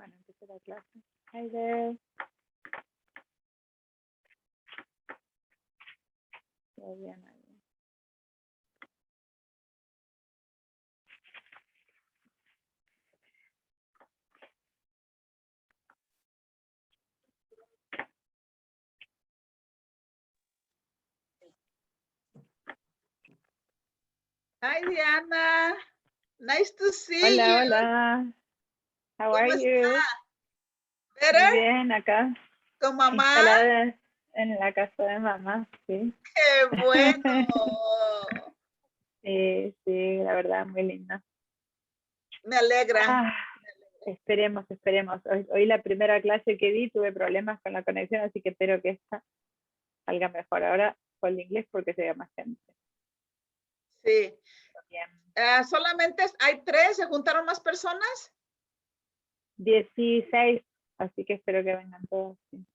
Bueno, empecé la clase. Hi there. Todavía nadie. Hi, Diana. Nice to see Hola, you. hola. How are ¿Cómo you? está? Muy ¿Better? bien, acá. ¿Con mamá? Instalada en la casa de mamá, sí. ¡Qué bueno! Sí, sí, la verdad, muy linda. Me alegra. Ah, esperemos. Hoy la primera clase que di tuve problemas con la conexión, así que espero que esta salga mejor. Ahora con el inglés porque se ve más gente. Sí. Bien. Solamente hay 3, ¿se juntaron más personas? 16, así que espero que vengan todos. Sí.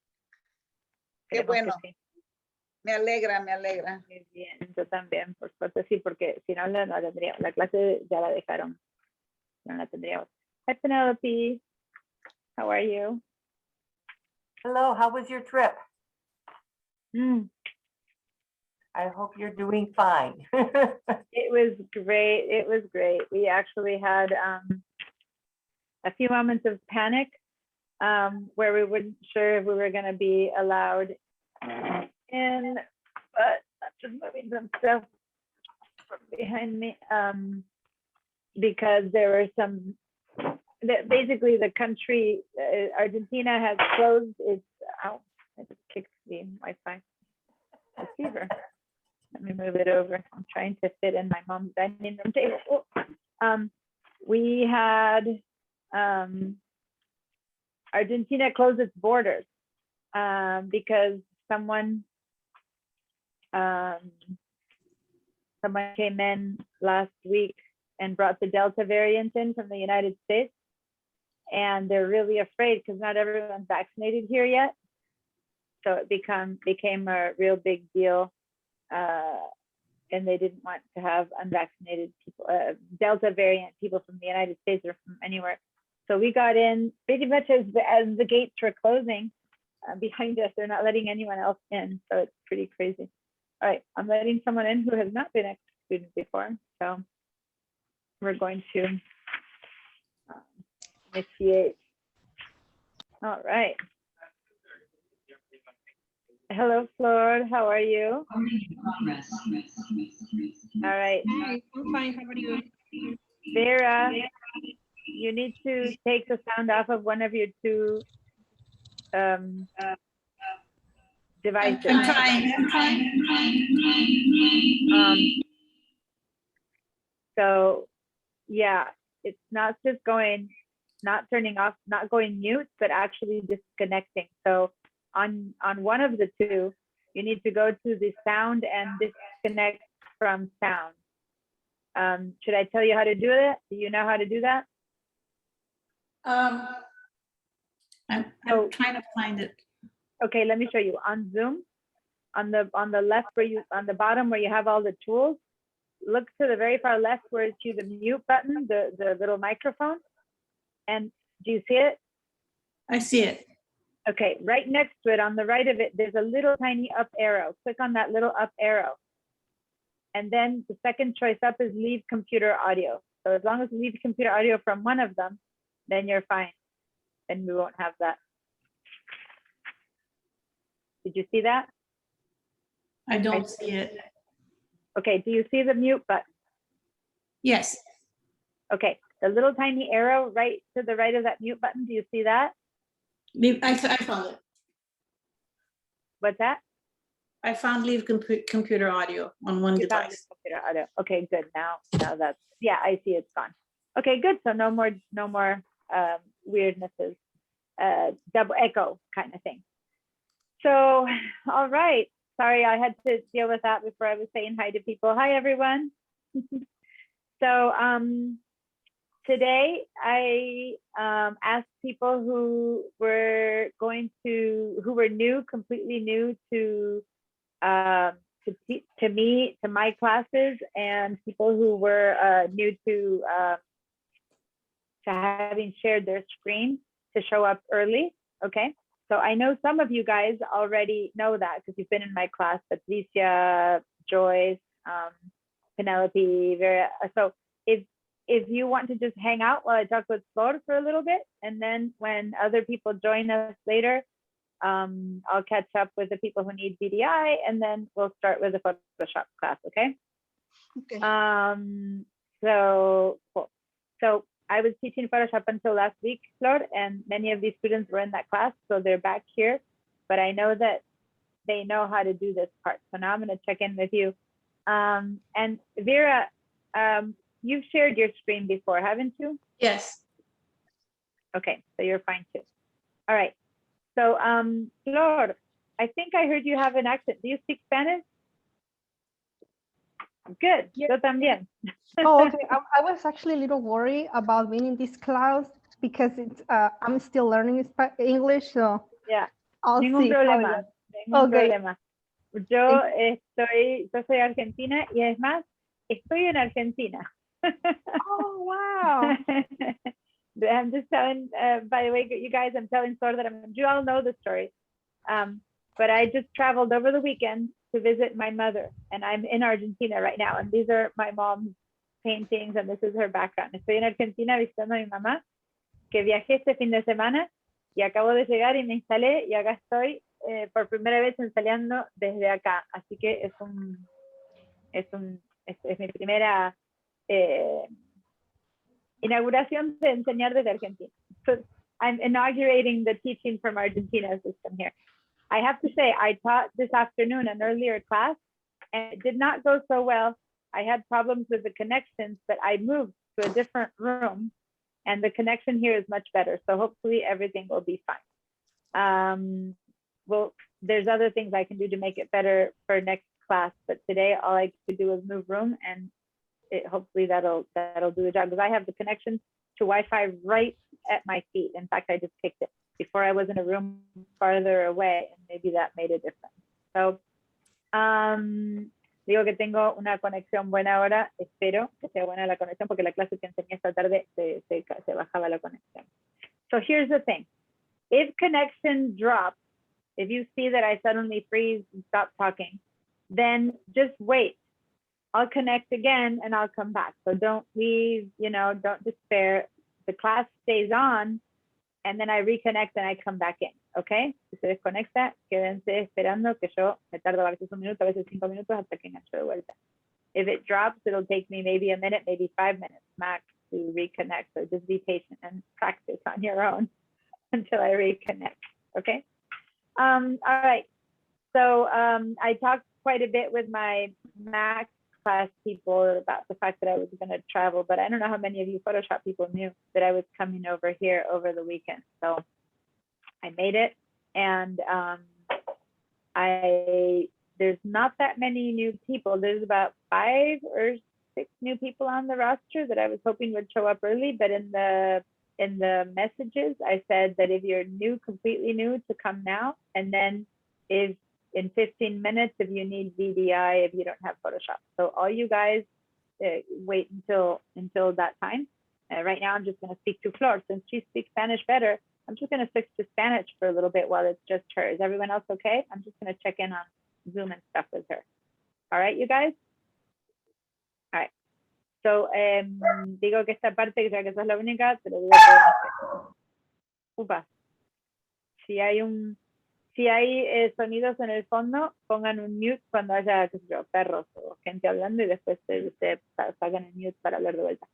Qué Esperemos bueno. que sí. Me alegra, me alegra. Muy bien, yo también, por suerte sí, porque si no la tendría, la clase ya la dejaron, no la tendríamos. Hi Penelope, how are you? Hello, how was your trip? Mm, I hope you're doing fine. it was great. We actually had a few moments of panic where we weren't sure if we were going to be allowed in, but I'm just moving some stuff from behind me because there were some basically the country Argentina has closed its I just kicked the Wi-Fi receiver. Let me move it over. I'm trying to fit in my mom's dining room table. We had Argentina closed its borders because someone came in last week and brought the Delta variant in from the United States. And they're really afraid because not everyone's vaccinated here yet. So it became a real big deal. And they didn't want to have unvaccinated people, Delta variant people from the United States or from anywhere. So we got in pretty much as the gates were closing behind us. They're not letting anyone else in. So it's pretty crazy. All right, I'm letting someone in who has not been a student before. So we're going to initiate. All right. Hello, Flor. How are you? All right. Hi, I'm fine. How are you? Vera, you need to take the sound off of one of your two devices. I'm trying. So yeah, it's not just not turning off, not going mute, but actually disconnecting. So on one of the two, you need to go to the sound and disconnect from sound. Should I tell you how to do it? Do you know how to do that? I'm trying to find it. Okay, let me show you. On Zoom, on the left on the bottom where you have all the tools, look to the very far left where you see the mute button, the little microphone. And do you see it? I see it. Okay, right next to it, on the right of it, there's a little tiny up arrow. Click on that little up arrow. And then the second choice up is leave computer audio. So as long as you leave computer audio from one of them, then you're fine. Then we won't have that. Did you see that? I don't see it. Okay, do you see the mute button? Yes, Okay, the little tiny arrow right to the right of that mute button, do you see that? I found it. What's that? I found leave computer audio on one You found device. the computer audio. Okay, good. Now that's, yeah, I see it's gone. Okay, good. So no more weirdnesses, double echo kind of thing. So, all right. Sorry, I had to deal with that before I was saying hi to people. Hi, everyone. So today I asked people who were new, completely new to me, to my classes, and people who were new to having shared their screen to show up early, okay? So I know some of you guys already know that because you've been in my class, Patricia, Joyce, Penelope, Vera. So if you want to just hang out while I talk with Flor for a little bit, and then when other people join us later, I'll catch up with the people who need VDI, and then we'll start with the Photoshop class, okay? Okay. So cool. So I was teaching Photoshop until last week, Flor, and many of these students were in that class, so they're back here. But I know that they know how to do this part. So now I'm going to check in with you. And Vera, you've shared your screen before, haven't you? Yes. Okay, so you're fine too. All right. So Flor, I think I heard you have an accent. Do you speak Spanish? Good. Yeah. Yo también. Oh, okay. I was actually a little worried about being in this class because it's I'm still learning English, so Yeah. I'll Ningún see. how it problema. goes. Ningún Okay. problema. Yo soy argentina y es más, estoy en Argentina. Oh, wow. I'm just telling, by the way, you guys, I'm telling Flor that you all know the story. But I just traveled over the weekend to visit my mother, and I'm in Argentina right now. And these are my mom's paintings, and this is her background. Estoy en Argentina visitando a mi mamá, que viajé este fin de semana y acabo de llegar y me instalé y acá estoy por primera vez ensayando desde acá. Así que es mi primera inauguración de enseñar desde Argentina. So I'm inaugurating the teaching from Argentina system here. I have to say, I taught this afternoon an earlier class, and it did not go so well. I had problems with the connections, but I moved to a different room, and the connection here is much better. So hopefully everything will be fine. Well, there's other things I can do to make it better for next class, but today all I could do is move room, and hopefully that'll do the job, because I have the connection to Wi-Fi right at my feet. In fact, I just picked it. Before I was in a room farther away, and maybe that made a difference. So, digo que tengo una conexión buena ahora, espero que sea buena la conexión, porque la clase que enseñé esta tarde se bajaba la conexión. So here's the thing. If connection drops, if you see that I suddenly freeze and stop talking, then just wait. I'll connect again and I'll come back. So don't leave, don't despair. The class stays on, and then I reconnect and I come back in, okay? Si se desconecta, quédense esperando que yo me tardo a veces un minuto, a veces 5 minutos hasta que engancho de vuelta. If it drops, it'll take me maybe a minute, maybe 5 minutes max to reconnect. So just be patient and practice on your own until I reconnect, okay? All right, so I talked quite a bit with my Mac class people about the fact that I was going to travel, but I don't know how many of you Photoshop people knew that I was coming over here over the weekend. So I made it, and there's not that many new people. There's about 5 or 6 new people on the roster that I was hoping would show up early, but in the messages, I said that if you're new, completely new, to come now, and then if in 15 minutes if you need VDI, if you don't have Photoshop. So all you guys wait until that time. Right now I'm just going to speak to Flor. Since she speaks Spanish better, I'm just going to switch to Spanish for a little bit while it's just her. Is everyone else okay? I'm just going to check in on Zoom and stuff with her. All right, you guys? All right. So digo que esta parte, que sea que sos la única, te lo digo todo. Upa. Si hay sonidos en el fondo, pongan un mute cuando haya, qué sé yo, perros o gente hablando, y después se sacan el mute para hablar de vuelta.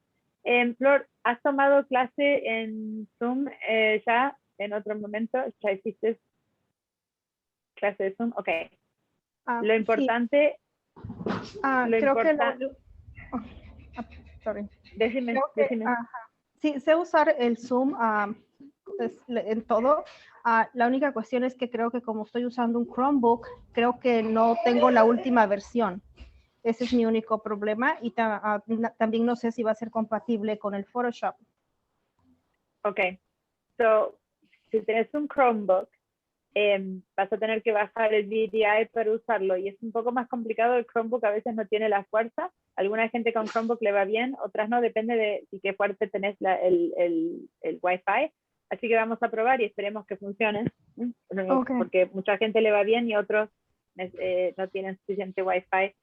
Flor, ¿has tomado clase en Zoom ya en otro momento? ¿Ya hiciste clase de Zoom? Ok. Lo importante... Sí. Creo que sorry. Decime. Sí, sé usar el Zoom en todo. La única cuestión es que creo que como estoy usando un Chromebook, creo que no tengo la última versión. Ese es mi único problema, y también no sé si va a ser compatible con el Photoshop. Ok, so, si tienes un Chromebook, vas a tener que bajar el VDI para usarlo, y es un poco más complicado. El Chromebook a veces no tiene la fuerza. Alguna gente con Chromebook le va bien, otras no, depende de si qué fuerte tenés el Wi-Fi. Así que vamos a probar y esperemos que funcione. Ok. Porque mucha gente le va bien y otros no tienen suficiente Wi-Fi.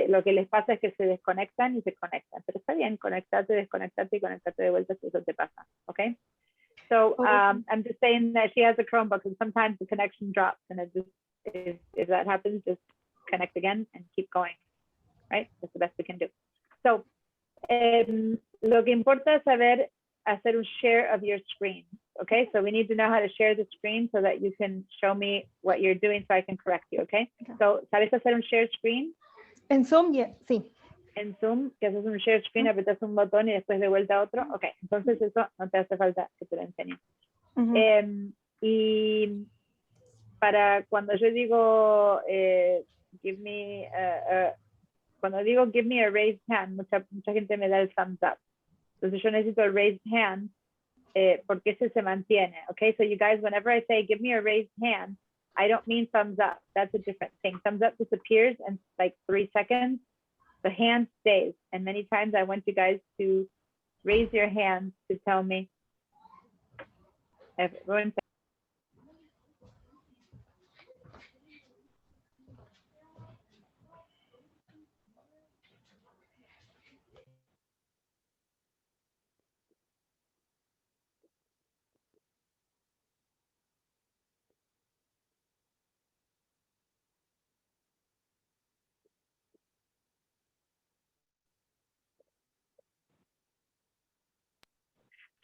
Lo que les pasa es que se desconectan y se conectan. Pero está bien, conectarte, desconectarte y conectarte de vuelta si eso te pasa. Okay? So I'm just saying that she has a Chromebook and sometimes the connection drops and it just, if that happens, just connect again and keep going. Right? That's the best we can do. So lo que importa es saber hacer un share of your screen. Okay, so we need to know how to share the screen so that you can show me what you're doing so I can correct you, okay? So, ¿sabes hacer un share screen? En Zoom, sí. En Zoom, que haces un share screen, apretas un botón y después de vuelta a otro. Ok, entonces eso no te hace falta que te lo enseñe. Y para cuando yo digo, cuando digo give me a raised hand, mucha gente me da el thumbs up. Entonces yo necesito el raised hand porque ese se mantiene. Okay, so you guys, whenever I say give me a raised hand, I don't mean thumbs up. That's a different thing. Thumbs up disappears in like 3 seconds. The hand stays. And many times I want you guys to raise your hands to tell me. Everyone.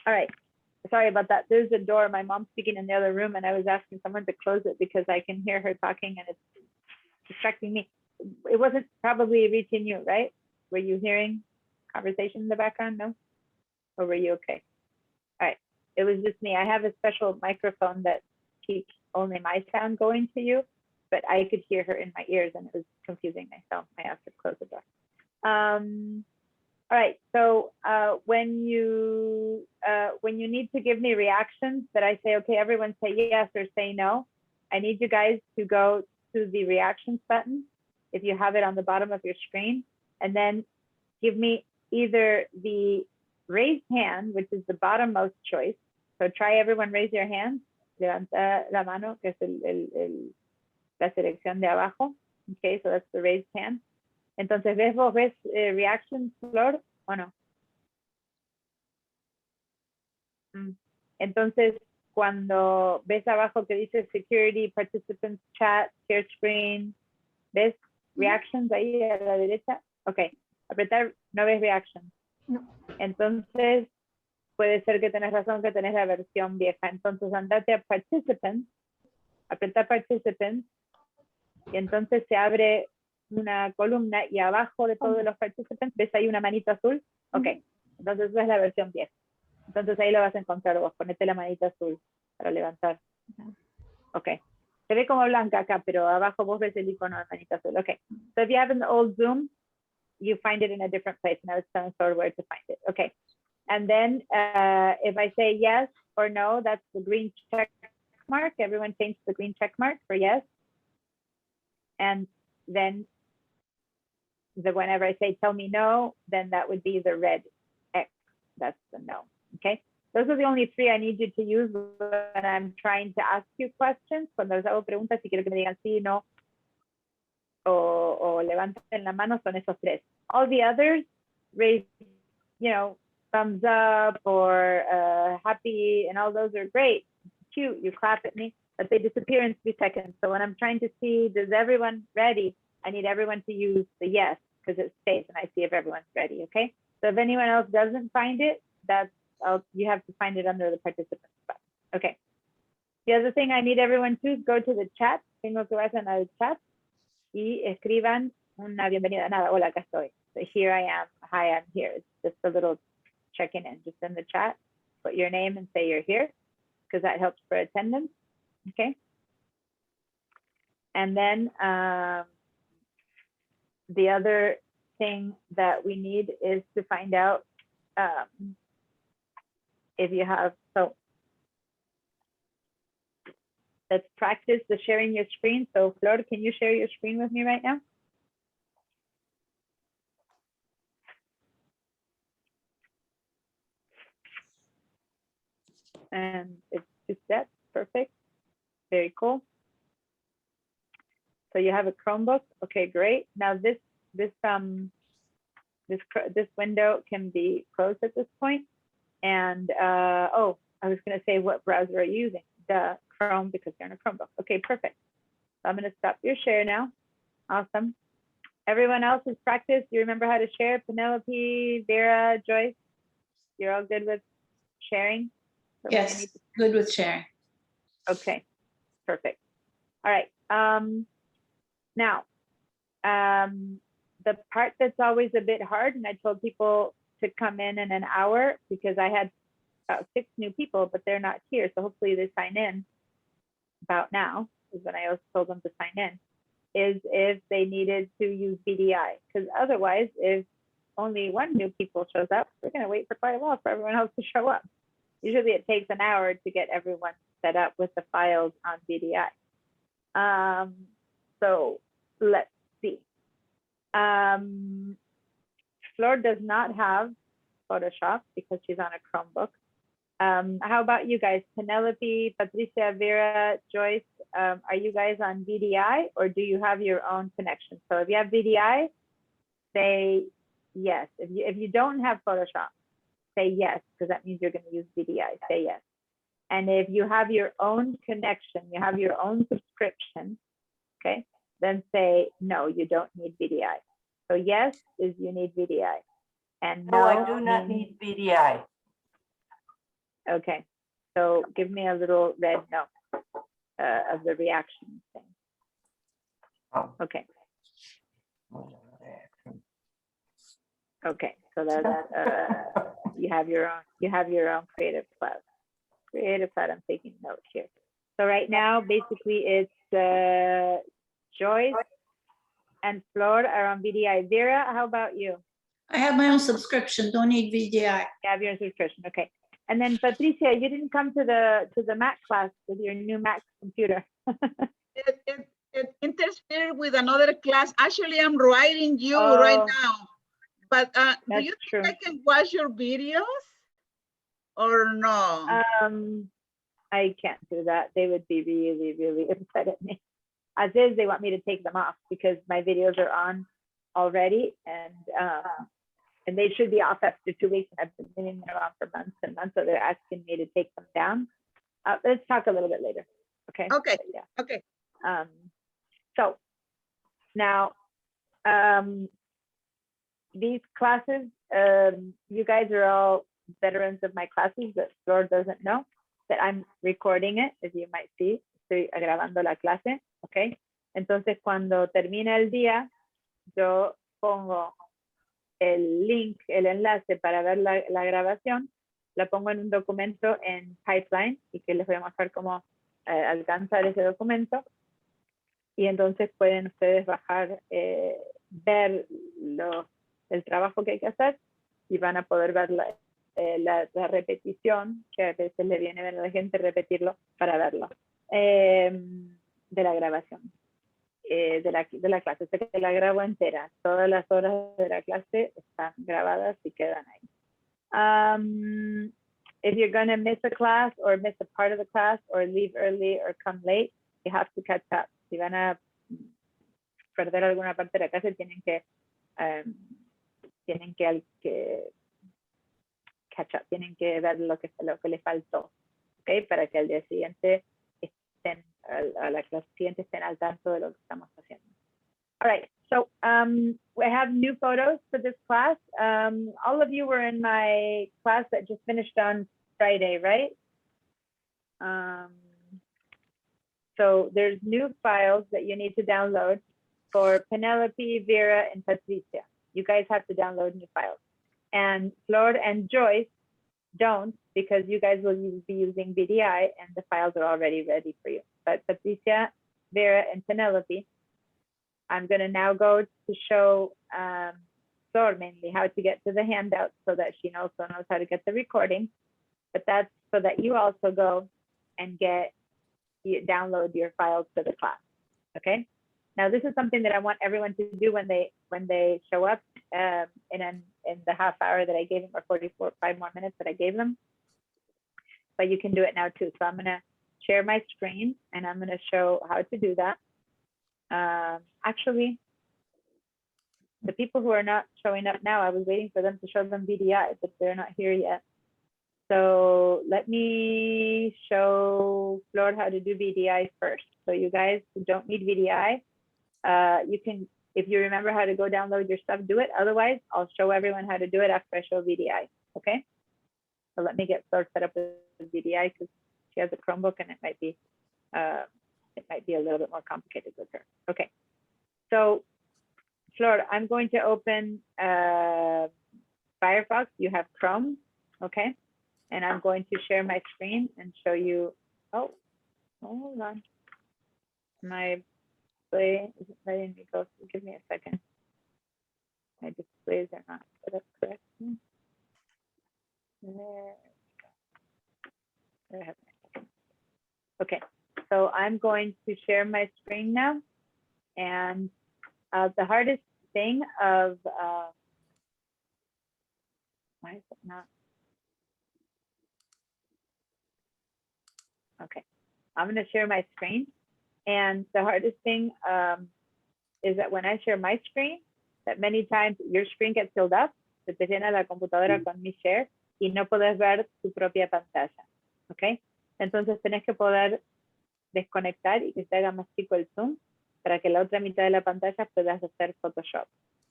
All right. Sorry about that. There's a door. My mom's speaking in the other room, and I was asking someone to close it because I can hear her talking and it's distracting me. It wasn't probably reaching you, right? Were you hearing conversation in the background? No? Or were you okay? All right. It was just me. I have a special microphone that keeps only my sound going to you, but I could hear her in my ears and it was confusing me. So I have to close the door. All right, so when you need to give me reactions that I say, okay, everyone say yes or say no, I need you guys to go to the reactions button, if you have it on the bottom of your screen, and then give me either the raised hand, which is the bottommost choice. So try everyone raise your hand. Levanta la mano, que es la selección de abajo. Okay, so that's the raised hand. Entonces, ¿vos ves reactions, Flor, o no? Entonces, cuando ves abajo que dice Security, Participants, Chat, Share Screen, ¿ves reactions ahí a la derecha? Ok, apretar, no ves reactions. No. Entonces, puede ser que tenés razón, que tenés la versión vieja. Entonces, andate a Participants, apretar Participants, y entonces se abre una columna y abajo de todos los participants ves ahí una manito azul. Ok, entonces esa es la versión vieja. Entonces ahí lo vas a encontrar vos, ponete la manita azul para levantar. Ok, se ve como blanca acá, pero abajo vos ves el icono de manita azul. Ok, so if you have an old Zoom, you find it in a different place, and I was telling Flor where to find it. Okay, and then if I say yes or no, that's the green check mark. Everyone change the green check mark for yes. And then whenever I say tell me no, then that would be the red X. That's the no. Okay. Those are the only 3 I need you to use when I'm trying to ask you questions. Cuando les hago preguntas, si quiero que me digan sí, no, o levanten la mano, son esos 3. All the others, raise, thumbs up or happy, and all those are great. Cute. You clap at me, but they disappear in 3 seconds. So when I'm trying to see, does everyone ready? I need everyone to use the yes because it stays and I see if everyone's ready, okay? So if anyone else doesn't find it, you have to find it under the participants button. Okay. The other thing I need everyone to is go to the chat. Tengo que vayan al chat y escriban una bienvenida. Nada, hola, acá estoy. So here I am. Hi, I'm here. It's just a little checking in. Just in the chat, put your name and say you're here because that helps for attendance. Okay. And then the other thing that we need is to find out if you have, so let's practice the sharing your screen. So Flor, can you share your screen with me right now? and it's 2 steps. Perfect. Very cool. So you have a Chromebook. Okay, great. Now this window can be closed at this point. And oh, I was going to say, what browser are you using? The Chrome, because you're on a Chromebook. Okay, perfect. So I'm going to stop your share now. Awesome. Everyone else has practiced. You remember how to share? Penelope, Vera, Joyce, you're all good with sharing? So we Yes, need to- good with sharing. Okay, perfect. All right. Now, the part that's always a bit hard, and I told people to come in an hour because I had about 6 new people, but they're not here. So hopefully they sign in about now, is when I also told them to sign in, is if they needed to use VDI. Because otherwise, if only 1 new people shows up, we're going to wait for quite a while for everyone else to show up. Usually it takes an hour to get everyone set up with the files on VDI. So let's see. Flor does not have Photoshop because she's on a Chromebook. How about you guys? Penelope, Patricia, Vera, Joyce, are you guys on VDI or do you have your own connection? So if you have VDI, say yes. If you don't have Photoshop, say yes, because that means you're going to use VDI. Say yes. And if you have your own connection, you have your own subscription, okay, then say no, you don't need VDI. So yes is you need VDI. And No, I do not means- need VDI. Okay, so give me a little red no of the reaction thing. Oh. Okay, okay, so that's you have your own Creative Cloud. Creative Cloud, I'm taking note here. So right now, basically, it's Joyce and Flor are on VDI. Vera, how about you? I have my own subscription, don't need VDI. You have your subscription, okay. And then Patricia, you didn't come to the Mac class with your new Mac computer. It interfered with another class. Actually, I'm writing you Oh. right now. But do That's you true. think I can watch your videos or no? I can't do that. They would be really, really upset at me. As is, they want me to take them off because my videos are on already, and they should be off after 2 weeks. And I've been leaving them on for months and months, so they're asking me to take them down. Let's talk a little bit later. Okay. Okay. But yeah. Okay. So now, these classes, you guys are all veterans of my classes, but Flor doesn't know that I'm recording it, as you might see. Estoy grabando la clase, ¿ok? Entonces, cuando termina el día, yo pongo el link, el enlace para ver la grabación, la pongo en un documento en Pipeline y que les voy a mostrar cómo alcanzar ese documento. Y entonces pueden ustedes bajar, ver el trabajo que hay que hacer y van a poder ver la repetición, que a veces le viene a la gente repetirlo para verlo, de la grabación, de la clase. Sé que la grabo entera, todas las horas de la clase están grabadas y quedan ahí. If you're going to miss a class or miss a part of the class or leave early or come late, you have to catch up. Si van a perder alguna parte de la clase, tienen que catch up, tienen que ver lo que les faltó, ¿okay? Para que al día siguiente estén, a la clase siguiente estén al tanto de lo que estamos haciendo. All right, so we have new photos for this class. All of you were in my class that just finished on Friday, right? So there's new files that you need to download for Penelope, Vera, and Patricia. You guys have to download new files. And Flor and Joyce don't, because you guys will be using VDI and the files are already ready for you. But Patricia, Vera, and Penelope, I'm going to now go to show Flor mainly how to get to the handout so that she also knows how to get the recording. But that's so that you also go and download your files to the class. Okay. Now this is something that I want everyone to do when they show up in the half hour that I gave them, or 5 more minutes that I gave them. but you can do it now too. So I'm gonna share my screen and I'm gonna show how to do that. Actually, the people who are not showing up now, I was waiting for them to show them VDI, but they're not here yet. So let me show Flor how to do VDI first. So you guys who don't need VDI, you can, if you remember how to go download your stuff, do it. Otherwise, I'll show everyone how to do it after I show VDI, okay? So let me get Flor set up with VDI because she has a Chromebook and it might be a little bit more complicated with her. Okay, so Flor, I'm going to open Firefox. You have Chrome, okay? And I'm going to share my screen and show you. Oh, hold on. My display isn't letting me go. So give me a second. My displays are not set up correctly. There we go. There I have my second. Okay, so I'm going to share my screen now. And the hardest thing of, why is it not? Okay, I'm gonna share my screen. And the hardest thing is that when I share my screen, that many times your screen gets filled up, se te llena la computadora con mi share y no puedes ver tu propia pantalla, ¿ok? Entonces tenés que poder desconectar y que se haga más chico el zoom para que la otra mitad de la pantalla puedas hacer Photoshop.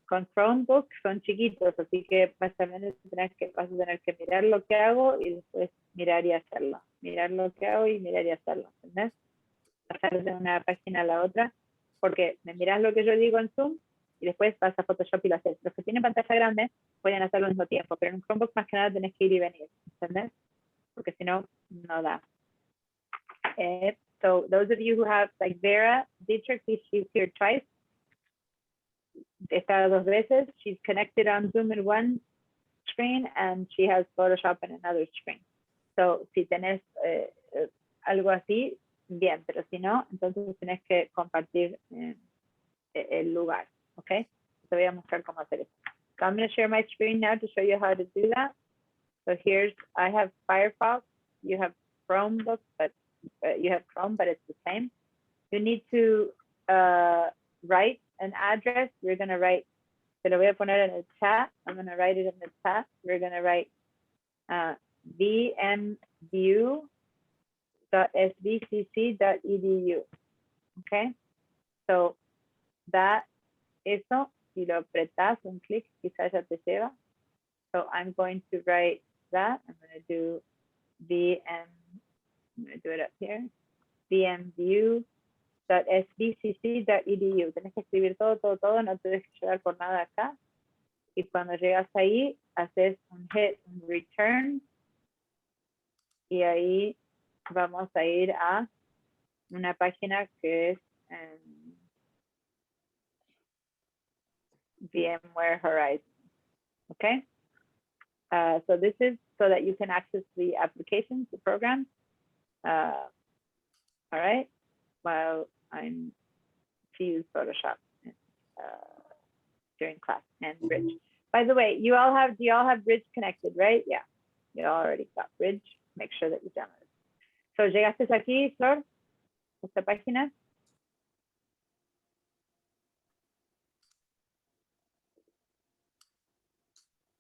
Con Chromebook son chiquitos, así que vas a tener que mirar lo que hago y después mirar y hacerlo. Mirar lo que hago y mirar y hacerlo, ¿entendés? Pasar de una página a la otra, porque me miras lo que yo digo en Zoom y después vas a Photoshop y lo haces. Los que tienen pantalla grande pueden hacerlo al mismo tiempo, pero en un Chromebook más que nada tenés que ir y venir, ¿entendés? Porque si no, no da. So those of you who have, like Vera Dietrich, she's here twice. Está dos veces. She's connected on Zoom in one screen and she has Photoshop in another screen. So si tenés algo así, bien, pero si no, entonces tenés que compartir el lugar, ¿ok? Te voy a mostrar cómo hacer eso. So I'm going to share my screen now to show you how to do that. So here's, I have Firefox, you have Chromebook, but you have Chrome, but it's the same. You need to write an address. You're going to write, te lo voy a poner en el chat. I'm going to write it in the chat. You're going to write vmview.sbcc.edu. Okay, so that, eso, si lo apretas un clic, quizás ya te lleva. So I'm going to write that. I'm going to do I'm going to do it up here, vmview.sbcc.edu. Tienes que escribir todo, no te dejes llevar por nada acá. Y cuando llegas ahí, haces un hit, un return. Y ahí vamos a ir a una página que es VMware Horizon. Okay? So this is so that you can access the applications, the programs. All right, while I'm to use Photoshop during class and Bridge. By the way, do you all have Bridge connected, right? Yeah, you already got Bridge. Make sure that you download it. So, ¿llegaste aquí, Flor? ¿Esta página?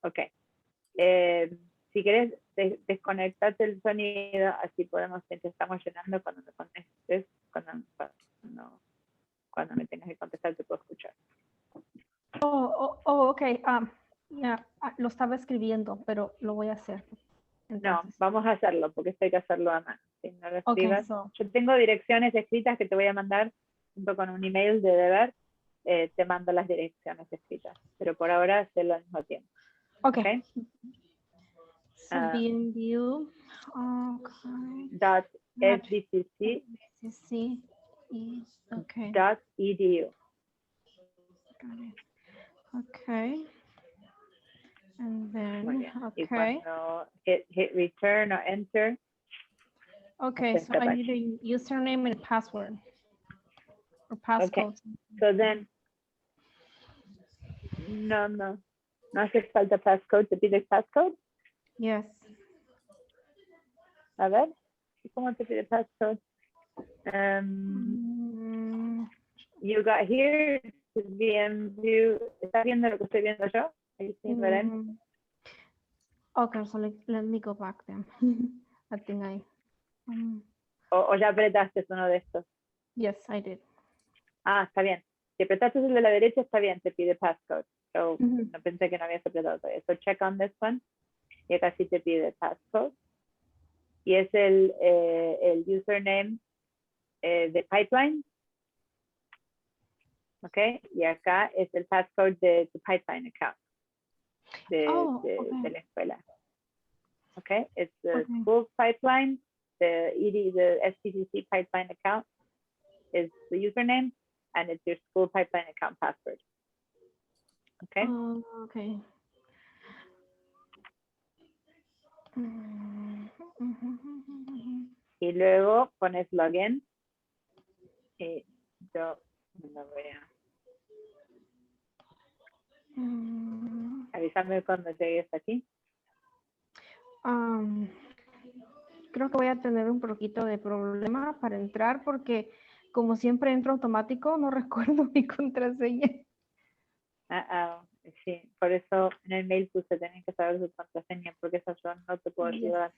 Ok. Si quieres, desconectate el sonido, así podemos, te estamos llenando cuando me conectes, cuando me tengas que contestar, te puedo escuchar. Ok. Ya, lo estaba escribiendo, pero lo voy a hacer. Entonces. No, vamos a hacerlo, porque esto hay que hacerlo a mano. Si no lo escribas, so, yo tengo direcciones escritas que te voy a mandar junto con un email de deber. Te mando las direcciones escritas, pero por ahora hacerlo al mismo tiempo. Okay. So VMview, dot .sbcc okay. .edu. Got it. Okay. And Muy then, bien. Y okay. cuando hit return or enter. Okay, so I need a username and password. Or passcode. Okay. So then, no hace falta passcode. ¿Te pide passcode? Yes. A ver, ¿cómo te pide passcode? You got here, bien view. ¿Estás viendo lo que estoy viendo yo? Are you seeing what I'm- Okay, so let me go back then. I think o ya apretaste uno de estos? yes, I did. Ah, está bien. Si apretaste el de la derecha, está bien, te pide passcode. So, Ujú. no pensé que no habías apretado todavía. So, check on this one. Y acá sí te pide passcode. Y es el username de pipeline. Ok. Y acá es el passcode de tu pipeline account. De la escuela. Ok. It's the Okay. school pipeline. The STTC pipeline account is the username. And it's your school pipeline account password. Okay. Okay. Y luego pones login. Y yo me lo voy a... Avísame cuando llegues aquí. Creo que voy a tener un poquito de problema para entrar porque como siempre entro automático, no recuerdo mi contraseña. Sí, por eso en el mail puse tienen que saber su contraseña, porque esa yo no te puedo ayudar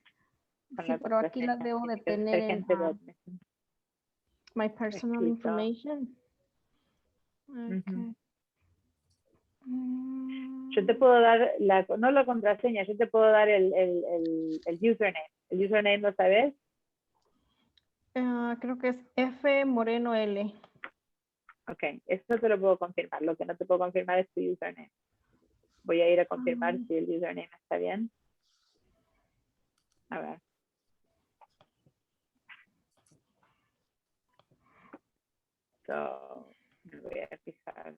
con Sí, la pero aquí la contraseña. debo de Tiene que ser tener en gente de admisión. my personal Escrito. information. Ujú. Okay. Yo te puedo dar, no la contraseña, yo te puedo dar el username. ¿El username lo sabes? Creo que es F Moreno L. Ok, eso te lo puedo confirmar. Lo que no te puedo confirmar es tu username. Voy a ir a confirmar si el username está bien. A ver. So, me voy a fijar.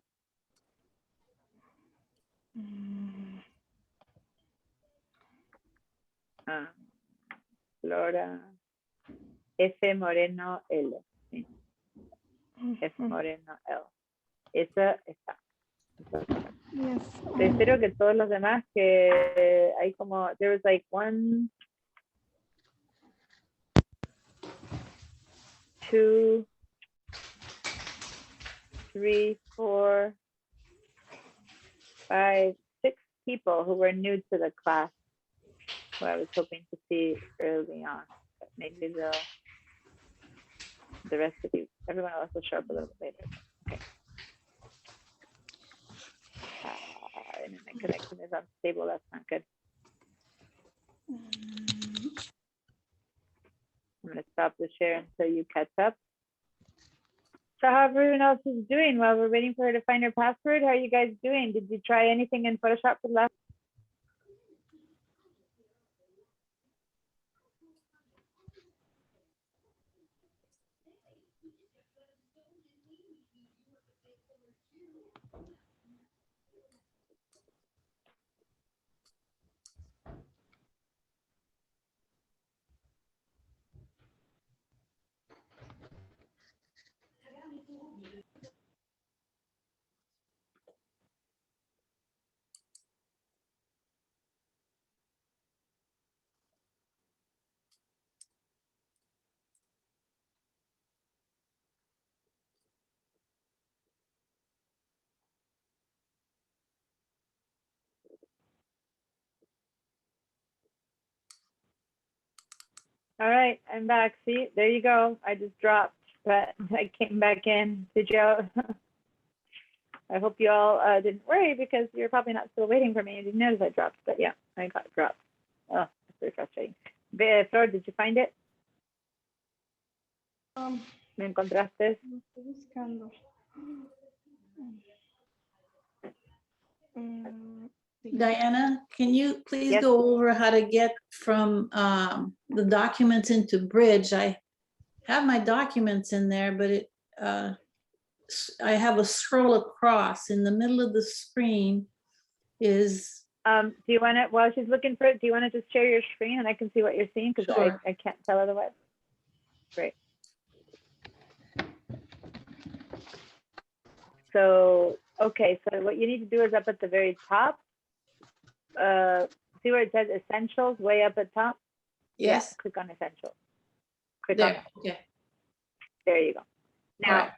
Flora F Moreno L. Sí. F Moreno L. Esa está. Yes. Espero que todos los demás que hay como, there was like 1, 2, 3, 4, 5, 6 people who were new to the class who I was hoping to see early on. But maybe the rest of you, everyone else will show up a little bit later. Okay. Internet connection is unstable. That's not good. I'm going to stop the share until you catch up. So how everyone else is doing while we're waiting for her to find her password? How are you guys doing? Did you try anything in Photoshop for the last? All right, I'm back. See, there you go. I just dropped, but I came back in. Did you? I hope you all didn't worry because you're probably not still waiting for me. You didn't notice I dropped, but yeah, I got dropped. Oh, that's very frustrating. Flor, did you find it? ¿Me encontraste? Estoy buscando. Diana, can you please Yes. go over how to get from the documents into Bridge? I have my documents in there, but I have a scroll across in the middle of the screen is. Do you want to, while she's looking for it, do you want to just share your screen and I can see what you're seeing? Because Sure. I can't tell otherwise. Great. So, okay, so what you need to do is up at the very top, see where it says essentials way up at top? Yeah, Yes, click on essential. Click on there, okay. There you go. Now,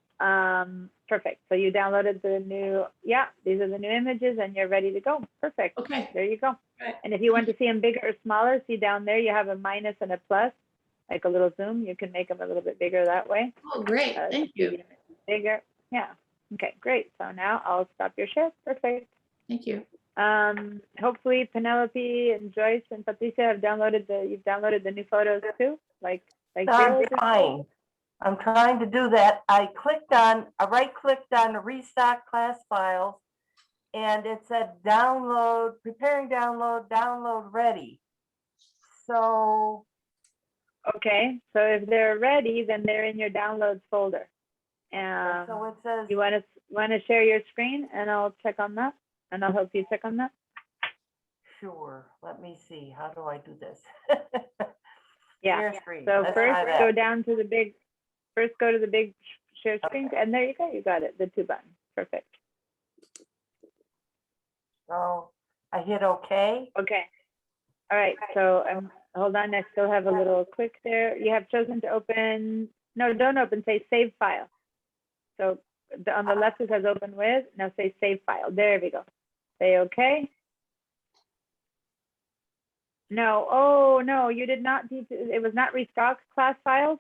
perfect. So you downloaded the new, yeah, these are the new images and you're ready to go. Perfect. Okay. There you go. Right. And if you want to see them bigger or smaller, see down there, you have a minus and a plus, like a little zoom. You can make them a little bit bigger that way. Oh, great, thank you, Bigger. Yeah. Okay, great. So now I'll stop your share. Perfect. thank you. Hopefully Penelope and Joyce and Patricia have you've downloaded the new photos too, like I'm Jill did. trying. I'm trying to do that. I right-clicked on the restock class files, and it said download, preparing download ready. So, Okay, so if they're ready, then they're in your downloads folder. so it says, You want to share your screen and I'll check on that and I'll help you check on that. sure, let me see, how do I do this? Yeah, Share screen. so Let's first try that. go down to the big, share screen and there you go, you got it, the two buttons, perfect. So I hit OK. Okay, all right, so hold on, I still have a little click there. You have chosen to open, no, don't open, say save file. So on the left it says open with, now say save file, there we go. Say okay. No, oh no, you did not, it was not restock class files.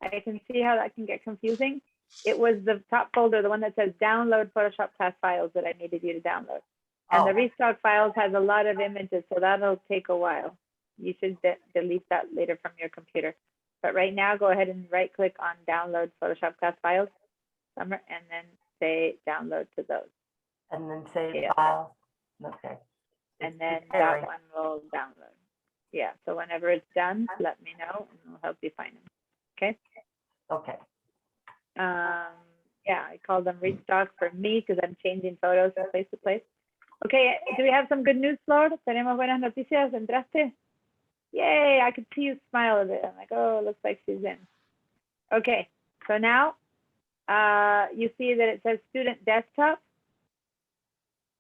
I can see how that can get confusing. It was the top folder, the one that says download Photoshop class files that I needed you to download. And the Oh. restock files has a lot of images, so that'll take a while. You should delete that later from your computer. But right now, go ahead and right click on download Photoshop class files, Summer, and then say download to those. And then save Yeah. file. Okay. And It's then preparing. that one will download. Yeah, so whenever it's done, let me know and we'll help you find them. Okay. Okay. Yeah, I call them restock for me because I'm changing photos from place to place. Okay, do we have some good news, Flor? Tenemos buenas noticias. ¿Entraste? Yay, I could see you smile a bit. I'm like, oh, it looks like she's in. Okay, so now you see that it says student desktop.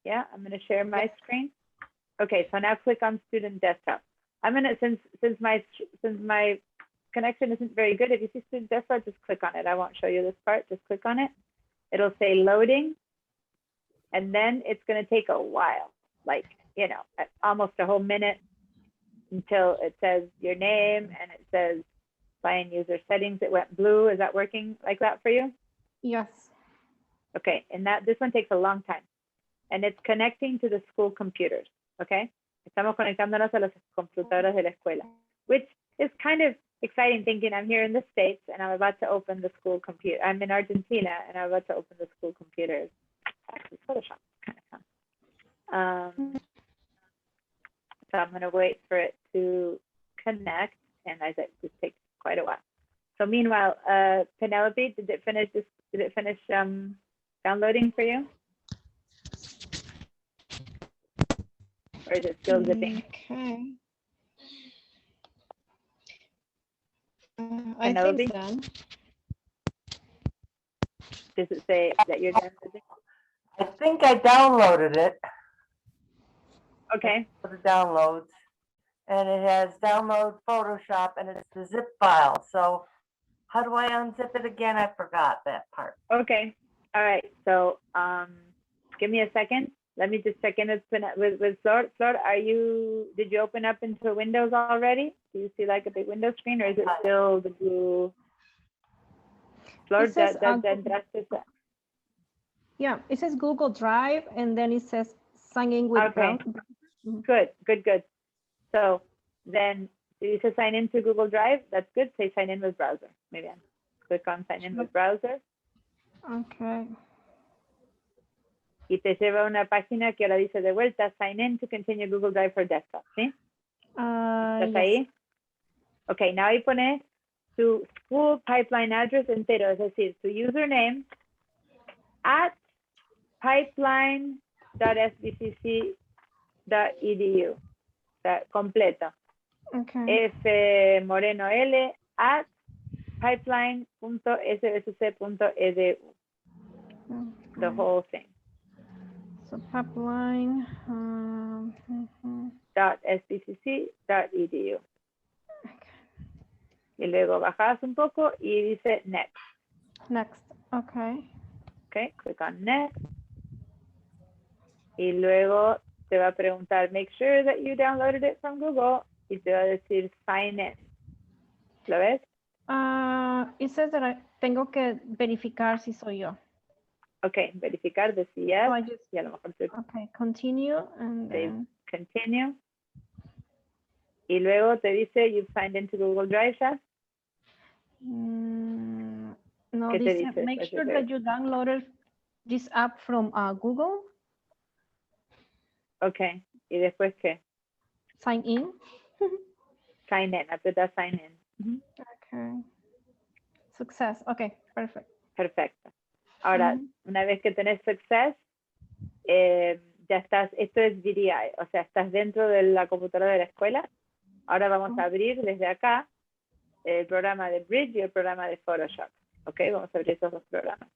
Yeah, I'm going to share my screen. Okay, so now click on student desktop. I'm going to, since my connection isn't very good, if you see student desktop, just click on it. I won't show you this part, just click on it. It'll say loading. And then it's going to take a while, like, you know, almost a whole minute until it says your name and it says find user settings. It went blue. Is that working like that for you? Yes. Okay, and this one takes a long time. And it's connecting to the school computers, okay? Estamos conectándonos a las computadoras de la escuela, which is kind of exciting thinking I'm here in the States and I'm about to open the school computer. I'm in Argentina and I'm about to open the school computers. Actually, Photoshop, kind of fun. So I'm gonna wait for it to connect, and I said this takes quite a while. So meanwhile, Penelope, did it finish downloading for you? Or is it still zipping? Okay. I Penelope? think done. Does it say that you're done zipping? I think I downloaded it Okay, for the downloads. And it has download Photoshop and it's the zip file. So how do I unzip it again? I forgot that part. okay, all right. So give me a second. Let me just check in with Flor. Flor, did you open up into Windows already? Do you see like a big window screen, or is it still the blue? Flor, It says, entraste. Yeah, it says Google Drive, and then it says sign in with Okay. Good. So then you say sign in to Google Drive. That's good. Say sign in with browser. Maybe click on sign in with browser. Okay. Y te lleva a una página que ahora dice de vuelta sign in to continue Google Drive for desktop. ¿Sí? ¿Estás Yes. ahí? Ok, now ahí pone tu school pipeline address entero, es decir, tu username at pipeline.sbcc.edu. Completo. Okay. F Moreno L at pipeline.sbcc.edu. The whole thing. So pipeline. .sbcc.edu. y luego bajas un poco y dice next. Next. Okay. Okay, click on next. Y luego te va a preguntar, make sure that you downloaded it from Google, y te va a decir sign in. ¿Lo ves? It says that tengo que verificar si soy yo. Ok, verificar, decir So yes, I just, y a lo mejor te okay, continue and Save. then, continue. Y luego te dice, you've signed into Google Drive ya. no, ¿Qué te dice, dice make después de sure ver? that you downloaded this app from Google, Ok, ¿y después qué? sign in. Sign in, aprieta sign in. Ujú, Okay. Success. Okay, perfect. perfecto. Ahora, Ujú. una vez que tenés success, ya estás, esto es VDI, o sea, estás dentro de la computadora de la escuela. Ahora vamos a abrir desde acá el programa de Bridge y el programa de Photoshop. Ok, vamos a abrir esos dos programas.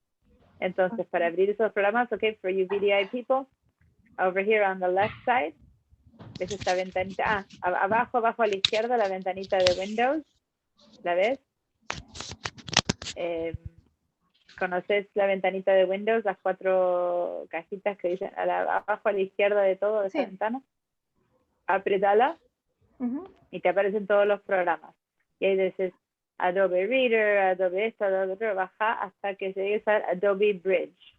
Entonces, para abrir esos programas, ok, for you VDI people, over here on the left side, ves esta ventanita, abajo a la izquierda, la ventanita de Windows, ¿la ves? ¿Conoces la ventanita de Windows? Las 4 cajitas que dicen abajo a la izquierda de todo, de esa Sí. ventana. Apretala Ujú. y te aparecen todos los programas. Y ahí dices Adobe Reader, Adobe esto, Adobe otro, baja hasta que llegues a Adobe Bridge.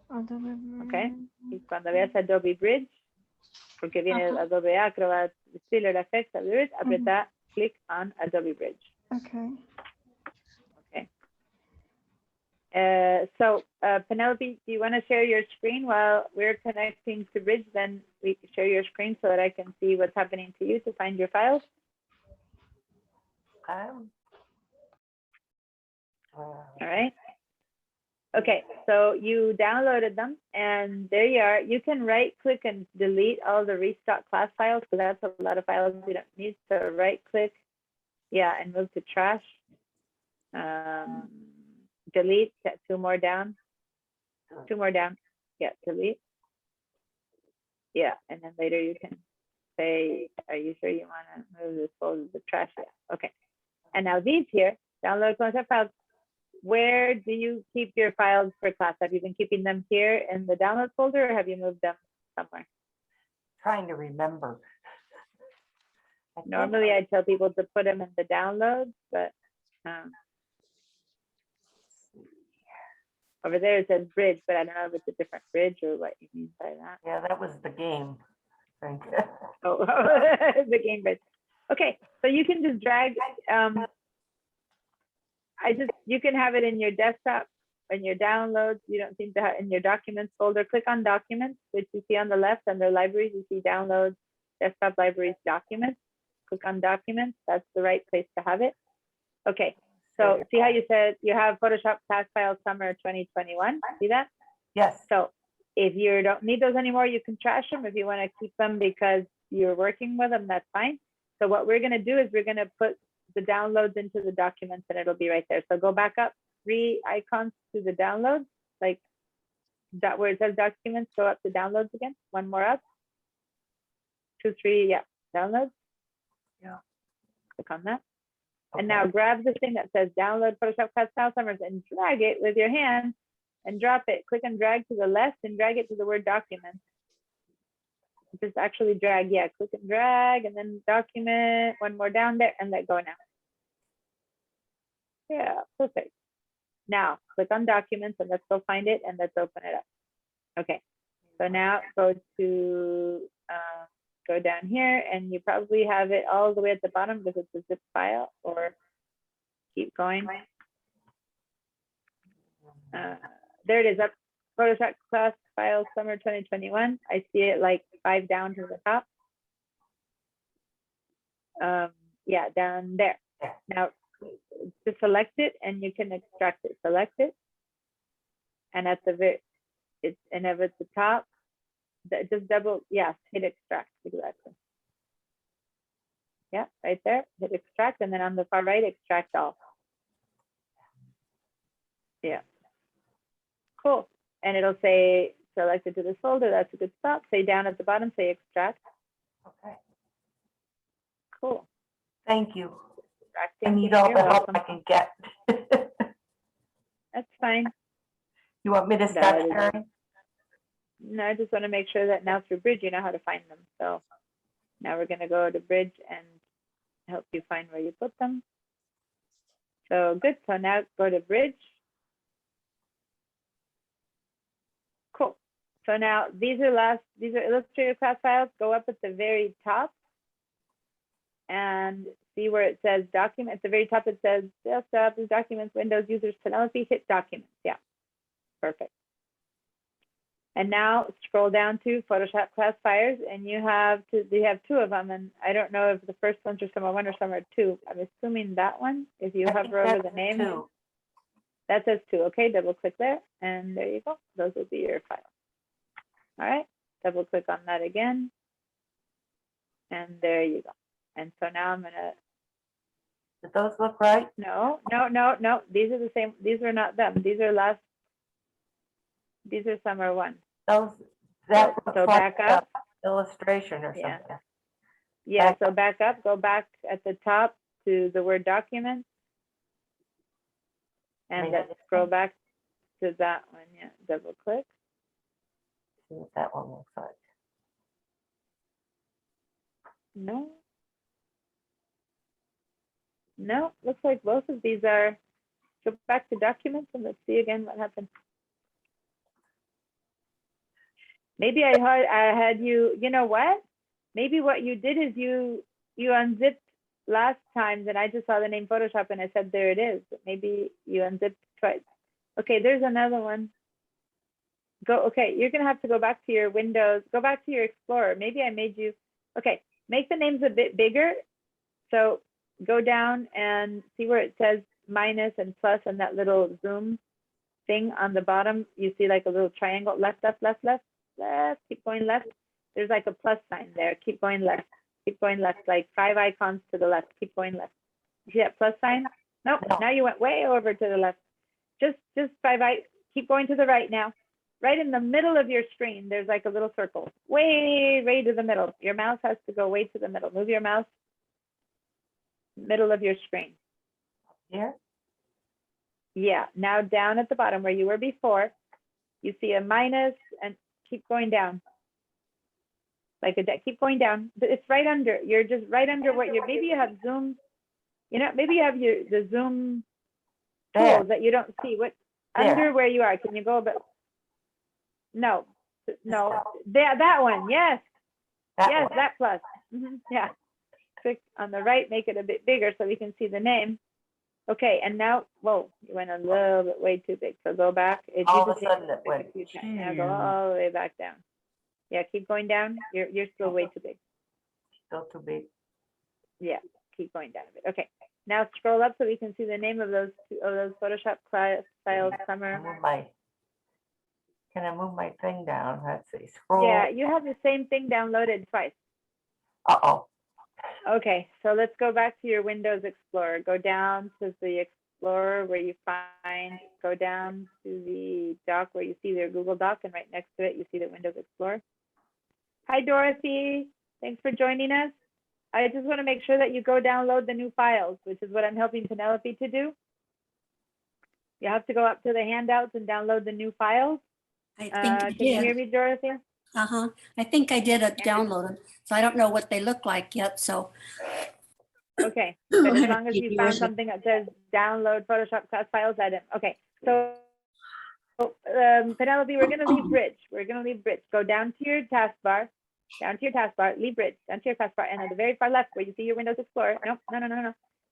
Adobe ¿Ok? Y cuando veas Adobe Bridge, porque viene Ajá. Adobe Acrobat, Stiller Effects, Adobe Bridge, aprieta click on Adobe Bridge. Okay. Okay. So Penelope, do you want to share your screen while we're connecting to Bridge? Then we can share your screen so that I can see what's happening to you to find your files. All right. Okay, so you downloaded them and there you are. You can right click and delete all the restock class files because that's a lot of files we don't need. So right click, yeah, and move to trash. Delete, 2 more down. 2 more down. Yeah, delete. Yeah, and then later you can say, are you sure you want to move this folder to the trash? Yeah, okay. And now these here, download concept files. Where do you keep your files for class? Have you been keeping them here in the download folder or have you moved them somewhere? Trying to remember. I think Normally I tell people to put them in the downloads, but over there it says bridge, but I don't know if it's a different bridge or what you mean by that. Yeah, that was the game. Thank you. Oh, the game bridge. Okay, so you can just drag, you can have it in your desktop, in your downloads. You don't seem to have in your documents folder. Click on documents, which you see on the left under libraries, you see downloads, desktop libraries, documents. Click on documents, that's the right place to have it. Okay, so see how you said you have Photoshop class file summer 2021, see that? Yes, So if you don't need those anymore, you can trash them. If you want to keep them because you're working with them, that's fine. So what we're going to do is we're going to put the downloads into the documents and it'll be right there. So go back up 3 icons to the downloads, like where it says documents, go up to downloads again, 1 more up. 2, 3, yeah, downloads. Yeah. Click on that. okay. And now grab the thing that says download Photoshop class file summers and drag it with your hand and drop it. Click and drag to the left and drag it to the word document. Just actually drag, yeah, click and drag and then document, 1 more down there and let go now. Yeah, perfect. Now click on documents and let's go find it and let's open it up. Okay, so now go to, go down here and you probably have it all the way at the bottom because it's a zip file, or keep going. There it is, up Photoshop class file summer 2021. I see it like 5 down to the top. Yeah, down there. Now just select it and you can extract it. Select it, and at the very, it's and at the top, just double, yeah, hit extract exactly. Yeah, right there, hit extract, and then on the far right, extract all. Yeah, cool. And it'll say selected to this folder. That's a good stop. Say down at the bottom, say extract. Okay, Cool. thank you. I distracting. need all You're the help welcome. I can get. That's fine. You want me to start That is- sharing? No, I just want to make sure that now through Bridge, you know how to find them. So now we're going to go to Bridge and help you find where you put them. So good. So now go to Bridge. Cool. So now these are Illustrator class files. Go up at the very top and see where it says document. At the very top, it says desktop, documents, Windows, users, Penelope, hit documents. Yeah, perfect. And now scroll down to Photoshop classifiers, and you have two of them. And I don't know if the first ones are summer 1 or summer 2. I'm assuming that one. If you I think hover over the that's name, 2. that says 2. Okay, double click there, and there you go. Those will be your files. All right, double click on that again, and there you go. And so now I'm gonna. Did those look right? No. These are the same. These are not them. These are last. These are summer 1. Those, that So looks like back up. a illustration or Yeah. something. Yeah, Back so back up, go back at the top to the word document. And Right. let's scroll back to that one. Yeah, double click. See what that one looks like. No. No, looks like both of these are. Go back to documents and let's see again what happened. Maybe I had you, you know what? Maybe what you did is you unzipped last time, then I just saw the name Photoshop and I said, there it is. Maybe you unzipped twice. Okay, there's another one. Okay, you're gonna have to go back to your Windows, go back to your Explorer. Maybe I made you, okay, make the names a bit bigger. So go down and see where it says minus and plus and that little zoom thing on the bottom. You see like a little triangle, left, left, left, left, left, keep going left. There's like a plus sign there. Keep going left, like 5 icons to the left, keep going left. You see that plus sign? Nope, No. now you went way over to the left. Just 5 keep going to the right now. Right in the middle of your screen, there's like a little circle, way to the middle. Your mouse has to go way to the middle. Move your mouse, middle of your screen. Here? Yeah, now down at the bottom where you were before, you see a minus and keep going down. Like keep going down. It's right under, you're just right under what you're, maybe you have Zoom, you know, maybe you have the Zoom There. tools that you don't see. What, There. under where you are, can you go a bit? No, that one, yes. That Yes, one. that plus. Yeah. Click on the right, make it a bit bigger so we can see the name. Okay, and now, whoa, you went a little bit way too big. So go back. All of a sudden it went. Now go all the way back down. Yeah, keep going down. You're still way too big. Still too big. Yeah, keep going down a bit. Okay. Now scroll up so we can see the name of those Photoshop class files summer. Can I move my thing down? Let's see. Scroll. Yeah, you have the same thing downloaded twice. Uh-oh. Okay, so let's go back to your Windows Explorer. Go down to the Explorer where you go down to the dock where you see their Google Doc, and right next to it, you see the Windows Explorer. Hi, Dorothy. Thanks for joining us. I just want to make sure that you go download the new files, which is what I'm helping Penelope to do. You have to go up to the handouts and download the new files. I think I Can you hear did. me, Dorothy? I think I did download them, so I don't know what they look like yet, so. Okay, but as I'll have long as to keep you found yours. something that says download Photoshop class files, add it. Okay, so Penelope, we're gonna leave Bridge. Go down to your taskbar, leave Bridge, down to your taskbar, and at the very far left where you see your Windows Explorer. No.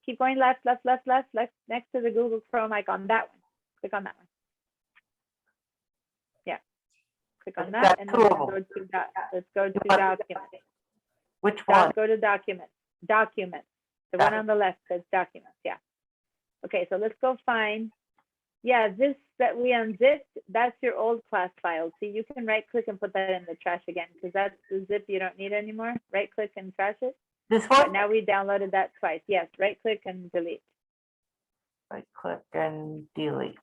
Keep going left, next to the Google Chrome icon, that one. Click on that one. Yeah, click on that, and then let's go to documents. Which one? Go to documents. The one on the left says documents. Yeah. Okay, so let's go find. Yeah, this that we unzipped, that's your old class file. See, you can right click and put that in the trash again because that's the zip you don't need anymore. Right click and trash it. This But one? now we downloaded that twice. Yes, right click and delete. Right click and delete.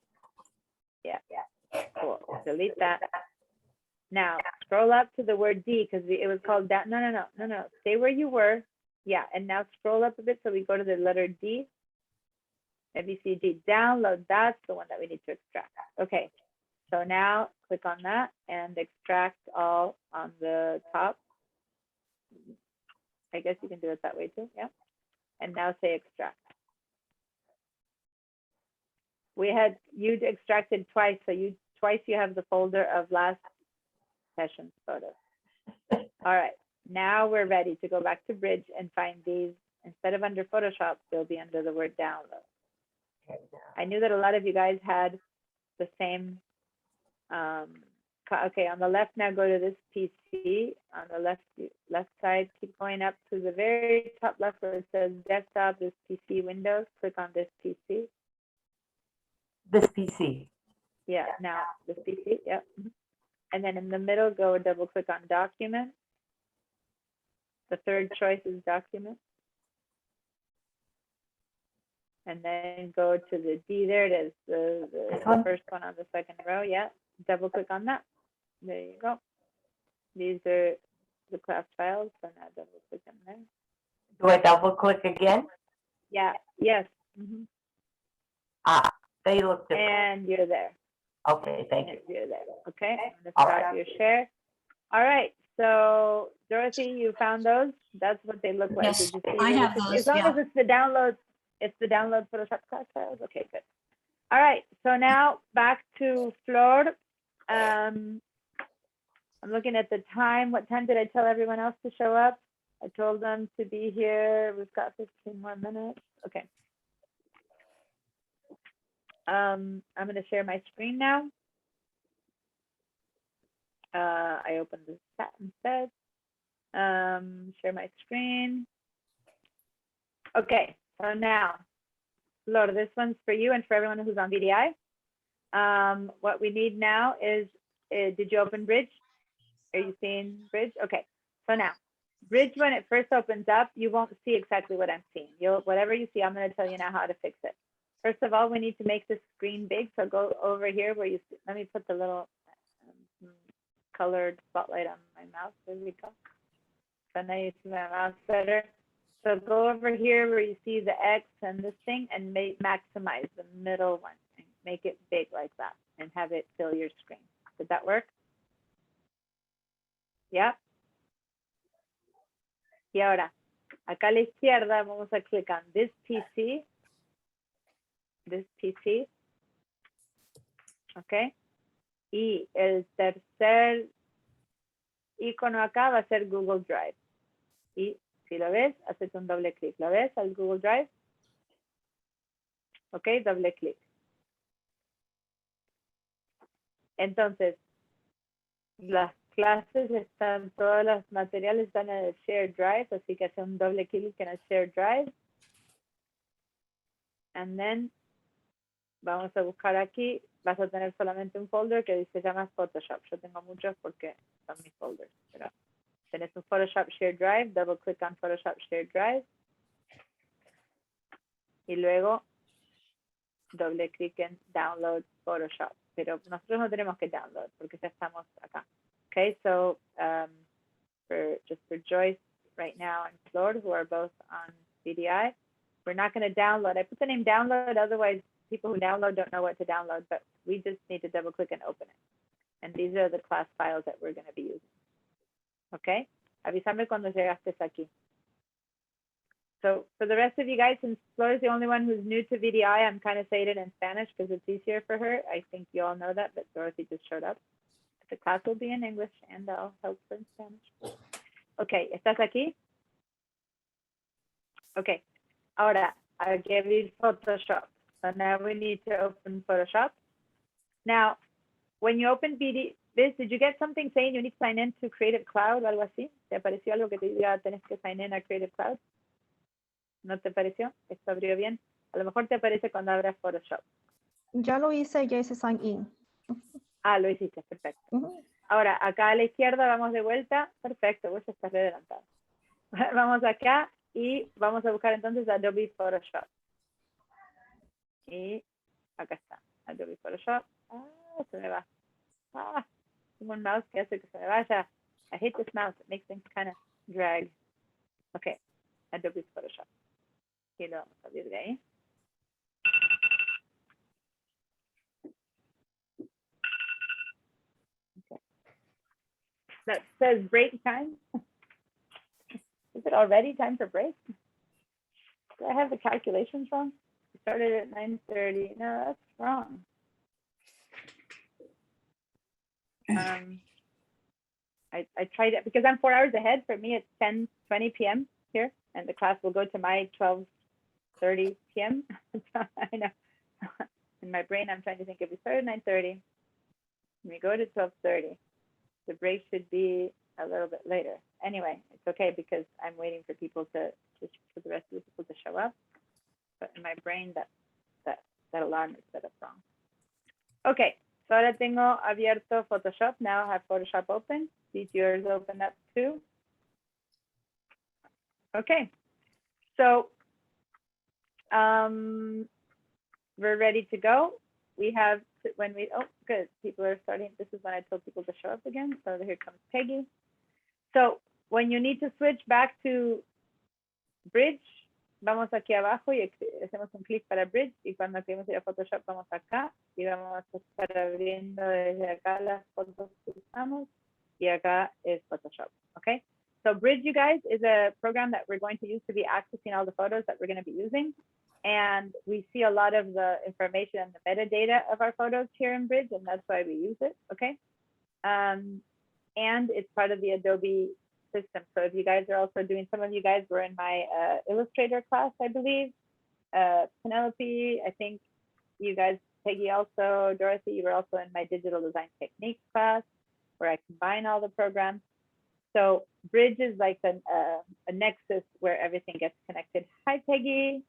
Yeah. Cool. Delete that. Now scroll up to the word D because it was called that. No. Stay where you were. Yeah, and now scroll up a bit so we go to the letter D. ABCD, download, that's the one that we need to extract. Okay, so now click on that and extract all on the top. I guess you can do it that way too, yeah. And now say extract. You'd extracted twice, so you have the folder of last session's photos. All right, now we're ready to go back to Bridge and find these. Instead of under Photoshop, they'll be under the word download. I knew that a lot of you guys had the same. Okay, on the left now, go to this PC. On the left side, keep going up to the very top left where it says desktop, this PC Windows. Click on this PC. This PC. Yeah, now this PC, yep. And then in the middle, go double click on document. The third choice is document. And then go to the D, there it is, the first one on the second row, yeah. Double click on that. There you go. These are the class files, so now double click in there. Do I double click again? Yeah, yes. Ah, they look different. And you're there. Okay, thank you. And you're there. Okay, I'm gonna All stop right. your share. All right, so Dorothy, you found those? That's what they look like. Yes, Did you see I that? have those, As long yeah. as it's the download Photoshop class files. Okay, good. All right, so now back to Flor. I'm looking at the time. What time did I tell everyone else to show up? I told them to be here. We've got 15 more minutes. Okay. I'm going to share my screen now. I opened the chat instead. Share my screen. Okay, so now, Flor, this one's for you and for everyone who's on VDI. What we need now is, did you open Bridge? Are you seeing Bridge? Okay, so now, Bridge, when it first opens up, you won't see exactly what I'm seeing. Whatever you see, I'm going to tell you now how to fix it. First of all, we need to make the screen big. So go over here where you see, let me put the little colored spotlight on my mouse. There we go. So now you see my mouse better. So go over here where you see the X and this thing and maximize the middle one and make it big like that and have it fill your screen. Did that work? Yeah. Y ahora, acá a la izquierda vamos a click on this PC. This PC. Okay. Y el tercer icono acá va a ser Google Drive. Y si lo ves, haces un doble clic. ¿Lo ves al Google Drive? Ok, doble clic. Entonces, las clases están, todos los materiales están en el Share Drive, así que hace un doble clic en el Share Drive. And then, vamos a buscar aquí, vas a tener solamente un folder que se llama Photoshop. Yo tengo muchos porque son mis folders, pero tenés un Photoshop Share Drive, double click on Photoshop Share Drive. Y luego, doble clic en Download Photoshop. Pero nosotros no tenemos que download porque ya estamos acá. Okay, so just for Joyce right now and Flor, who are both on VDI, we're not going to download. I put the name download, otherwise people who download don't know what to download, but we just need to double click and open it. And these are the class files that we're going to be using. Okay, avísame cuando llegaste aquí. So for the rest of you guys, since Flor is the only one who's new to VDI, I'm kind of saying it in Spanish because it's easier for her. I think you all know that, but Dorothy just showed up. The class will be in English and I'll help her in Spanish. Okay, ¿estás aquí? Okay, ahora I'll give you Photoshop. So now we need to open Photoshop. Now, when you open VDI, did you get something saying you need to sign in to Creative Cloud o algo así? ¿Te apareció algo que te diga tenés que sign in a Creative Cloud? ¿No te pareció? ¿Esto abrió bien? A lo mejor te aparece cuando abras Photoshop. Ya lo hice, ya hice sign in. Ah, lo hiciste, perfecto. Ahora, acá a la izquierda vamos de vuelta. Perfecto, vos estás re adelantado. Vamos acá y vamos a buscar entonces Adobe Photoshop. Y acá está, Adobe Photoshop. Ah, se me va. Ah, tengo un mouse que hace que se me vaya. I hate this mouse. It makes things kind of drag. Okay. Adobe Photoshop. Y lo vamos a abrir de ahí. Okay. That says break time. Is it already time for break? Do I have the calculations wrong? We started at 9:30. No, that's wrong. I tried it because I'm 4 hours ahead. For me, it's 10:20 p.m. here, and the class will go to my 12:30 p.m. So I know. In my brain, I'm trying to think if we start at 9:30, we go to 12:30. The break should be a little bit later. Anyway, it's okay because I'm waiting for people for the rest of the people to show up. But in my brain, that alarm is set up wrong. Okay, so ahora tengo abierto Photoshop. Now I have Photoshop open. See yours open up too. Okay, so we're ready to go. We have oh good, people are starting. This is when I told people to show up again. So here comes Peggy. So when you need to switch back to Bridge, vamos aquí abajo y hacemos un clic para Bridge, y cuando queremos ir a Photoshop vamos acá y vamos a estar abriendo desde acá las fotos que usamos y acá es Photoshop. Okay, so Bridge, you guys, is a program that we're going to use to be accessing all the photos that we're going to be using. And we see a lot of the information and the metadata of our photos here in Bridge, and that's why we use it, okay? And it's part of the Adobe system. So if you guys are also doing, some of you guys were in my Illustrator class, I believe. Penelope, I think you guys, Peggy also, Dorothy, you were also in my Digital Design Techniques class, where I combine all the programs. So Bridge is like a nexus where everything gets connected. Hi, Peggy.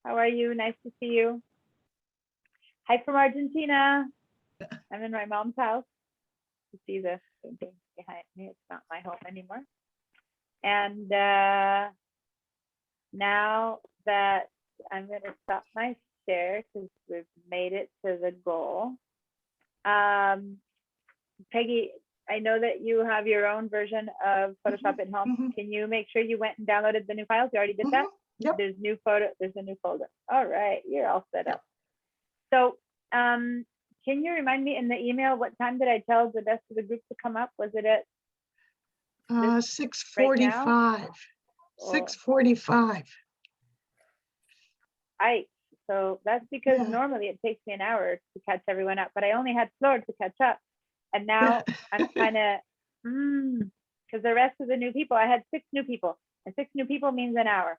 How are you? Nice to see you. Hi from Argentina. I'm in my mom's house. You see the painting behind me. It's not my home anymore. And now that I'm going to stop my share because we've made it to the goal. Peggy, I know that you have your own version of Photoshop at home. Can you make sure you went and downloaded the new files? You already did that? Yep. There's a new folder. All right, you're all set up. So can you remind me in the email, what time did I tell the rest of the group to come up? Was it at 6:45. Or- 6:45. So that's because Yeah. normally it takes me an hour to catch everyone up, but I only had Flor to catch up. And now I'm kind of, because the rest of the new people, I had 6 new people, and 6 new people means an hour.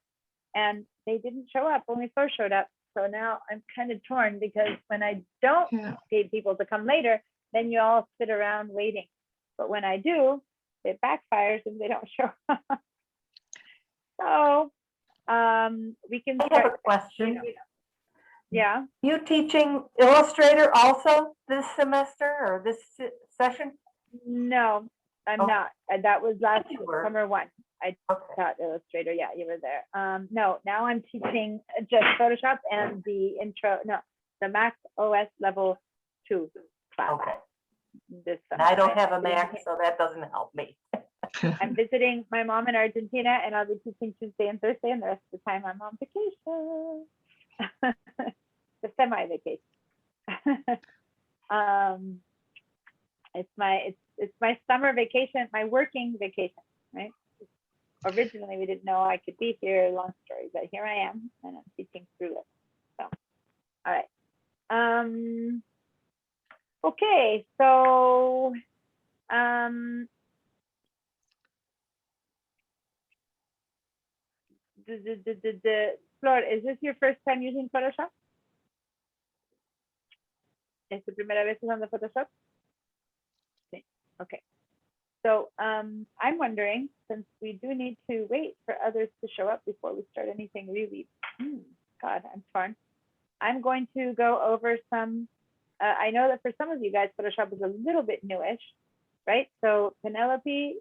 And they didn't show up, only 4 showed up. So now I'm kind of torn because when I don't Yeah. pay people to come later, then you all sit around waiting. But when I do, it backfires if they don't show up. So we can I have a start. question. Yeah. You teaching Illustrator also this semester or this session? No, I'm Oh. not. That was last You were. summer 1. I Okay. taught Illustrator. Yeah, you were there. No, now I'm teaching just Photoshop and the the Mac OS level 2 class. Okay. This And summer. I don't have a I'm Mac, visiting- so that doesn't help me. I'm visiting my mom in Argentina, and I'll be teaching Tuesday and Thursday, and the rest of the time I'm on vacation. The semi-vacation. It's my summer vacation, my working vacation, right? Originally, we didn't know I could be here, long story, but here I am, and I'm teaching through it. So, all right. Okay, so Flor, is this your first time using Photoshop? ¿Es tu primera vez usando Photoshop? Sí. Okay. So I'm wondering, since we do need to wait for others to show up before we start anything really, God, I'm torn. I'm going to go over some, I know that for some of you guys, Photoshop is a little bit newish, right? So Penelope,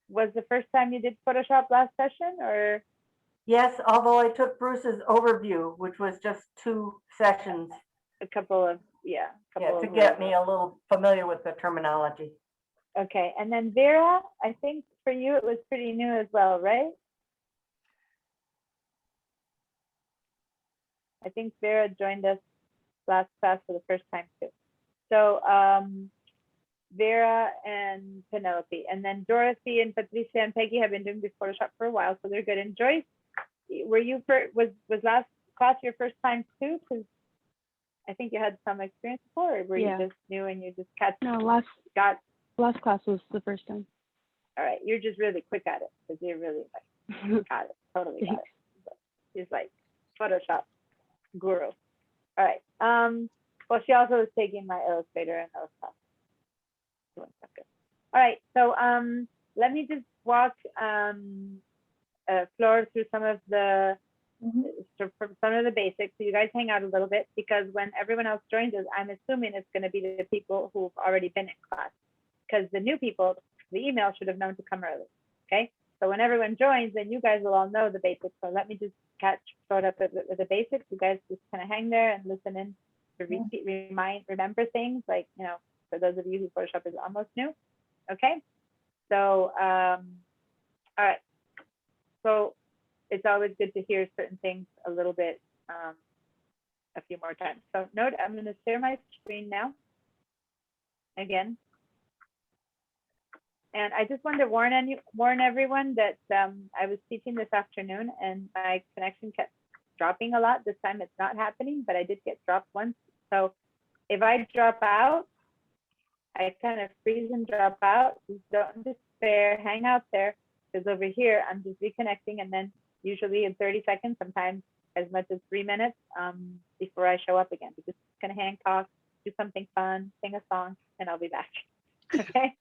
was the first time you did Photoshop last session, or? Yes, although I took Bruce's overview, which was just 2 sessions, A couple of, to get me a little familiar with the terminology. Okay, and then Vera, I think for you it was pretty new as well, right? I think Vera joined us last class for the first time too. So Vera and Penelope, and then Dorothy and Patricia and Peggy have been doing this Photoshop for a while, so they're good. And Joyce, were you was last class your first time too? Because I think you had some experience before, or were Yeah. you just new and you just got No, got? last class was the first time. All right, you're just really quick at it because you're really like got it, totally got it. She's like Photoshop guru. All right. Well, she also was taking my Illustrator and those stuff. All right. So let me just walk Flor through some of the basics. So you guys hang out a little bit because when everyone else joins us, I'm assuming it's going to be the people who've already been in class, because the new people, the email should have known to come early. Okay. So when everyone joins, then you guys will all know the basics. So let me just start up with the basics. You guys just kind of hang there and listen in to repeat, remember things, like, you know, for those of you who Photoshop is almost new. Okay. So, all right. So it's always good to hear certain things a little bit, a few more times. So note, I'm going to share my screen now again. And I just wanted to warn everyone that I was teaching this afternoon and my connection kept dropping a lot. This time it's not happening, but I did get dropped once. So if I drop out, I kind of freeze and drop out. Just don't despair, hang out there, because over here I'm just reconnecting, and then usually in 30 seconds, sometimes as much as 3 minutes before I show up again. We're just gonna hang, talk, do something fun, sing a song, and I'll be back. Okay.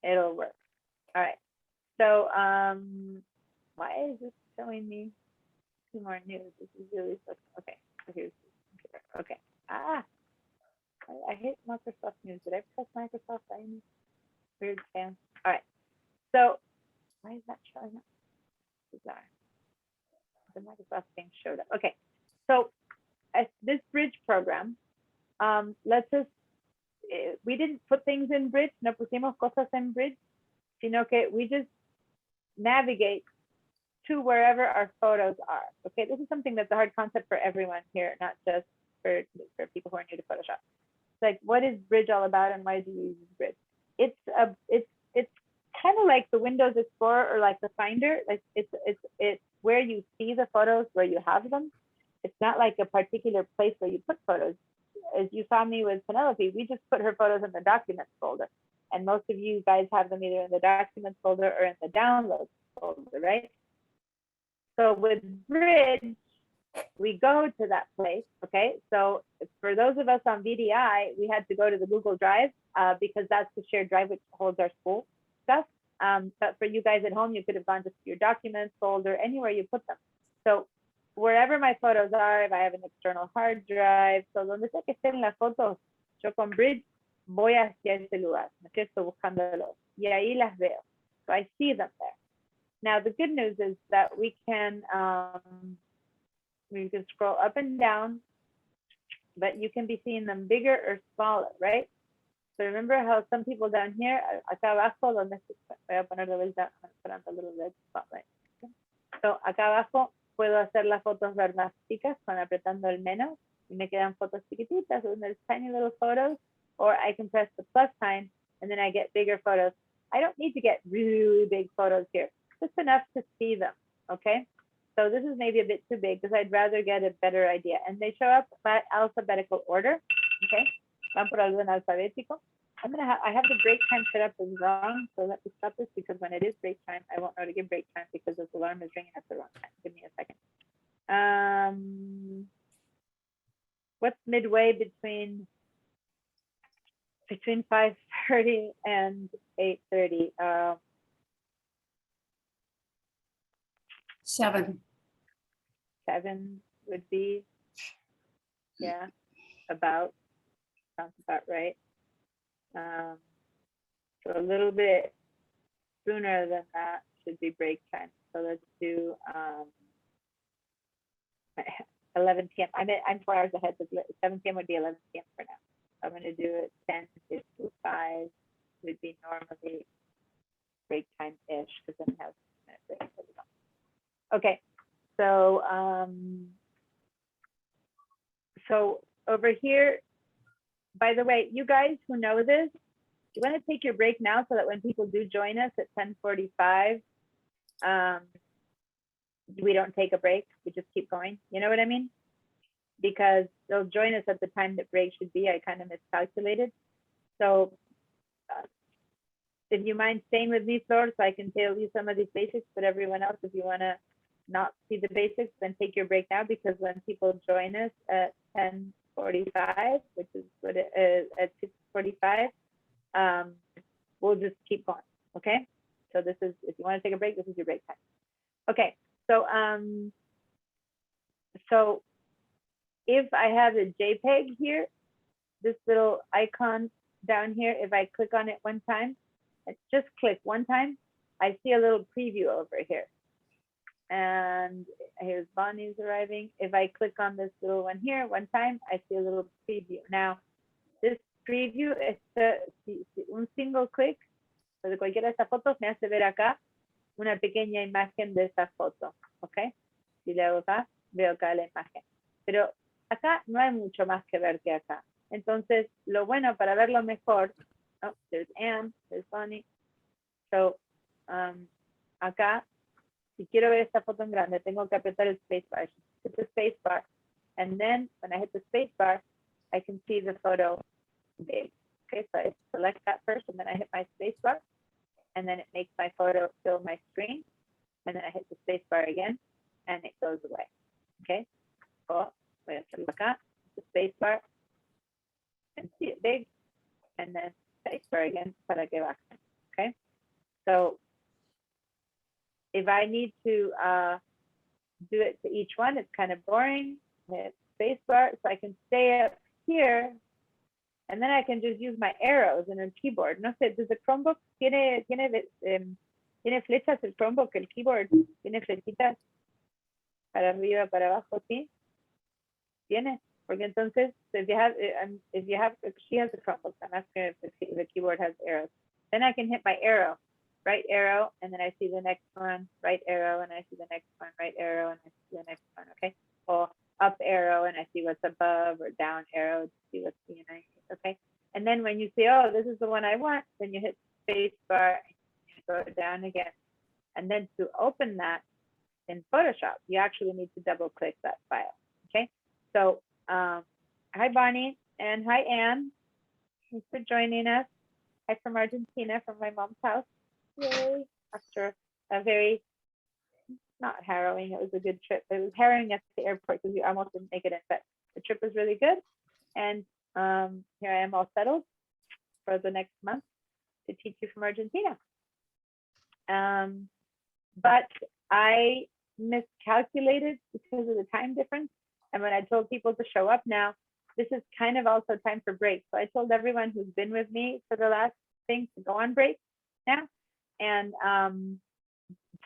It'll work. All right. So why is this showing me two more news? This is really so okay. So here's okay. I hate Microsoft News. Did I press Microsoft? Weird spam. All right. So why is that showing up? Bizarre. The Microsoft thing showed up. Okay. So this bridge program lets us, we didn't put things in bridge, no pusimos cosas en bridge, sino que we just navigate to wherever our photos are. Okay, this is something that's a hard concept for everyone here, not just for people who are new to Photoshop. It's like, what is bridge all about and why do you use bridge? It's kind of like the Windows Explorer or like the Finder. Like it's where you see the photos, where you have them. It's not like a particular place where you put photos. As you saw me with Penelope, we just put her photos in the documents folder. And most of you guys have them either in the documents folder or in the downloads folder, right? So with Bridge, we go to that place, okay? So for those of us on VDI, we had to go to the Google Drive because that's the shared drive which holds our school stuff. But for you guys at home, you could have gone to your documents folder, anywhere you put them. So wherever my photos are, if I have an external hard drive, so donde sea que estén las fotos, yo con Bridge voy hacia ese lugar, ¿no es cierto? Buscándolos, y ahí las veo. So I see them there. Now, the good news is that we can scroll up and down, but you can be seeing them bigger or smaller, right? So remember how some people down here, acá abajo, donde voy a poner a little red spotlight. Okay. So acá abajo puedo hacer las fotos ver más chicas con apretando el menos, y me quedan fotos chiquititas, and there's tiny little photos, or I can press the plus sign, and then I get bigger photos. I don't need to get really big photos here, just enough to see them, okay? So this is maybe a bit too big because I'd rather get a better idea. And they show up by alphabetical order, okay? Van por orden alfabético. I have the break time set up as wrong, so let me stop this because when it is break time, I won't know to give break time because this alarm is ringing at the wrong time. Give me a second. What's midway between 5:30 and 8:30? 7. 7 would be, yeah, sounds about right. So a little bit sooner than that should be break time. So let's do 11 p.m. I'm 4 hours ahead, so 7 p.m. would be 11 p.m. for now. I'm gonna do it 10:55 would be normally break time-ish, because then we have a minute break. There we go. Okay, so so over here, by the way, you guys who know this, you want to take your break now so that when people do join us at 10:45, we don't take a break, we just keep going. You know what I mean? Because they'll join us at the time that break should be. I kind of miscalculated. So if you mind staying with me, Flor, so I can tell you some of these basics, but everyone else, if you want to not see the basics, then take your break now, because when people join us at 10:45, which is what it is at 6:45, we'll just keep going. Okay. So this is, if you want to take a break, this is your break time. Okay. So, so if I have a JPEG here, this little icon down here, if I click on it one time, just click one time, I see a little preview over here. And here's Bonnie's arriving. If I click on this little one here one time, I see a little preview. Now, this preview es un single click, de cualquiera de estas fotos me hace ver acá una pequeña imagen de esa foto, ¿ok? Si le hago acá, veo acá la imagen. Pero acá no hay mucho más que ver que acá. Entonces, lo bueno para verlo mejor, oh, there's Anne, there's Bonnie. So, acá, si quiero ver esta foto en grande, tengo que apretar el spacebar. Hit the spacebar, and then when I hit the spacebar, I can see the photo big. Okay, so I select that first, and then I hit my spacebar, and then it makes my photo fill my screen, and then I hit the spacebar again, and it goes away. Okay, so voy a hacerlo acá, the spacebar, and see it big, and then spacebar again para que baje. Okay, so if I need to do it to each one, it's kind of boring. Hit spacebar, so I can stay up here, and then I can just use my arrows in a keyboard. No sé, does the Chromebook tiene flechas el Chromebook, el keyboard tiene flechitas para arriba, para abajo, ¿sí? Tiene, porque entonces, if you have, she has a Chromebook, I'm asking if the keyboard has arrows. Then I can hit my arrow, right arrow, and then I see the next one, right arrow, and I see the next one, right arrow, and I see the next one, okay? Or up arrow, and I see what's above, or down arrow to see what's behind, okay? And then when you say, oh, this is the one I want, then you hit space bar, and you go down again. And then to open that in Photoshop, you actually need to double click that file, okay? So, hi Bonnie, and hi Anne. Thanks for joining us. Hi from Argentina, from my mom's house. Yay, after a very, not harrowing, it was a good trip. It was harrowing at the airport because we almost didn't make it in, but the trip was really good. And here I am all settled for the next month to teach you from Argentina. But I miscalculated because of the time difference. And when I told people to show up now, this is kind of also time for break. So I told everyone who's been with me for the last thing to go on break now. And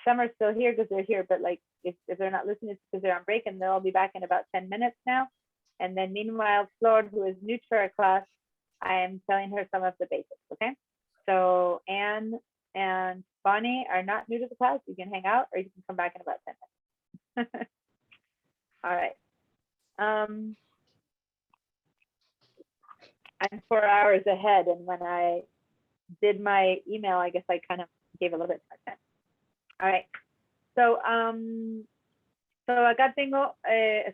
some are still here because they're here, but like if they're not listening, it's because they're on break, and they'll all be back in about 10 minutes now. And then meanwhile, Flor, who is new to our class, I am telling her some of the basics, okay? So Anne and Bonnie are not new to the class. You can hang out or you can come back in about 10 minutes. All right. I'm 4 hours ahead, and when I did my email, I guess I kind of gave a little bit more time. All right. So so acá tengo,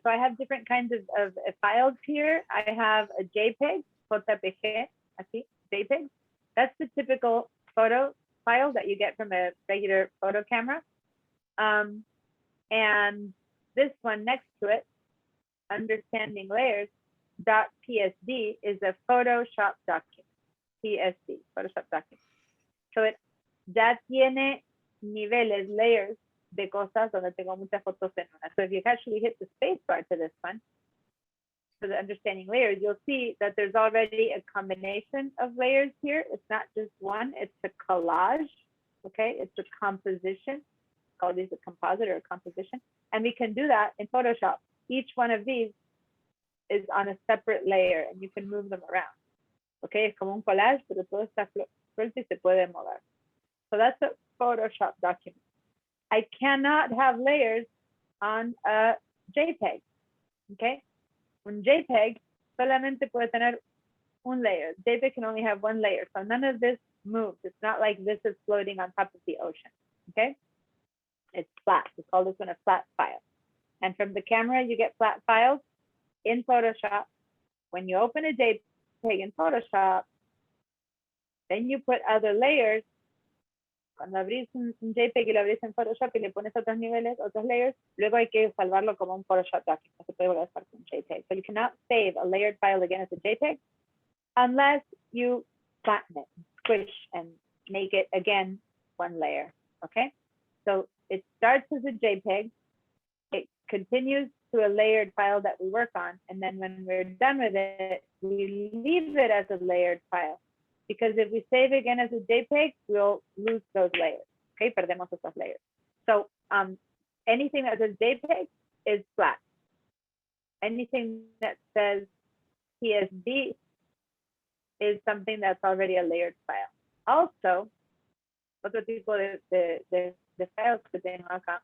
so I have different kinds of files here. I have a JPEG, JPG, así, JPEG. That's the typical photo file that you get from a regular photo camera. And this one next to it, Understanding Layers, .psd is a Photoshop document, PSD, Photoshop document. So it ya tiene niveles, layers de cosas donde tengo muchas fotos en una. So if you actually hit the space bar to this one, for the Understanding Layers, you'll see that there's already a combination of layers here. It's not just one, it's a collage, okay? It's a composition. Call these a composite or a composition. And we can do that in Photoshop. Each one of these is on a separate layer, and you can move them around. ¿ok? Es como un collage, pero todo está suelto y se puede mover. So that's a Photoshop document. I cannot have layers on a JPEG, ¿ok? Un JPEG solamente puede tener un layer. JPEG can only have one layer, so none of this moves. It's not like this is floating on top of the ocean, okay? It's flat. We call this one a flat file. And from the camera, you get flat files in Photoshop. When you open a JPEG in Photoshop, then you put other layers. Cuando abrís un JPEG y lo abrís en Photoshop y le pones otros niveles, otros layers, luego hay que salvarlo como un Photoshop document. No se puede volver a usar como un JPEG. So you cannot save a layered file again as a JPEG unless you flatten it, squish, and make it again one layer, okay? So it starts as a JPEG, it continues to a layered file that we work on, and then when we're done with it, we leave it as a layered file. Because if we save again as a JPEG, we'll lose those layers, okay? Perdemos esos layers. So anything that says JPEG is flat. Anything that says PSD is something that's already a layered file. Also, otro tipo de files que tengo acá,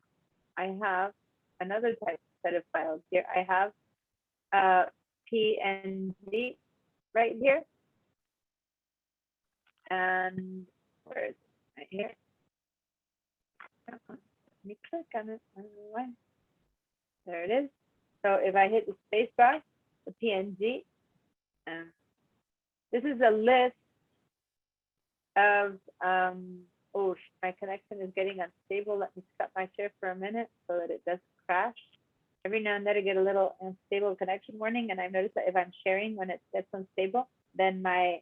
I have another type set of files here. I have PNG right here. And where is it? Right here. Let me click on it. I don't know why. There it is. So if I hit the space bar, the PNG, this is a list of, oh, my connection is getting unstable. Let me stop my share for a minute so that it doesn't crash. Every now and then I get a little unstable connection warning, and I've noticed that if I'm sharing when it gets unstable, then my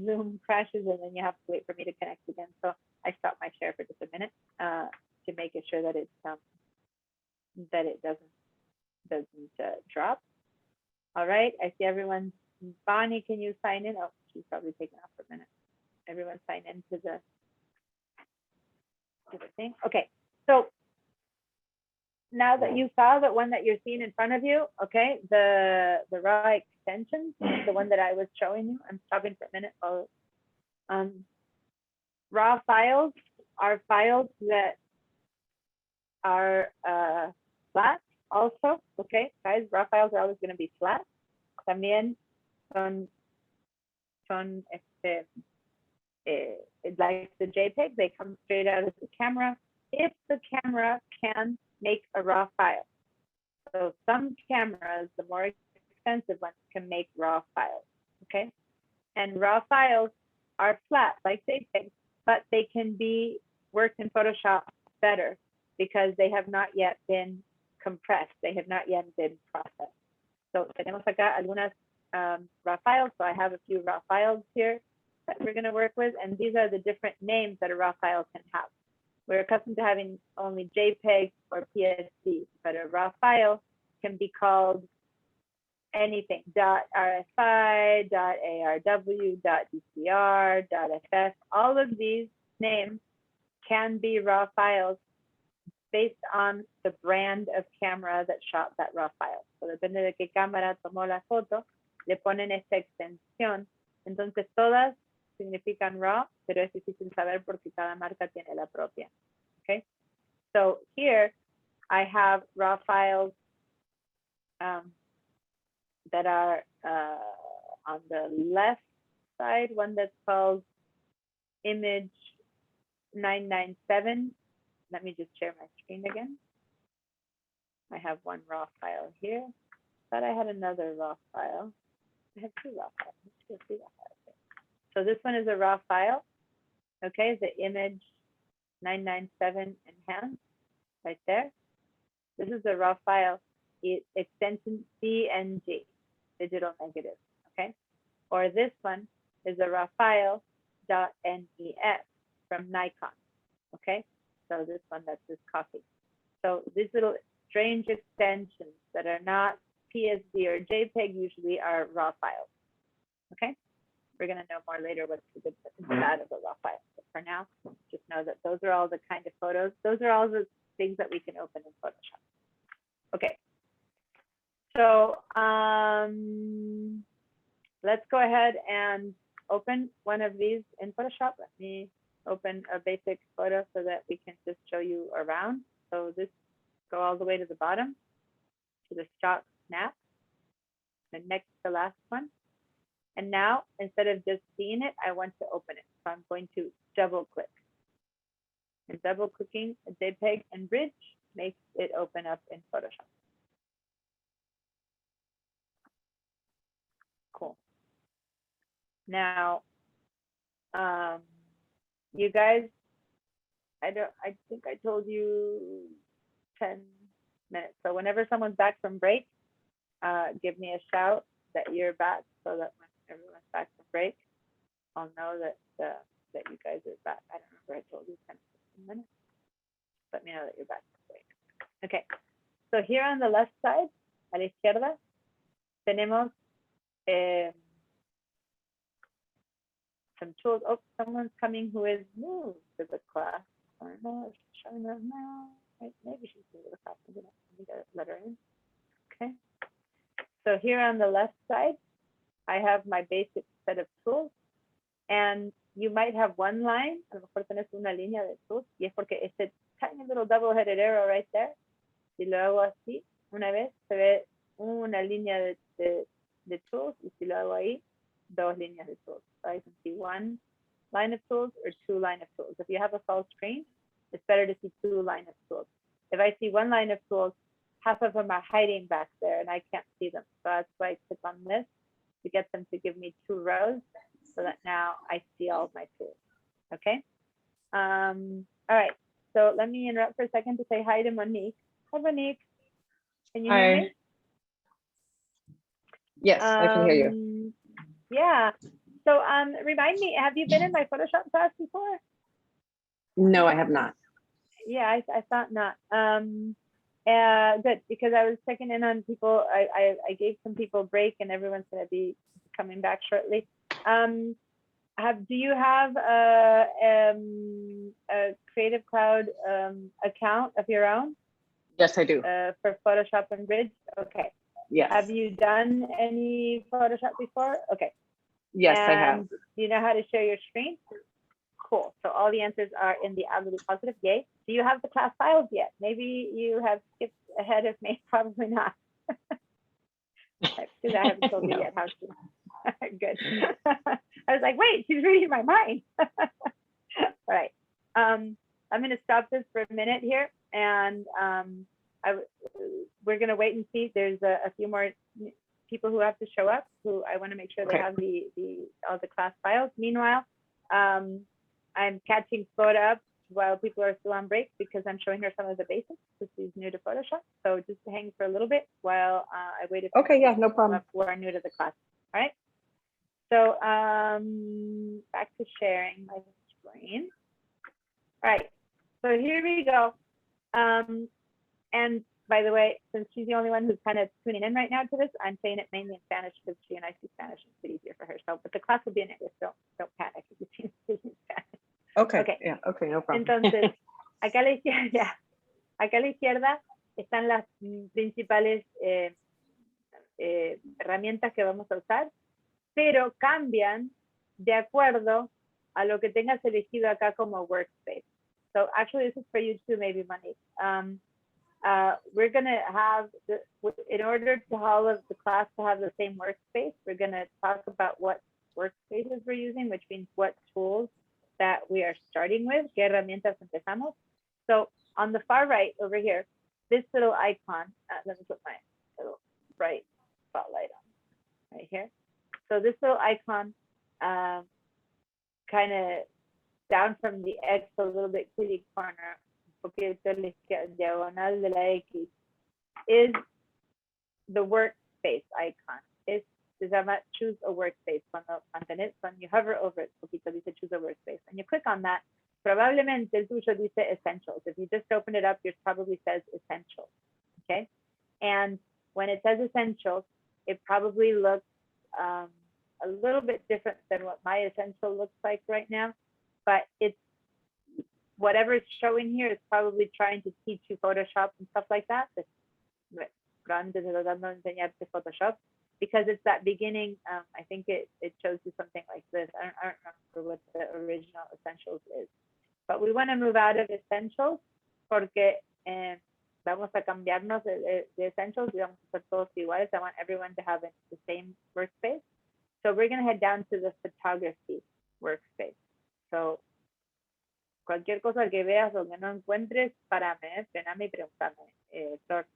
Zoom crashes, and then you have to wait for me to connect again. So I stopped my share for just a minute to make it sure that it doesn't drop. All right, I see everyone. Bonnie, can you sign in? Oh, she's probably taken off for a minute. Everyone sign into the thing. Okay, so now that you saw the one that you're seeing in front of you, okay, the raw extension, the one that I was showing you, I'm stopping for a minute. Raw files are files that are flat also, okay, guys, raw files are always going to be flat. También son like the JPEG, they come straight out of the camera if the camera can make a raw file. So some cameras, the more expensive ones, can make raw files, okay? And raw files are flat like JPEG, but they can be worked in Photoshop better because they have not yet been compressed. They have not yet been processed. So tenemos acá algunas raw files. So I have a few raw files here that we're going to work with, and these are the different names that a raw file can have. We're accustomed to having only JPEG or PSD, but a raw file can be called anything, .rfi, .arw, .dcr, .ff. All of these names can be raw files based on the brand of camera that shot that raw file. So depende de qué cámara tomó la foto, le ponen esta extensión. Entonces todas significan raw, pero es difícil saber porque cada marca tiene la propia. Okay, so here I have raw files that are on the left side, one that's called image 997. Let me just share my screen again. I have one raw file here. Thought I had another raw file. I have two raw files. Let's see raw files here. So this one is a raw file. Okay, the image 997 enhanced right there. This is a raw file, extension DNG, digital negative. Okay, or this one is a raw file .NEF from Nikon. Okay, so this one that's this copy. So these little strange extensions that are not PSD or JPEG usually are raw files. Okay, we're going to know more later what's the good and bad of a raw file. But for now, just know that those are all the kind of photos. Those are all the things that we can open in Photoshop. Okay, so let's go ahead and open one of these in Photoshop. Let me open a basic photo so that we can just show you around. So this go all the way to the bottom to the stock snap, the next to last one. And now instead of just seeing it, I want to open it. So I'm going to double click. And double clicking a JPEG and Bridge makes it open up in Photoshop. Cool. Now, you guys, I think I told you 10 minutes. So whenever someone's back from break, give me a shout that you're back, so that when everyone's back from break, I'll know that that you guys are back. I don't remember, I told you 10, 15 minutes. Let me know that you're back from break. Okay, so here on the left side, a la izquierda, tenemos some tools. Oh, someone's coming who is new to the class. I don't know if she's showing up now. Right, maybe she's new to the class. Let me let her in. Okay. So here on the left side, I have my basic set of tools. And you might have one line, a lo mejor tenés una línea de tools, y es porque este tiny little double-headed arrow right there, si lo hago así, una vez, se ve una línea de tools, y si lo hago ahí, dos líneas de tools. So I can see one line of tools or two line of tools. If you have a full screen, it's better to see two line of tools. If I see one line of tools, half of them are hiding back there and I can't see them. So that's why I click on this to get them to give me two rows so that now I see all of my tools. Okay. All right. So let me interrupt for a second to say hi to Monique. Hi, Monique. Can you hear me? Yes, I can hear you. Yeah. So remind me, have you been in my Photoshop class before? No, I have not. Yeah, I thought not. Good, because I was checking in on people. I gave some people a break and everyone's going to be coming back shortly. Do you have a Creative Cloud account of your own? Yes, I do. For Photoshop and Bridge? Okay. Yes. Have you done any Photoshop before? Okay. Yes, I have. And do you know how to share your screen? Cool. So all the answers are in the absolute positive. Yay. Do you have the class files yet? Maybe you have skipped ahead of me. Probably not. Because I haven't told you No. yet how to. Good. I was like, wait, she's reading my mind. All right. I'm going to stop this for a minute here, and we're going to wait and see. There's a few more people who have to show up, who I want to make sure they have all the class files. Meanwhile, I'm catching Flora up while people are still on break because I'm showing her some of the basics because she's new to Photoshop. So just hang for a little bit while I wait for Okay, yeah, no problem. who are new to the class. All right. So back to sharing my screen. All right. So here we go. And by the way, since she's the only one who's kind of tuning in right now to this, I'm saying it mainly in Spanish because she and I speak Spanish. It's easier for her. So, but the class will be in English. Don't panic if you see speaking Spanish. Okay. Okay. Yeah. Okay. No problem. Entonces, acá a la izquierda están las principales herramientas que vamos a usar, pero cambian de acuerdo a lo que tengas elegido acá como workspace. So actually, this is for you too, maybe, Monique. We're gonna have, in order to all of the class to have the same workspace, we're gonna talk about what workspaces we're using, which means what tools that we are starting with, qué herramientas empezamos. So on the far right over here, this little icon, let me put my little bright spotlight on right here. So this little icon, kind of down from the X a little bit to the corner, diagonal de la X, is the workspace icon. Se llama choose a workspace. When you hover over it, poquito dice choose a workspace. When you click on that, probablemente el tuyo dice essentials. If you just open it up, yours probably says essentials. Okay. And when it says essentials, it probably looks a little bit different than what my essential looks like right now. But it's whatever it's showing here is probably trying to teach you Photoshop and stuff like that. Probablemente te tratando de enseñarte Photoshop. because it's that beginning, I think it shows you something like this. I don't remember what the original essentials is, but we want to move out of essentials porque vamos a cambiarnos de essentials y vamos a hacer todos iguales. I want everyone to have the same workspace. So we're going to head down to the photography workspace. So cualquier cosa que veas o que no encuentres, párame, frename y pregúntame. Flor,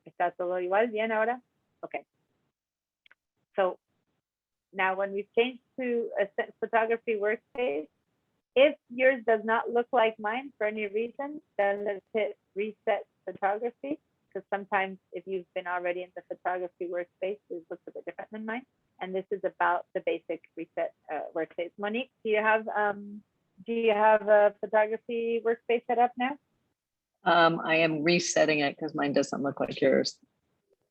¿está todo igual? ¿Bien ahora? Okay. So now when we've changed to a photography workspace, if yours does not look like mine for any reason, then let's hit reset photography, because sometimes if you've been already in the photography workspace, it looks a bit different than mine. And this is about the basic reset workspace. Monique, do you have a photography workspace set up now? I am resetting it because mine doesn't look like yours.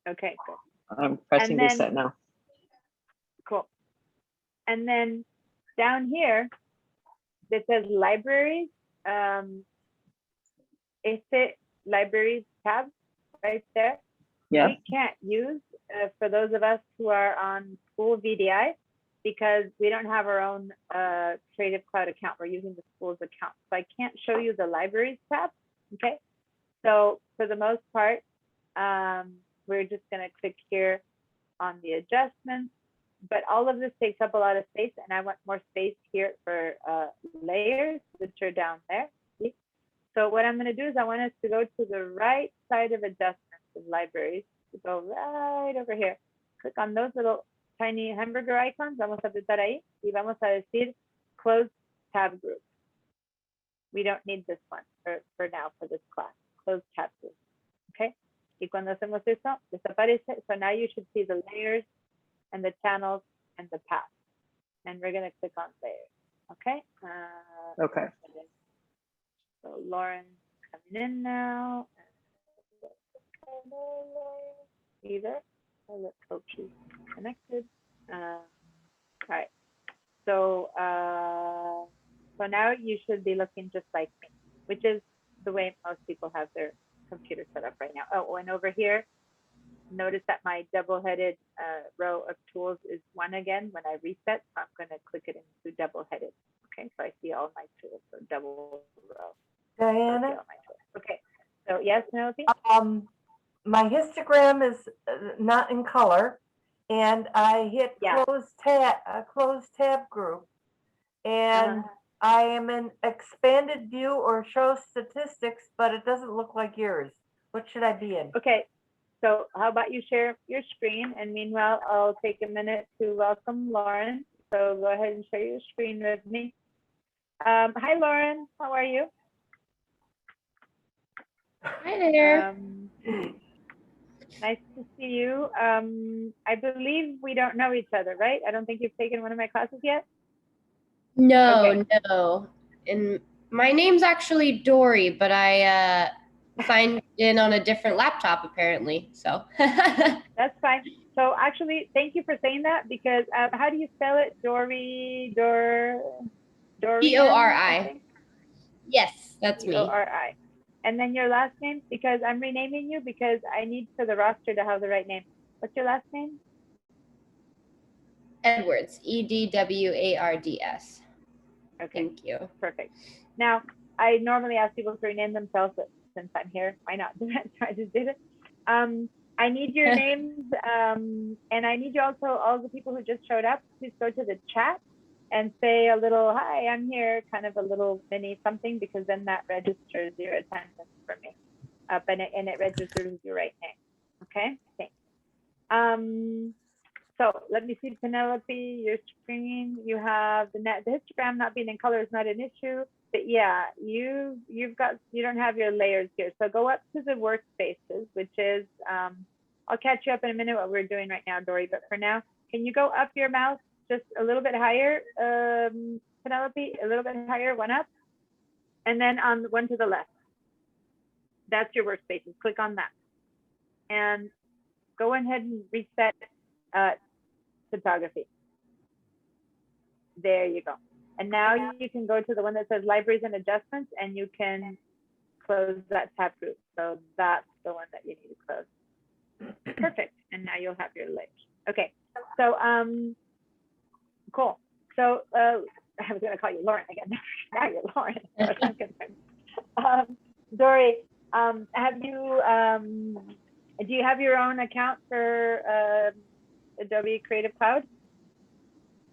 Okay, good. I'm pressing then- reset now. Cool. And then down here, it says libraries. Este libraries tab right there. Yeah. We can't use for those of us who are on school VDI because we don't have our own Creative Cloud account. We're using the school's account. So I can't show you the libraries tab. Okay. So for the most part, we're just going to click here on the adjustments. But all of this takes up a lot of space, and I want more space here for layers, which are down there. See? So what I'm going to do is I want us to go to the right side of adjustments of libraries, to go right over here. Click on those little tiny hamburger icons. Vamos a apretar ahí y vamos a decir close tab group. We don't need this one for now for this class. Close tab group. Okay. Y cuando hacemos eso, desaparece. So now you should see the layers and the channels and the path. And we're going to click on layers. Okay. Okay. So Lauren's coming in now. Either. Let's hope she's connected. All right. So so now you should be looking just like me, which is the way most people have their computer set up right now. Oh, and over here, notice that my double-headed row of tools is 1 again. When I reset, I'm going to click it into double-headed. Okay, so I see all my tools, so double row. So I see Diana, all my tools. Okay, so yes, Penelope? my histogram is not in color, and I hit Yeah. close tab group, and I am in expanded view or show statistics, but it doesn't look like yours. What should I be in? Okay, so how about you share your screen, and meanwhile, I'll take a minute to welcome Lauren. So go ahead and share your screen with me. Hi, Lauren, how are you? Hi there. Nice to see you. I believe we don't know each other, right? I don't think you've taken one of my classes yet. No. And my name's actually Dory, but I signed in on a different laptop apparently. So That's fine. So actually, thank you for saying that, because how do you spell it? Dory. Dori. Yes, that's me. Dori. And then your last name, because I'm renaming you because I need for the roster to have the right name. What's your last name? Edwards. EDWARDS. Okay, Thank you. perfect. Now, I normally ask people to rename themselves, but since I'm here, why not do that? So I just did it. I need your names, and I need you also, all the people who just showed up, please go to the chat and say a little, hi, I'm here, kind of a little mini something, because then that registers your attendance for me. And it registers your right name. Okay, thanks. So let me see, Penelope, your screen. You have the histogram not being in color is not an issue, but yeah, you don't have your layers here. So go up to the workspaces, which is, I'll catch you up in a minute what we're doing right now, Dory, but for now, can you go up your mouse just a little bit higher, Penelope, a little bit higher, one up, and then on the one to the left. That's your workspaces. Click on that, and go ahead and reset photography. There you go. And now you can go to the one that says libraries and adjustments, and you can close that tab group. So that's the one that you need to close. Perfect. And now you'll have your Okay, so, cool. So, I was gonna call you Lauren again. Now you're Lauren. as far as I'm concerned. Dory, have you, do you have your own account for Adobe Creative Cloud?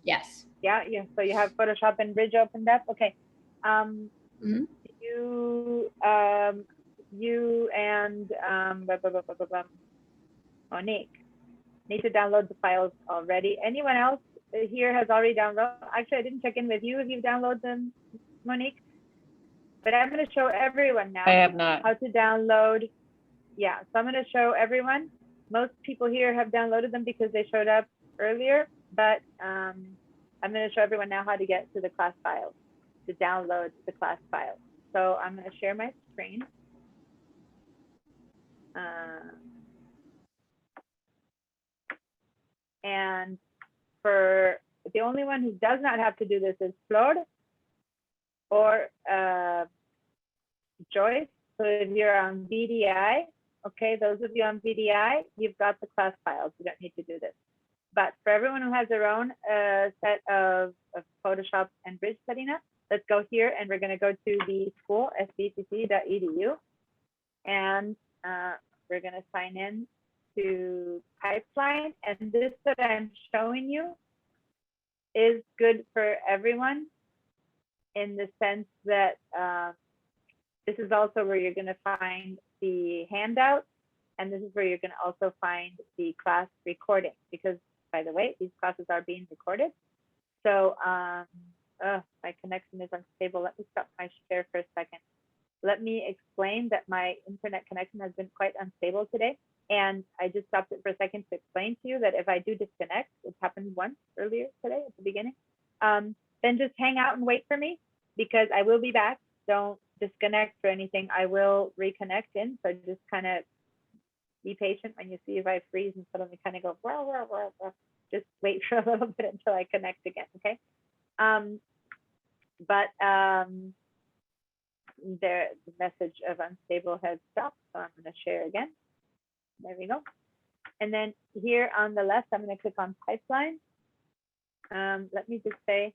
Yes. Yeah, so you have Photoshop and Bridge opened up. Okay. Mhm. You and Monique need to download the files already. Anyone else here has already downloaded? Actually, I didn't check in with you if you've downloaded them, Monique. But I'm going to show everyone now I have not. how to download. Yeah, so I'm going to show everyone. Most people here have downloaded them because they showed up earlier, but I'm going to show everyone now how to get to the class files, to download the class files. So I'm going to share my screen. And for the only one who does not have to do this is Flor or Joyce. So if you're on VDI, okay, those of you on VDI, you've got the class files. You don't need to do this. But for everyone who has their own set of Photoshop and Bridge setting up, let's go here and we're going to go to the school, sbcc.edu. And we're going to sign in to Pipeline. And this that I'm showing you is good for everyone in the sense that this is also where you're going to find the handout, and this is where you're going to also find the class recording, because by the way, these classes are being recorded. So my connection is unstable. Let me stop my share for a second. Let me explain that my internet connection has been quite unstable today. And I just stopped it for a second to explain to you that if I do disconnect, it happened once earlier today at the beginning, then just hang out and wait for me, because I will be back. Don't disconnect for anything. I will reconnect in. So just kind of be patient when you see if I freeze and suddenly kind of go, well. Just wait for a little bit until I connect again, okay? The message of unstable has stopped, so I'm going to share again. There we go. And then here on the left, I'm going to click on Pipeline. Let me just say,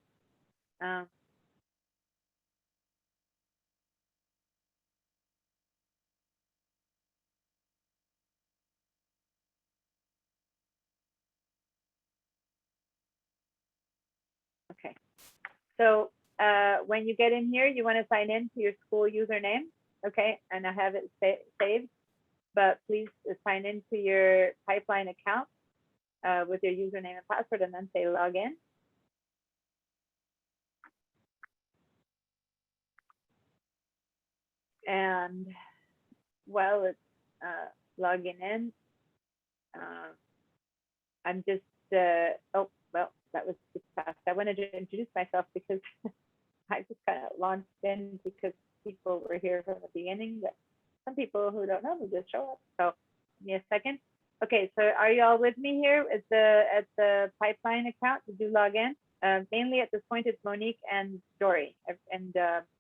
okay. So when you get in here, you want to sign in to your school username, okay? And I have it saved, but please sign into your Pipeline account with your username and password, and then say log in. And while it's logging in, I'm just, oh, well, that was too fast. I wanted to introduce myself because I just kind of launched in because people were here from the beginning, but some people who don't know me just show up. So give me a second. Okay, so are you all with me here at the Pipeline account? Did you log in? Mainly at this point, it's Monique and Dory. And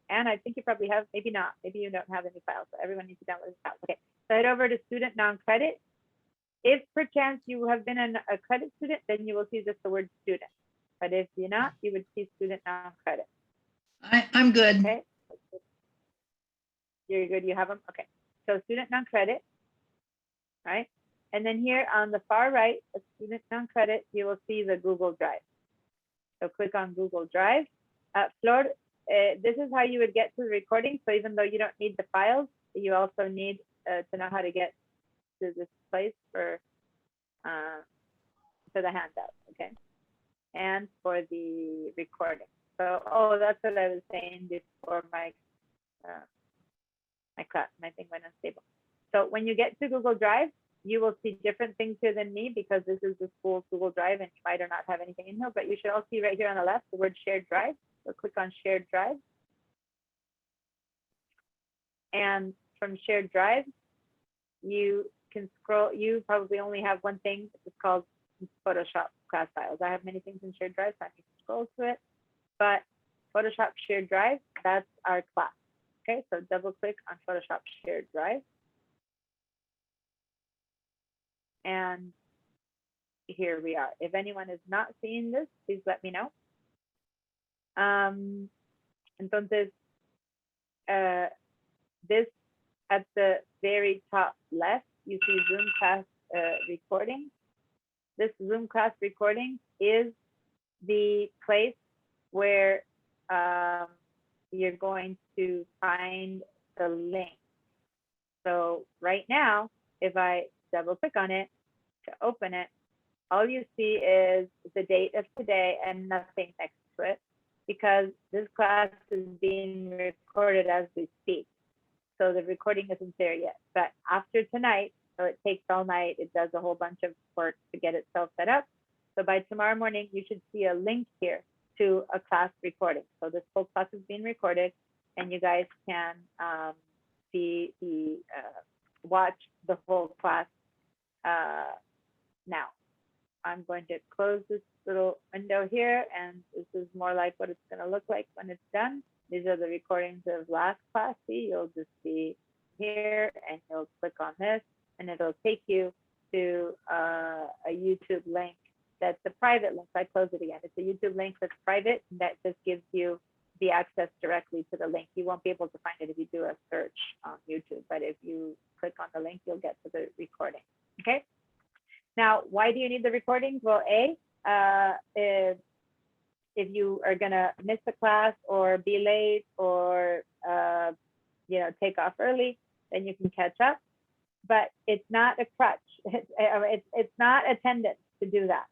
Anne, I think you probably have, maybe not. Maybe you don't have any files, so everyone needs to download this file. Okay, so head over to student non-credit. If perchance you have been a credit student, then you will see just the word student. But if you're not, you would see student non-credit. I'm good. Okay, you're good, you have them? Okay, so student non-credit, right? And then here on the far right, a student non-credit, you will see the Google Drive. So click on Google Drive. Flor, this is how you would get to the recording. So even though you don't need the files, you also need to know how to get to this place for the handout, okay? And for the recording. So, oh, that's what I was saying before my my thing went unstable. So when you get to Google Drive, you will see different things here than me because this is the school's Google Drive and you might or not have anything in here, but you should all see right here on the left, the word shared drive. So click on shared drive. And from shared drive, you can scroll, you probably only have one thing, it's called Photoshop class files. I have many things in shared drive, so I need to scroll to it, but Photoshop shared drive, that's our class. Okay, so double click on Photoshop shared drive. And here we are. If anyone is not seeing this, please let me know. Entonces, this at the very top left, you see Zoom class recording. This Zoom class recording is the place where you're going to find the link. So right now, if I double click on it to open it, all you see is the date of today and nothing next to it, because this class is being recorded as we speak. So the recording isn't there yet. But after tonight, so it takes all night, it does a whole bunch of work to get itself set up. So by tomorrow morning, you should see a link here to a class recording. So this whole class is being recorded, and you guys can see the watch the whole class now. I'm going to close this little window here, and this is more like what it's going to look like when it's done. These are the recordings of last class. See, you'll just be here, and you'll click on this, and it'll take you to a YouTube link that's a private link. So I close it again. It's a YouTube link that's private, and that just gives you the access directly to the link. You won't be able to find it if you do a search on YouTube, but if you click on the link, you'll get to the recording. Okay. Now, why do you need the recordings? Well, if you are gonna miss a class or be late or take off early, then you can catch up. But it's not a crutch. It's not attendance to do that.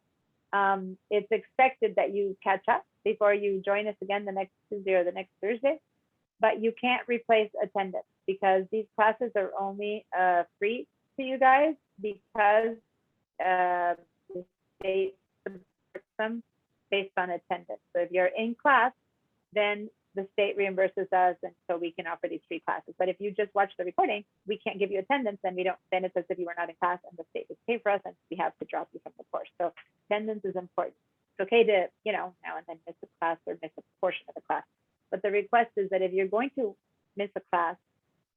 It's expected that you catch up before you join us again the next Tuesday or the next Thursday, but you can't replace attendance because these classes are only free to you guys because the state supports them based on attendance. So if you're in class, then the state reimburses us, and so we can offer these free classes. But if you just watch the recording, we can't give you attendance, and then it's as if you were not in class, and the state would pay for us, and we have to drop you from the course. So attendance is important. It's okay to, now and then miss a class or miss a portion of the class. But the request is that if you're going to miss a class,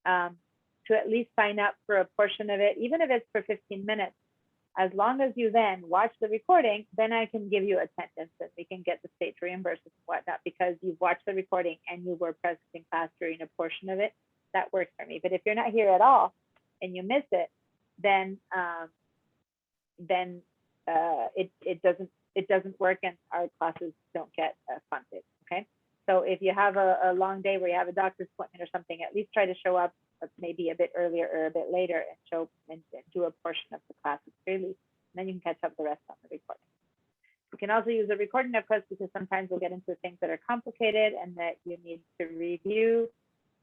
to at least sign up for a portion of it, even if it's for 15 minutes. As long as you then watch the recording, then I can give you attendance and we can get the state to reimburse us and whatnot because you've watched the recording and you were present in class during a portion of it. That works for me. But if you're not here at all and you miss it, then it doesn't work and our classes don't get funded. Okay. So if you have a long day where you have a doctor's appointment or something, at least try to show up maybe a bit earlier or a bit later and do a portion of the class freely, and then you can catch up the rest on the recording. You can also use a recording, of course, because sometimes we'll get into things that are complicated and that you need to review.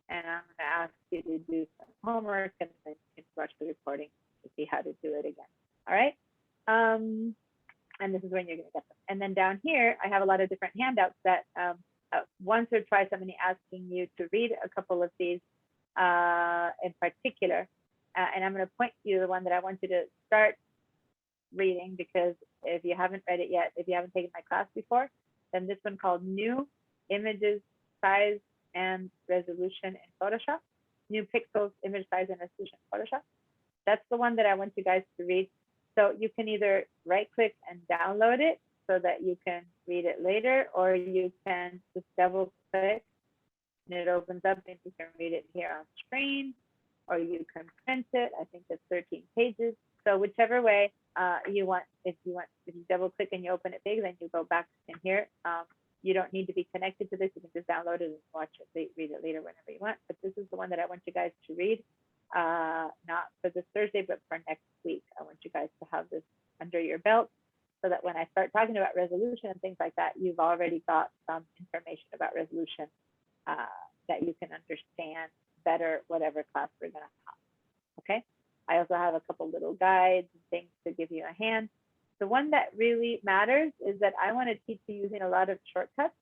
And I'm going to ask you to do some homework and then you can watch the recording to see how to do it again. All right. And this is when you're going to get them. And then down here, I have a lot of different handouts that once or twice I'm going to be asking you to read a couple of these in particular, and I'm going to point you to the one that I want you to start reading, because if you haven't read it yet, if you haven't taken my class before, then this one called New Images, Size and Resolution in Photoshop, New Pixels, Image Size and Resolution in Photoshop. That's the one that I want you guys to read. So you can either right click and download it so that you can read it later, or you can just double click and it opens up and you can read it here on screen, or you can print it. I think it's 13 pages. So whichever way you want, if you double click and you open it big, then you go back in here. You don't need to be connected to this. You can just download it and watch it, read it later whenever you want. But this is the one that I want you guys to read, not for this Thursday, but for next week. I want you guys to have this under your belt so that when I start talking about resolution and things like that, you've already got some information about resolution that you can understand better whatever class we're going to have. Okay. I also have a couple little guides and things to give you a hand. The one that really matters is that I want to teach you using a lot of shortcuts,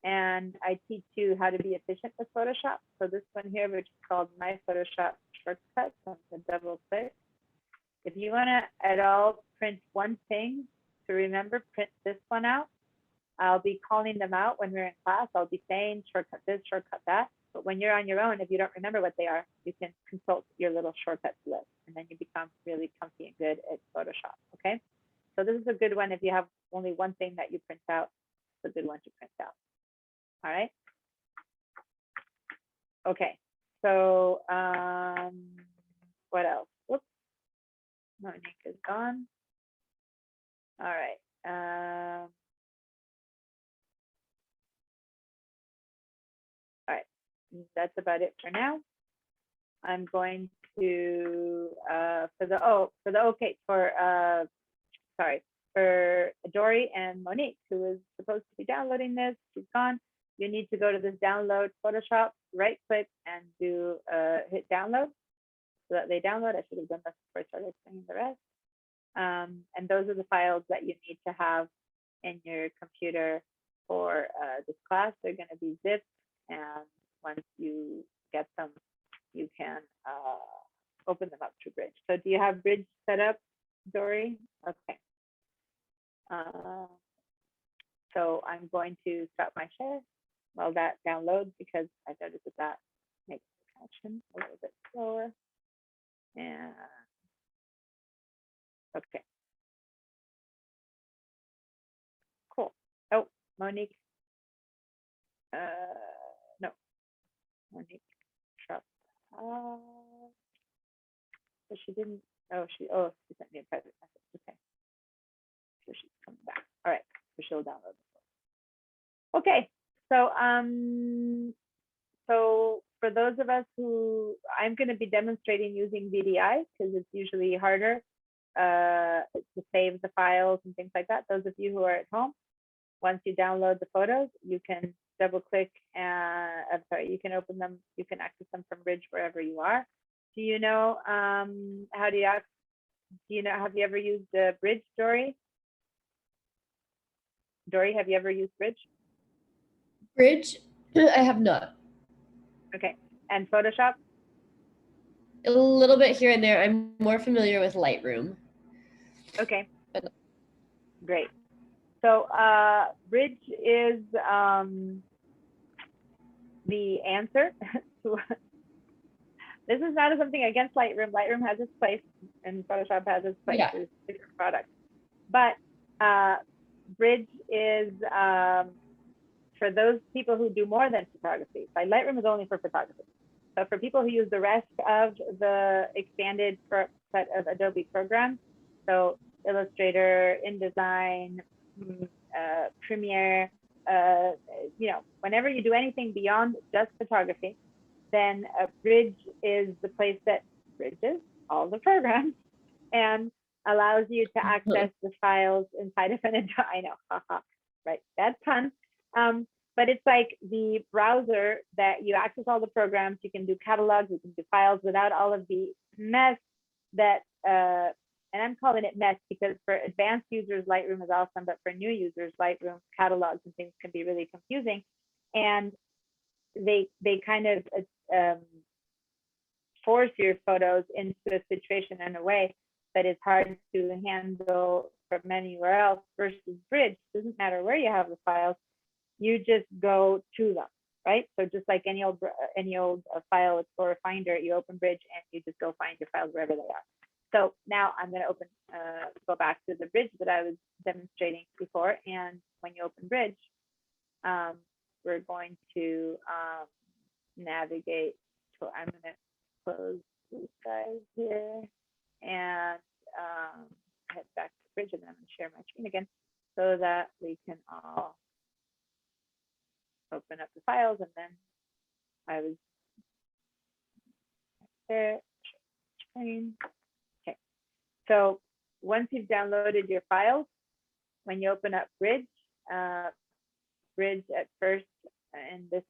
and I teach you how to be efficient with Photoshop. So this one here, which is called My Photoshop Shortcuts, I'm going to double click. If you want to at all print one thing to remember, print this one out. I'll be calling them out when we're in class. I'll be saying shortcut this, shortcut that. But when you're on your own, if you don't remember what they are, you can consult your little shortcuts list, and then you become really comfy and good at Photoshop. Okay. So this is a good one if you have only one thing that you print out. It's a good one to print out. All right. Okay. So what else? Whoops. Monique is gone. All right. All right. That's about it for now. I'm going to for Dory and Monique, who is supposed to be downloading this. She's gone. You need to go to this download Photoshop, right click and do hit download so that they download. I should have done this before I started explaining the rest. And those are the files that you need to have in your computer for this class. They're going to be zipped, and once you get them, you can open them up to Bridge. So do you have Bridge set up, Dory? Okay. So I'm going to stop my share while that downloads, because I noticed that makes the connection a little bit slower. And okay. Cool. Oh, Monique. No. Monique dropped. So she didn't. She sent me a private message. Okay. So she's coming back. All right. So she'll download it. Okay. So so for those of us who, I'm going to be demonstrating using VDI because it's usually harder to save the files and things like that. Those of you who are at home, once you download the photos, you can double click and you can open them, you can access them from Bridge wherever you are. Do you know how do you access, have you ever used Bridge, Dory? Dory, have you ever used Bridge? Bridge, I have not. Okay, and Photoshop? A little bit here and there. I'm more familiar with Lightroom. Okay, great. So Bridge is the answer to this is not something against Lightroom. Lightroom has its place and Photoshop has its place. Yeah. There's different products. But Bridge is for those people who do more than photography. Like Lightroom is only for photography. So for people who use the rest of the expanded set of Adobe programs, so Illustrator, InDesign, Premiere, whenever you do anything beyond just photography, then Bridge is the place that bridges all the programs and allows you to access the files inside of an entire, I know, right, that's fun. But it's like the browser that you access all the programs, you can do catalogs, you can do files without all of the mess that, and I'm calling it mess because for advanced users, Lightroom is awesome, but for new users, Lightroom catalogs and things can be really confusing. And they kind of force your photos into a situation in a way that is hard to handle from anywhere else versus Bridge. Doesn't matter where you have the files, you just go to them, right? So just like any old file explorer finder, you open Bridge and you just go find your files wherever they are. So now I'm going to go back to the Bridge that I was demonstrating before. And when you open Bridge, we're going to navigate. So I'm going to close these guys here and head back to Bridge, and then I'm going to share my screen again so that we can all open up the files. And then I was there, screen. Okay, so once you've downloaded your files, when you open up Bridge, Bridge at first, and this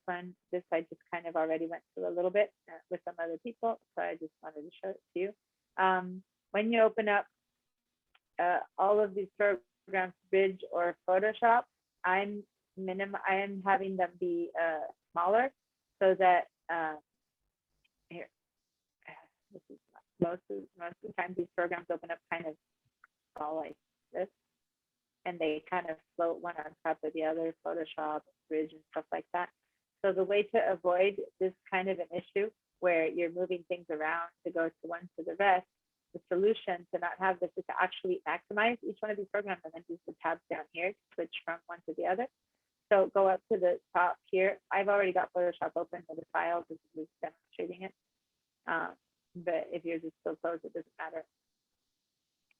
I just kind of already went through a little bit with some other people, so I just wanted to show it to you. When you open up all of these programs, Bridge or Photoshop, I'm having them be smaller so that here, this is most of the time these programs open up kind of all like this, and they kind of float one on top of the other, Photoshop, Bridge, and stuff like that. So the way to avoid this kind of an issue where you're moving things around to go to one to the rest the solution to not have this is to actually maximize each one of these programs and then use the tabs down here to switch from one to the other. So go up to the top here. I've already got Photoshop open for the files, this is demonstrating it. But if yours is still closed, it doesn't matter.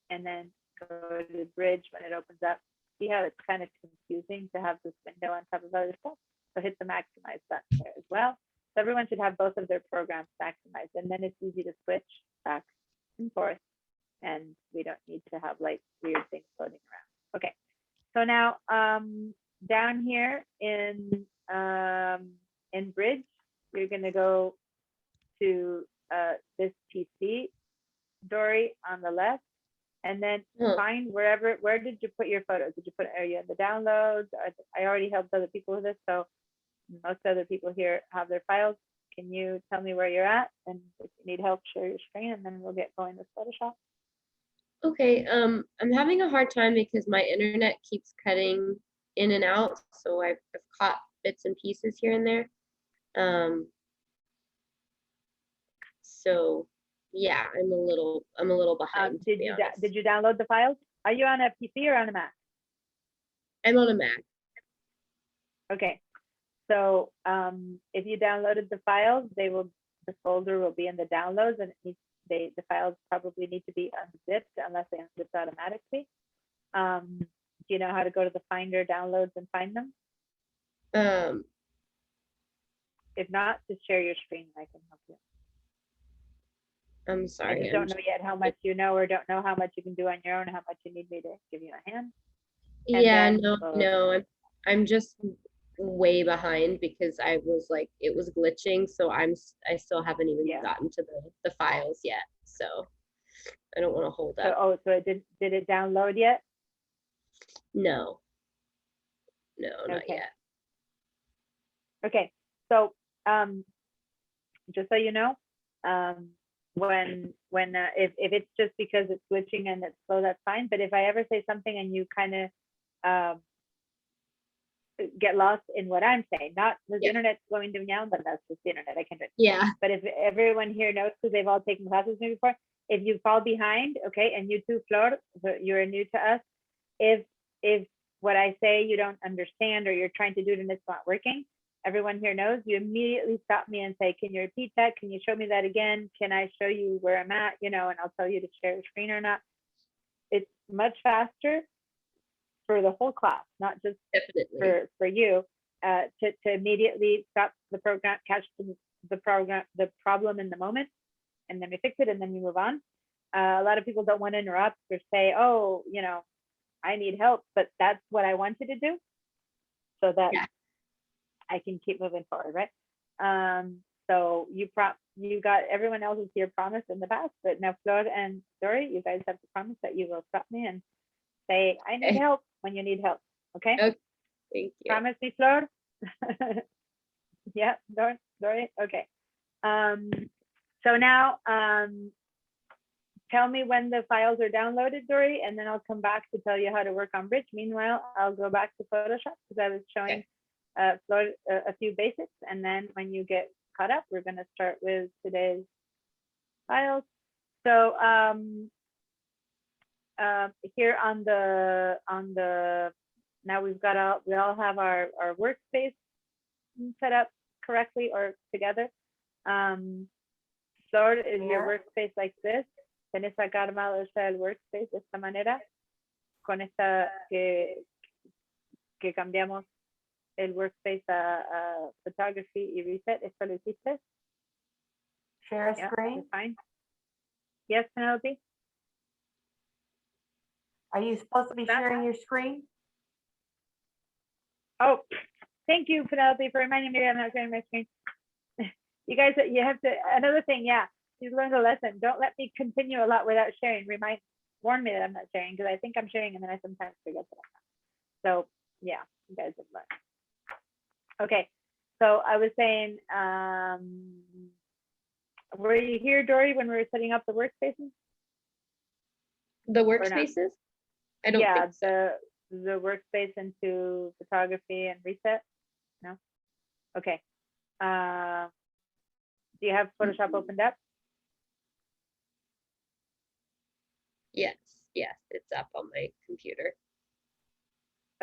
And then go to the bridge when it opens up. See how it's kind of confusing to have this window on top of other stuff? So hit the maximize button there as well. So everyone should have both of their programs maximized, and then it's easy to switch back and forth, and we don't need to have like weird things floating around. Okay, so now down here in Bridge, you're gonna go to this PC, Dory, on the left, and then find where did you put your photos? Did you put, are you in the downloads? I already helped other people with this, so most other people here have their files. Can you tell me where you're at? And if you need help, share your screen, and then we'll get going with Photoshop. Okay, I'm having a hard time because my internet keeps cutting in and out, so I've caught bits and pieces here and there. So yeah, I'm a little behind. Did you download the files? Are you on a PC or on a Mac? I'm on a Mac. Okay, so if you downloaded the files, the folder will be in the downloads, and the files probably need to be unzipped unless they unzip automatically. Do you know how to go to the Finder downloads and find them? If not, just share your screen and I can help you. I'm sorry. I just don't know yet how much you know or don't know how much you can do on your own, how much you need me to give you a hand. Yeah, no, I'm just way behind because I was like, it was glitching, so I still haven't even gotten to the files yet, so I don't want to hold up. So it did it download yet? No, not yet. Okay, so just so you know, if it's just because it's glitching and it's slow, that's fine. But if I ever say something and you kind of get lost in what I'm saying, not the internet's going down, but that's just the internet. I can do it. Yeah. But if everyone here knows, because they've all taken classes with me before, if you fall behind, okay, and you too, Flor, you're new to us. If what I say you don't understand or you're trying to do it and it's not working, everyone here knows, you immediately stop me and say, can you repeat that? Can you show me that again? Can I show you where I'm at? You know, and I'll tell you to share your screen or not. It's much faster for the whole class, not just for you, to immediately stop the program, catch the problem in the moment, and then we fix it and then we move on. A lot of people don't want to interrupt or say, oh, you know, I need help, but that's what I wanted to do so that I can keep moving forward, right? So you got everyone else's here promise in the past, but now Flor and Dory, you guys have to promise that you will stop me and say, I need help when you need help, okay? Okay, thank you. Promise me, Flor? Yeah, Dory, okay. So now, tell me when the files are downloaded, Dory, and then I'll come back to tell you how to work on Bridge. Meanwhile, I'll go back to Photoshop because I was showing Flor a few basics, and then when you get caught up, we're going to start with today's files. So here on the now we all have our workspace set up correctly or together. Flor, is your workspace like this? ¿Tenés acá armado el workspace de esta manera? Con esta que cambiamos el workspace a photography y reset. ¿Esto lo hiciste? Share a screen? Fine. Yes, Penelope? Are you supposed to be sharing your screen? Oh, thank you, Penelope, for reminding me that I'm not sharing my screen. You guys, you have to, another thing, you learned a lesson. Don't let me continue a lot without sharing. Warn me that I'm not sharing, because I think I'm sharing and then I sometimes forget that I'm not. So yeah, you guys have learned. Okay, so I was saying, were you here, Dory, when we were setting up the workspaces? The workspaces? I don't think so. the workspace into photography and reset? No? Okay. Do you have Photoshop opened up? Yes, yes, it's up on my computer.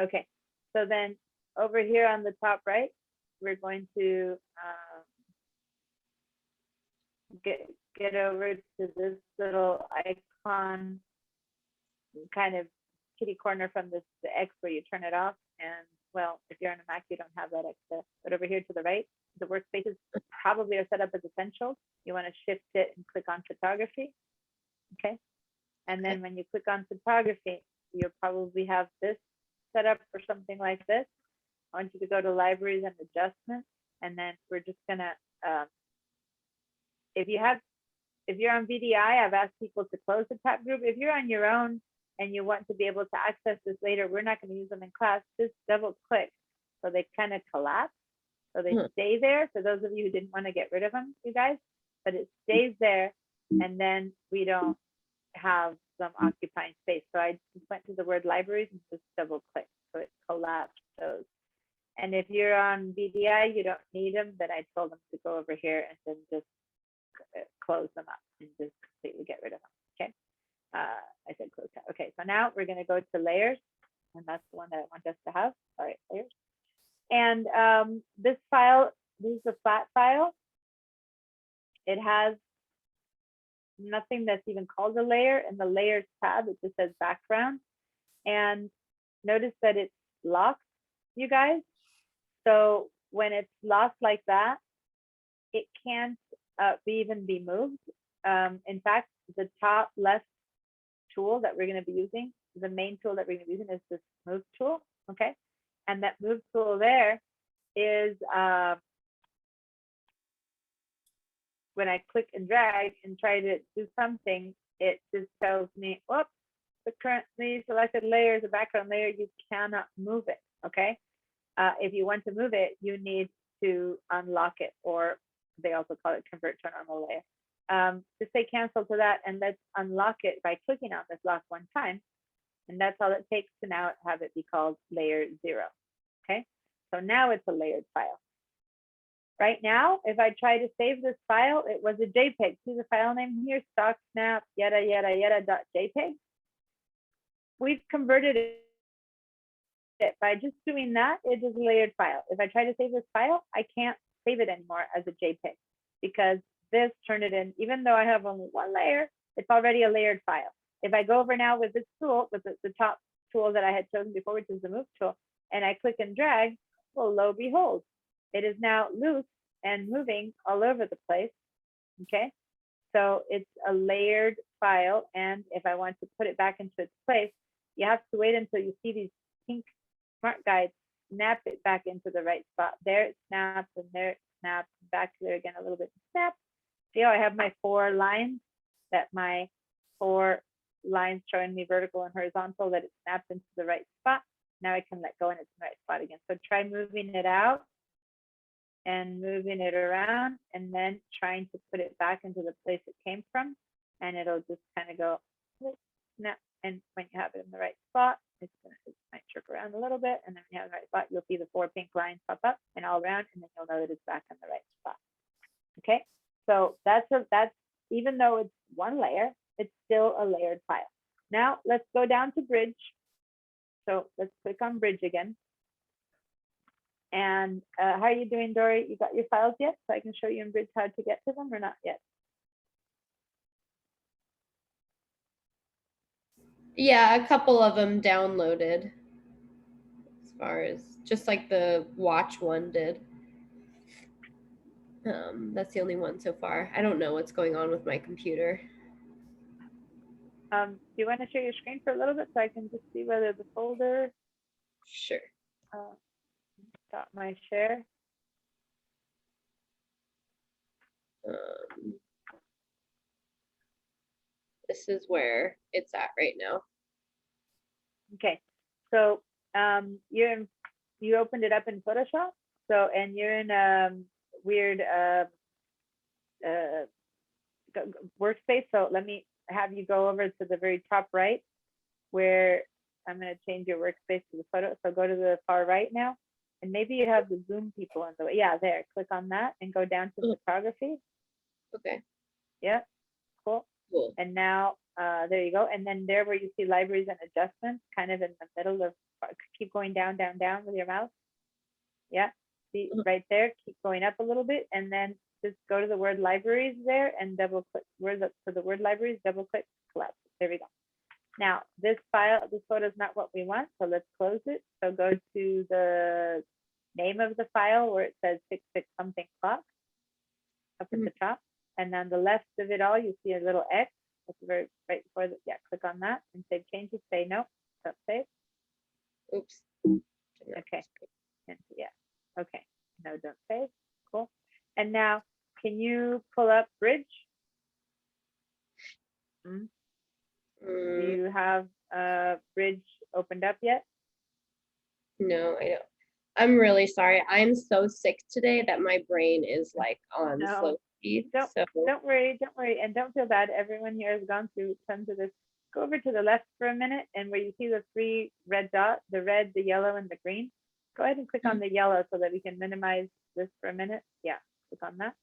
Okay, so then over here on the top right, we're going to get over to this little icon, kind of kitty corner from this the X where you turn it off. And well, if you're on a Mac, you don't have that X there. But over here to the right, the workspaces probably are set up as essentials. You want to shift it and click on photography. Okay. And then when you click on photography, you'll probably have this set up or something like this. I want you to go to libraries and adjustments. And then we're just gonna, if you're on VDI, I've asked people to close the tab group. If you're on your own and you want to be able to access this later, we're not going to use them in class. Just double click so they kind of collapse. So they stay there. For those of you who didn't want to get rid of them, you guys, but it stays there, and then we don't have them occupying space. So I just went to the word libraries and just double click, so it collapsed those. And if you're on VDI, you don't need them, but I told them to go over here and then just close them up and just completely get rid of them. Okay. I said close that. Okay, so now we're going to go to layers, and that's the one that I want us to have. All right, layers. And this file, this is a flat file. It has nothing that's even called a layer. In the layers tab, it just says background. And notice that it's locked, you guys. So when it's locked like that, it can't even be moved. In fact, the top left tool that we're going to be using, the main tool that we're going to be using is this move tool. Okay. And that move tool there is when I click and drag and try to do something, it just tells me, whoops, the currently selected layer is a background layer. You cannot move it. Okay. If you want to move it, you need to unlock it, or they also call it convert to a normal layer. Just say cancel to that, and let's unlock it by clicking on this lock one time. And that's all it takes to now have it be called layer 0. Okay, so now it's a layered file. Right now, if I try to save this file, it was a JPEG. See the file name here, stock snap, yada, yada, yada, .jpeg. We've converted it. By just doing that, it is a layered file. If I try to save this file, I can't save it anymore as a JPEG, because this turned it in, even though I have only one layer, it's already a layered file. If I go over now with this tool, with the top tool that I had chosen before, which is the move tool, and I click and drag, well, lo and behold, it is now loose and moving all over the place. Okay, so it's a layered file, and if I want to put it back into its place, you have to wait until you see these pink smart guides snap it back into the right spot. There it snaps, and there it snaps, back there again a little bit, snap. See how I have my 4 lines, that my 4 lines showing me vertical and horizontal, that it snaps into the right spot. Now I can let go and it's in the right spot again. So try moving it out and moving it around, and then trying to put it back into the place it came from, and it'll just kind of go snap. And when you have it in the right spot, it might jerk around a little bit, and then when you have the right spot, you'll see the 4 pink lines pop up and all around, and then you'll know that it's back in the right spot. Okay, so that's even though it's one layer, it's still a layered file. Now let's go down to Bridge. So let's click on Bridge again. And how are you doing, Dory? You got your files yet? So I can show you in Bridge how to get to them, or not yet? Yeah, a couple of them downloaded, as far as just like the watch one did. That's the only one so far. I don't know what's going on with my computer. Do you want to share your screen for a little bit so I can just see whether the folder? Sure. Stop my share. This is where it's at right now. Okay, so you opened it up in Photoshop. So, and you're in weird workspace. So let me have you go over to the very top right, where I'm going to change your workspace to the photo. So go to the far right now, and maybe you have the Zoom people in the way. Yeah, there. Click on that and go down to photography. Okay. Yeah, cool. Cool. And now there you go. And then there where you see libraries and adjustments, kind of in the middle of, keep going down, down, down with your mouse. Yeah, see right there, keep going up a little bit, and then just go to the word libraries there and double click. For the word libraries, double click, collapse. There we go. Now this photo is not what we want, so let's close it. So go to the name of the file where it says 66 something clock up at the top, and on the left of it all, you see a little X. That's very right before the, yeah, click on that and save changes. Say no, don't save. Oops. Okay. And yeah. Okay. No, don't save. Cool. And now, can you pull up Bridge? Do you have Bridge opened up yet? No, I don't. I'm really sorry. I'm so sick today that my brain is like on No. slow speed. Don't So worry, and don't feel bad. Everyone here has gone through tons of this. Go over to the left for a minute, and where you see the 3 red dots, the red, the yellow, and the green, go ahead and click on the yellow so that we can minimize this for a minute. Yeah, click on that.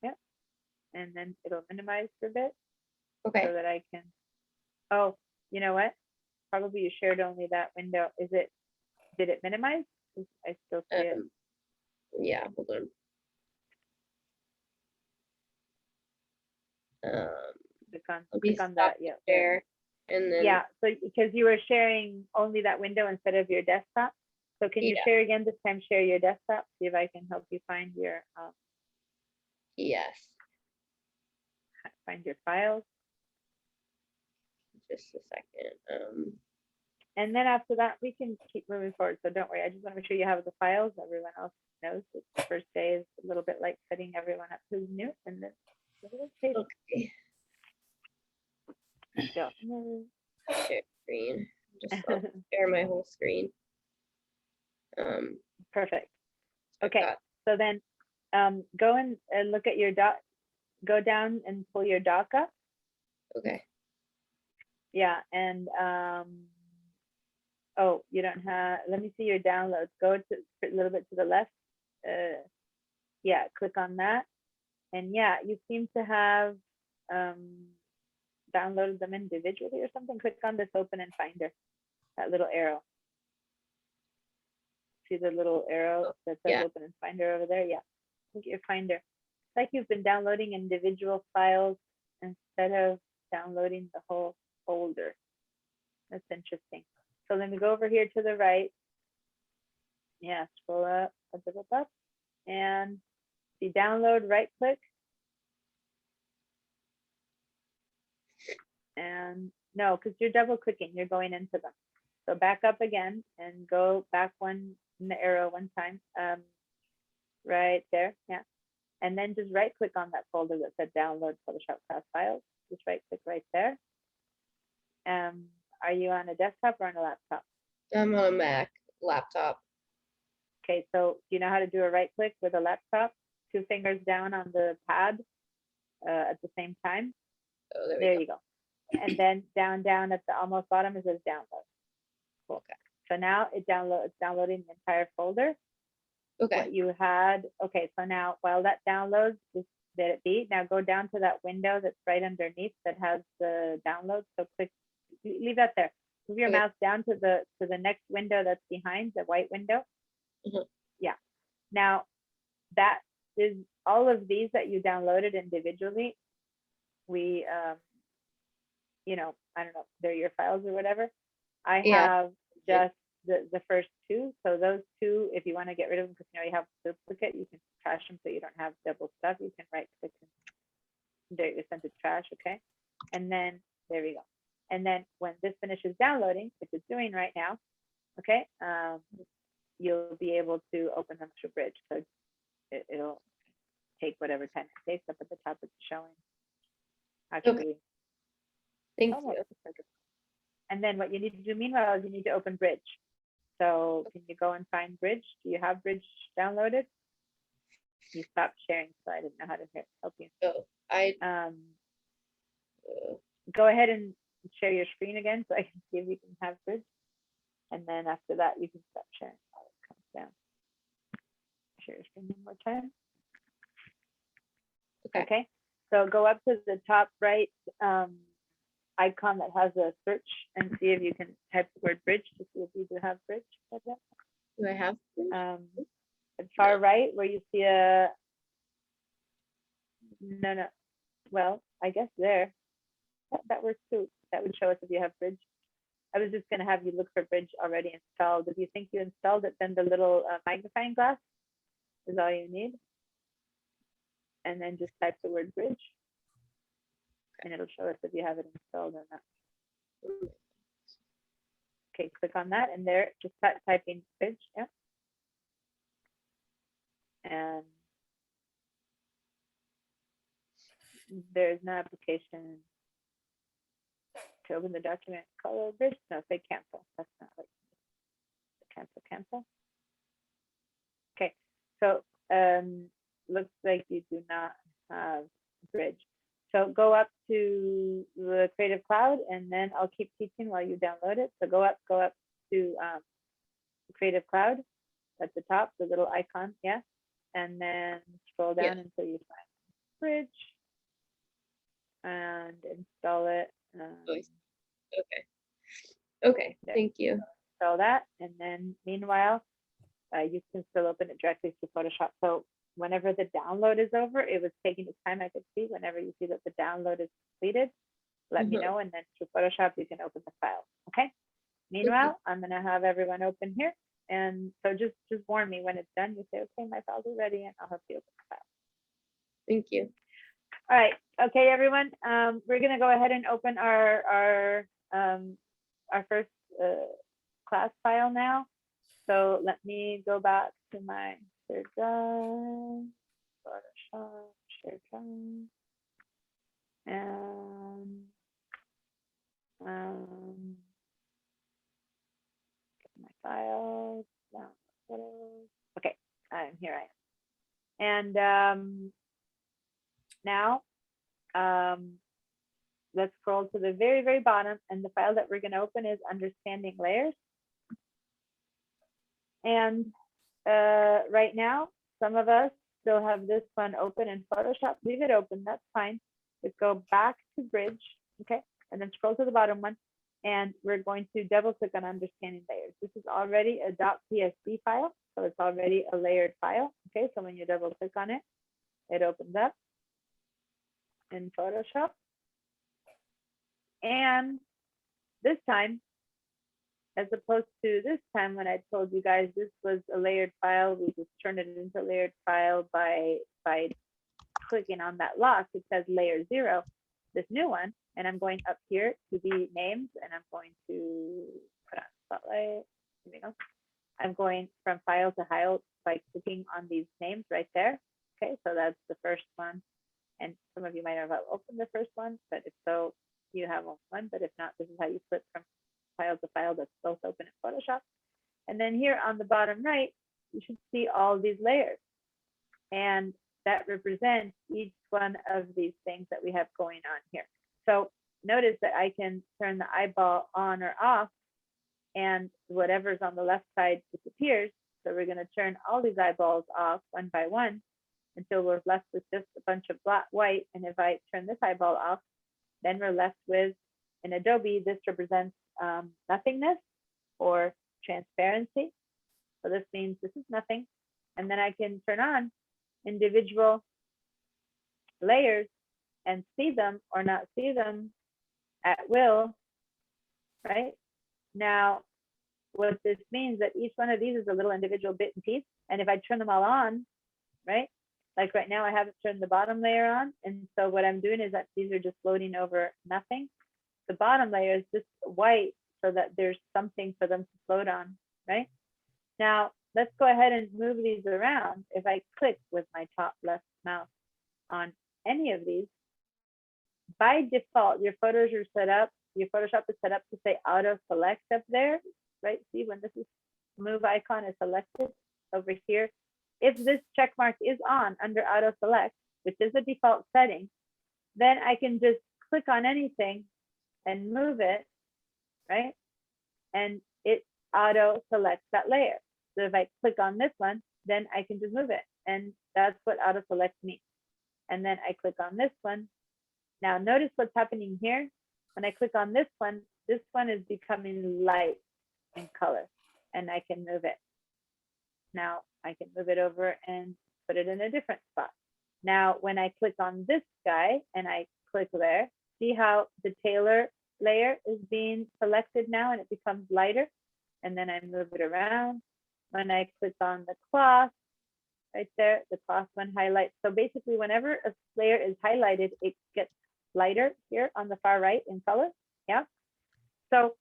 Yep. And then it'll minimize for a bit so okay. that I can, oh, you know what? Probably you shared only that window. Did it minimize? 'Cause I still see it. Yeah, hold on. Let me Click on stop that, yeah. there, and then Yeah, so because you were sharing only that window instead of your desktop. So can you Yeah. share again this time, share your desktop, see if I can help you find your yes, files. just a second. And then after that, we can keep moving forward. So don't worry, I just want to make sure you have the files. Everyone else knows that the first day is a little bit like setting everyone up who's new, and then Okay. go. Share screen. I'll share my whole screen. Perfect. I've Okay, got- so then go and look at your doc. Go down and pull your doc up. Okay. Yeah, and oh, you don't have, let me see your downloads. Go to a little bit to the left. Yeah, click on that. And yeah, you seem to have downloaded them individually or something. Click on this open in Finder, that little arrow. See the little arrow that says yeah. open in Finder over there? Yeah, look at your Finder. It's like you've been downloading individual files instead of downloading the whole folder. That's interesting. So let me go over here to the right. Yeah, scroll up, and the download, right click. And no, because you're double clicking, you're going into them. So back up again and go back one in the arrow one time. Right there, yeah. And then just right click on that folder that said download Photoshop class files. Just right click right there. Are you on a desktop or on a laptop? I'm on a Mac laptop. Okay, so do you know how to do a right click with a laptop? 2 fingers down on the pad at the same time. Oh, there There we go. you go. And then down at the almost bottom it says download. Cool. Okay. So now it's downloading the entire folder. Okay. What you had, okay, so now while that downloads, just let it be. Now go down to that window that's right underneath that has the download. So click, leave that there. Move your Okay. mouse down to the next window that's behind, the white window. Mhm. Yeah. Now that is all of these that you downloaded individually. We, you know, I don't know, they're your files or whatever. I Yeah. have just the first 2. So those 2, if you want to get rid of them because you know you have duplicate, you can trash them so you don't have double stuff. You can right click and there you send to trash, okay? And then there we go. And then when this finishes downloading, which it's doing right now, okay, you'll be able to open them to Bridge. So it'll take whatever time it takes. Up at the top, it's showing. Actually, Thank almost you. a second. And then what you need to do meanwhile is you need to open Bridge. So can you go and find Bridge? Do you have Bridge downloaded? You stopped sharing, so I didn't know how to help you. So Go ahead and share your screen again so I can see if you can have Bridge. And then after that, you can stop sharing while it comes down. Share your screen one more time. Okay. Okay. So go up to the top right icon that has a search and see if you can type the word bridge to see if you do have bridge. Do I have? At far right where you see a, no, well, I guess there, that works too. That would show us if you have bridge. I was just gonna have you look for bridge already installed. If you think you installed it, then the little magnifying glass is all you need. And then just type the word bridge. And it'll show us if you have it installed or not. Okay, click on that and there, just start typing bridge, yeah. And there's no application to open the document, color bridge, no, say cancel, that's not like, cancel. Okay, so looks like you do not have bridge. So go up to the Creative Cloud and then I'll keep teaching while you download it. So go up to the Creative Cloud at the top, the little icon, yeah. And then scroll down until you find bridge and install it. Okay, there. thank you. Install that, and then meanwhile, you can still open it directly to Photoshop. So whenever the download is over, it was taking its time, I could see. Whenever you see that the download is completed, let me know, and then through Photoshop, you can open the file, okay? Meanwhile, I'm gonna have everyone open here. And so just warn me when it's done, you say, okay, my files are ready, and I'll help you open the file. Thank you. All right, okay, everyone, we're gonna go ahead and open our first class file now. So let me go back to my shared drive, Photoshop, shared drive, and get my files, down photos. Okay, here I am. And now let's scroll to the very, very bottom, and the file that we're going to open is Understanding Layers. And right now, some of us still have this one open in Photoshop. Leave it open, that's fine. Just go back to Bridge, okay? And then scroll to the bottom one, and we're going to double click on Understanding Layers. This is already a .psd file, so it's already a layered file, okay? So when you double click on it, it opens up in Photoshop. And this time, as opposed to this time when I told you guys this was a layered file, we just turned it into a layered file by clicking on that lock. It says layer 0, this new one, and I'm going up here to the names, and I'm going to put on spotlight. Here we go. I'm going from file to file by clicking on these names right there. Okay, so that's the first one. And some of you might have opened the first one, but if so, you have one. But if not, this is how you flip from file to file that's both open in Photoshop. And then here on the bottom right, you should see all these layers. And that represents each one of these things that we have going on here. So notice that I can turn the eyeball on or off, and whatever's on the left side disappears. So we're going to turn all these eyeballs off one by one until we're left with just a bunch of black, white. And if I turn this eyeball off, then we're left with, in Adobe, this represents nothingness or transparency. So this means this is nothing. And then I can turn on individual layers and see them or not see them at will, right? Now, what this means that each one of these is a little individual bit and piece. And if I turn them all on, right? Like right now, I haven't turned the bottom layer on. And so what I'm doing is that these are just floating over nothing. The bottom layer is just white so that there's something for them to float on, right? Now, let's go ahead and move these around. If I click with my top left mouse on any of these, by default, your photos are set up, your Photoshop is set up to say auto select up there, right? See, when this is move icon is selected over here. If this check mark is on under auto select, which is the default setting, then I can just click on anything and move it, right? And it auto selects that layer. So if I click on this one, then I can just move it. And that's what auto select means. and then I click on this one. Now notice what's happening here. When I click on this one is becoming light in color, and I can move it. Now I can move it over and put it in a different spot. Now, when I click on this guy and I click there, see how the tailor layer is being selected now and it becomes lighter, and then I move it around. When I click on the cloth right there, the cloth one highlights. So basically whenever a layer is highlighted, it gets lighter here on the far right in color. Yeah. So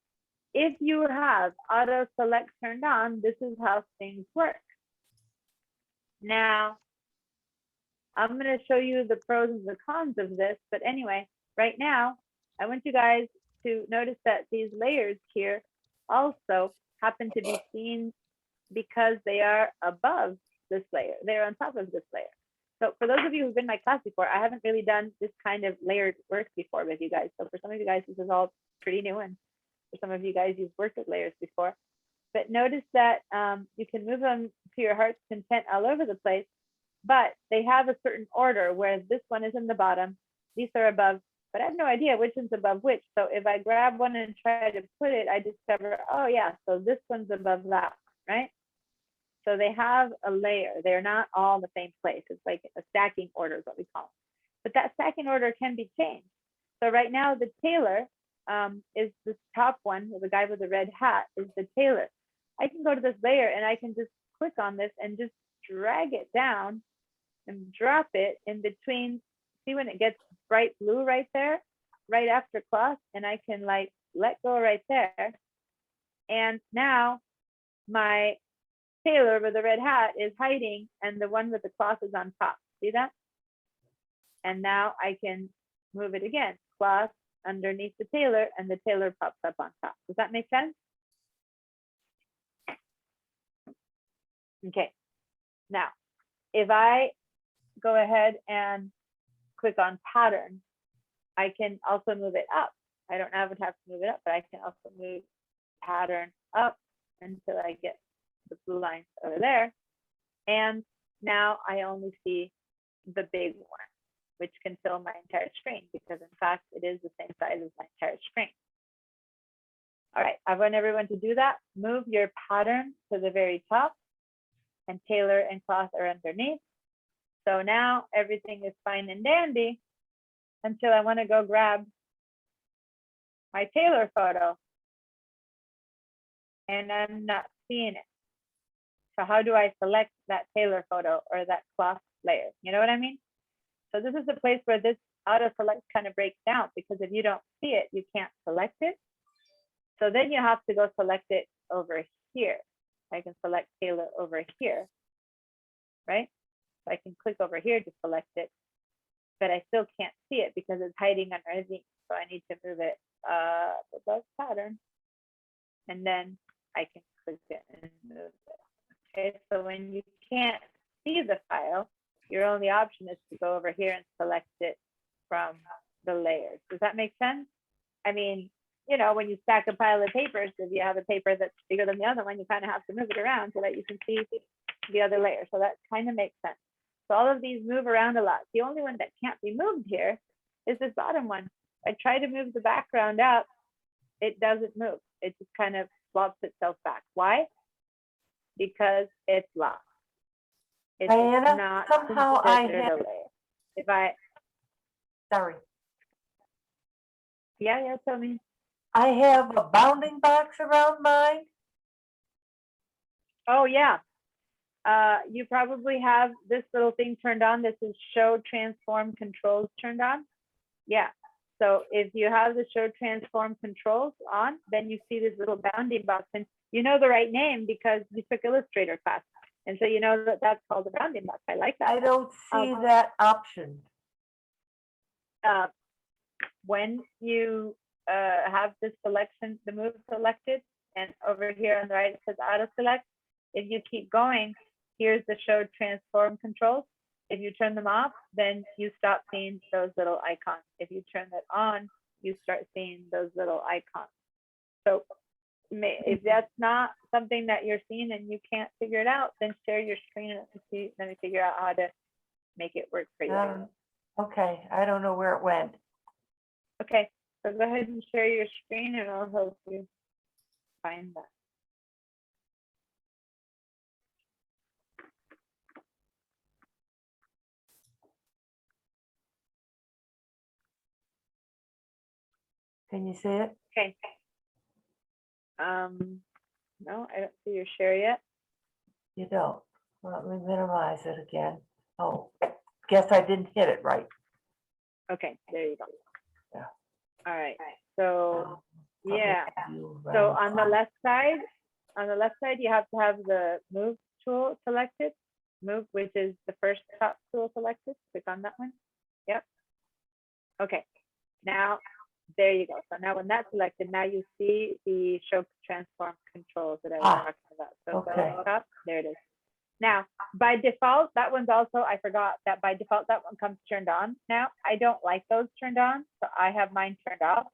if you have auto select turned on, this is how things work. Now, I'm going to show you the pros and the cons of this. But anyway, right now, I want you guys to notice that these layers here also happen to be seen because they are above this layer. They're on top of this layer. So for those of you who've been in my class before, I haven't really done this kind of layered work before with you guys. So for some of you guys, this is all pretty new. And for some of you guys, you've worked with layers before. But notice that you can move them to your heart's content all over the place, but they have a certain order where this one is in the bottom, these are above, but I have no idea which one's above which. So if I grab one and try to put it, I discover, oh yeah, so this one's above that, right? So they have a layer. They're not all in the same place. It's like a stacking order is what we call it. But that stacking order can be changed. So right now the tailor is this top one, the guy with the red hat is the tailor. I can go to this layer and I can just click on this and just drag it down and drop it in between. See when it gets bright blue right there, right after cloth, and I can like let go right there. And now my tailor with the red hat is hiding and the one with the cloth is on top. See that? And now I can move it again, cloth underneath the tailor, and the tailor pops up on top. Does that make sense? Okay. Now, if I go ahead and click on pattern, I can also move it up. I don't have to move it up, but I can also move pattern up until I get the blue lines over there. And now I only see the big one, which can fill my entire screen because in fact, it is the same size as my entire screen. All right, I want everyone to do that. Move your pattern to the very top, and tailor and cloth are underneath. So now everything is fine and dandy until I want to go grab my tailor photo and I'm not seeing it. So how do I select that tailor photo or that cloth layer? You know what I mean? So this is the place where this auto select kind of breaks down, because if you don't see it, you can't select it. So then you have to go select it over here. I can select tailor over here, right? So I can click over here to select it, but I still can't see it because it's hiding underneath. So I need to move it above pattern, and then I can click it and move it. Okay, so when you can't see the file, your only option is to go over here and select it from the layers. Does that make sense? I mean, you know, when you stack a pile of papers, if you have a paper that's bigger than the other one, you kind of have to move it around so that you can see the other layer. So that kind of makes sense. So all of these move around a lot. The only one that can't be moved here is this bottom one. I try to move the background up, it doesn't move. It just kind of flops itself back. Why? Because it's locked. It's Diana, not somehow I considered have- a layer. If I, Sorry. yeah, tell me. I have a bounding box around mine. Oh yeah. You probably have this little thing turned on. This is show transform controls turned on. Yeah. So if you have the show transform controls on, then you see this little bounding box, and you know the right name because you took Illustrator class. And so you know that that's called the bounding box. I like that. I don't see that option. When you have this selection, the move selected, and over here on the right it says auto select. If you keep going, here's the show transform controls. If you turn them off, then you stop seeing those little icons. If you turn that on, you start seeing those little icons. So if that's not something that you're seeing and you can't figure it out, then share your screen and let me figure out how to make it work for you. Okay, I don't know where it went. Okay, so go ahead and share your screen and I'll help you find that. Can you see it? Okay. No, I don't see your share yet. You don't. Let me minimize it again. Oh, guess I didn't hit it right. Okay, there you go. Yeah. All right, so, Let me yeah, view so round on the left side, you have to have the move tool selected. Move, which is the first top tool selected. Click on that one. Yep. Okay, now, there you go. So now when that's selected, now you see the show transform controls that I was Ah, talking about. So go okay. up, there it is. Now, by default, that one's also, I forgot that by default, that one comes turned on. Now, I don't like those turned on, so I have mine turned off.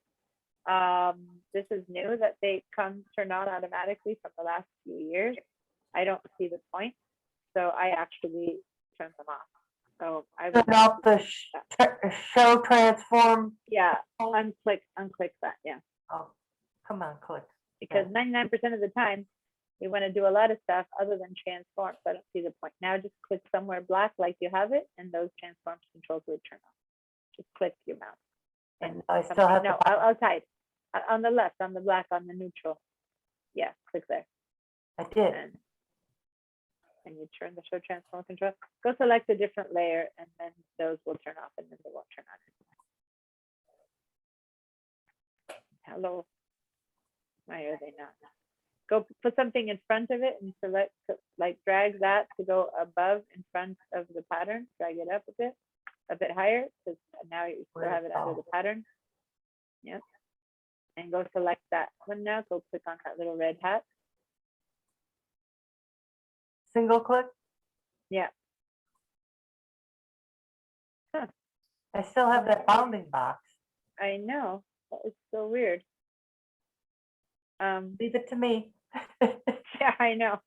This is new that they come turned on automatically from the last few years. I don't see the point, so I actually turn them off. So I would Turn off the show transform. yeah, unclick that, yeah. Oh, come on, click. Because 99% of the time, we want to do a lot of stuff other than transform, so I don't see the point. Now just click somewhere black like you have it, and those transform controls will turn on. Just click your mouse. And I still have No, the, outside, on the left, on the black, on the neutral. Yeah, click there. I did. And you turn the show transform control. Go select a different layer, and then those will turn off, and then they won't turn on. Hello. Why are they not? Go put something in front of it and select, like drag that to go above in front of the pattern. Drag it up a bit higher, because now you still have it under the pattern. Yep. And go select that one now. Go click on that little red hat. Single click. Yeah. Huh. I still have that bounding box. I know. That is so weird. Leave it to me. Yeah, I know.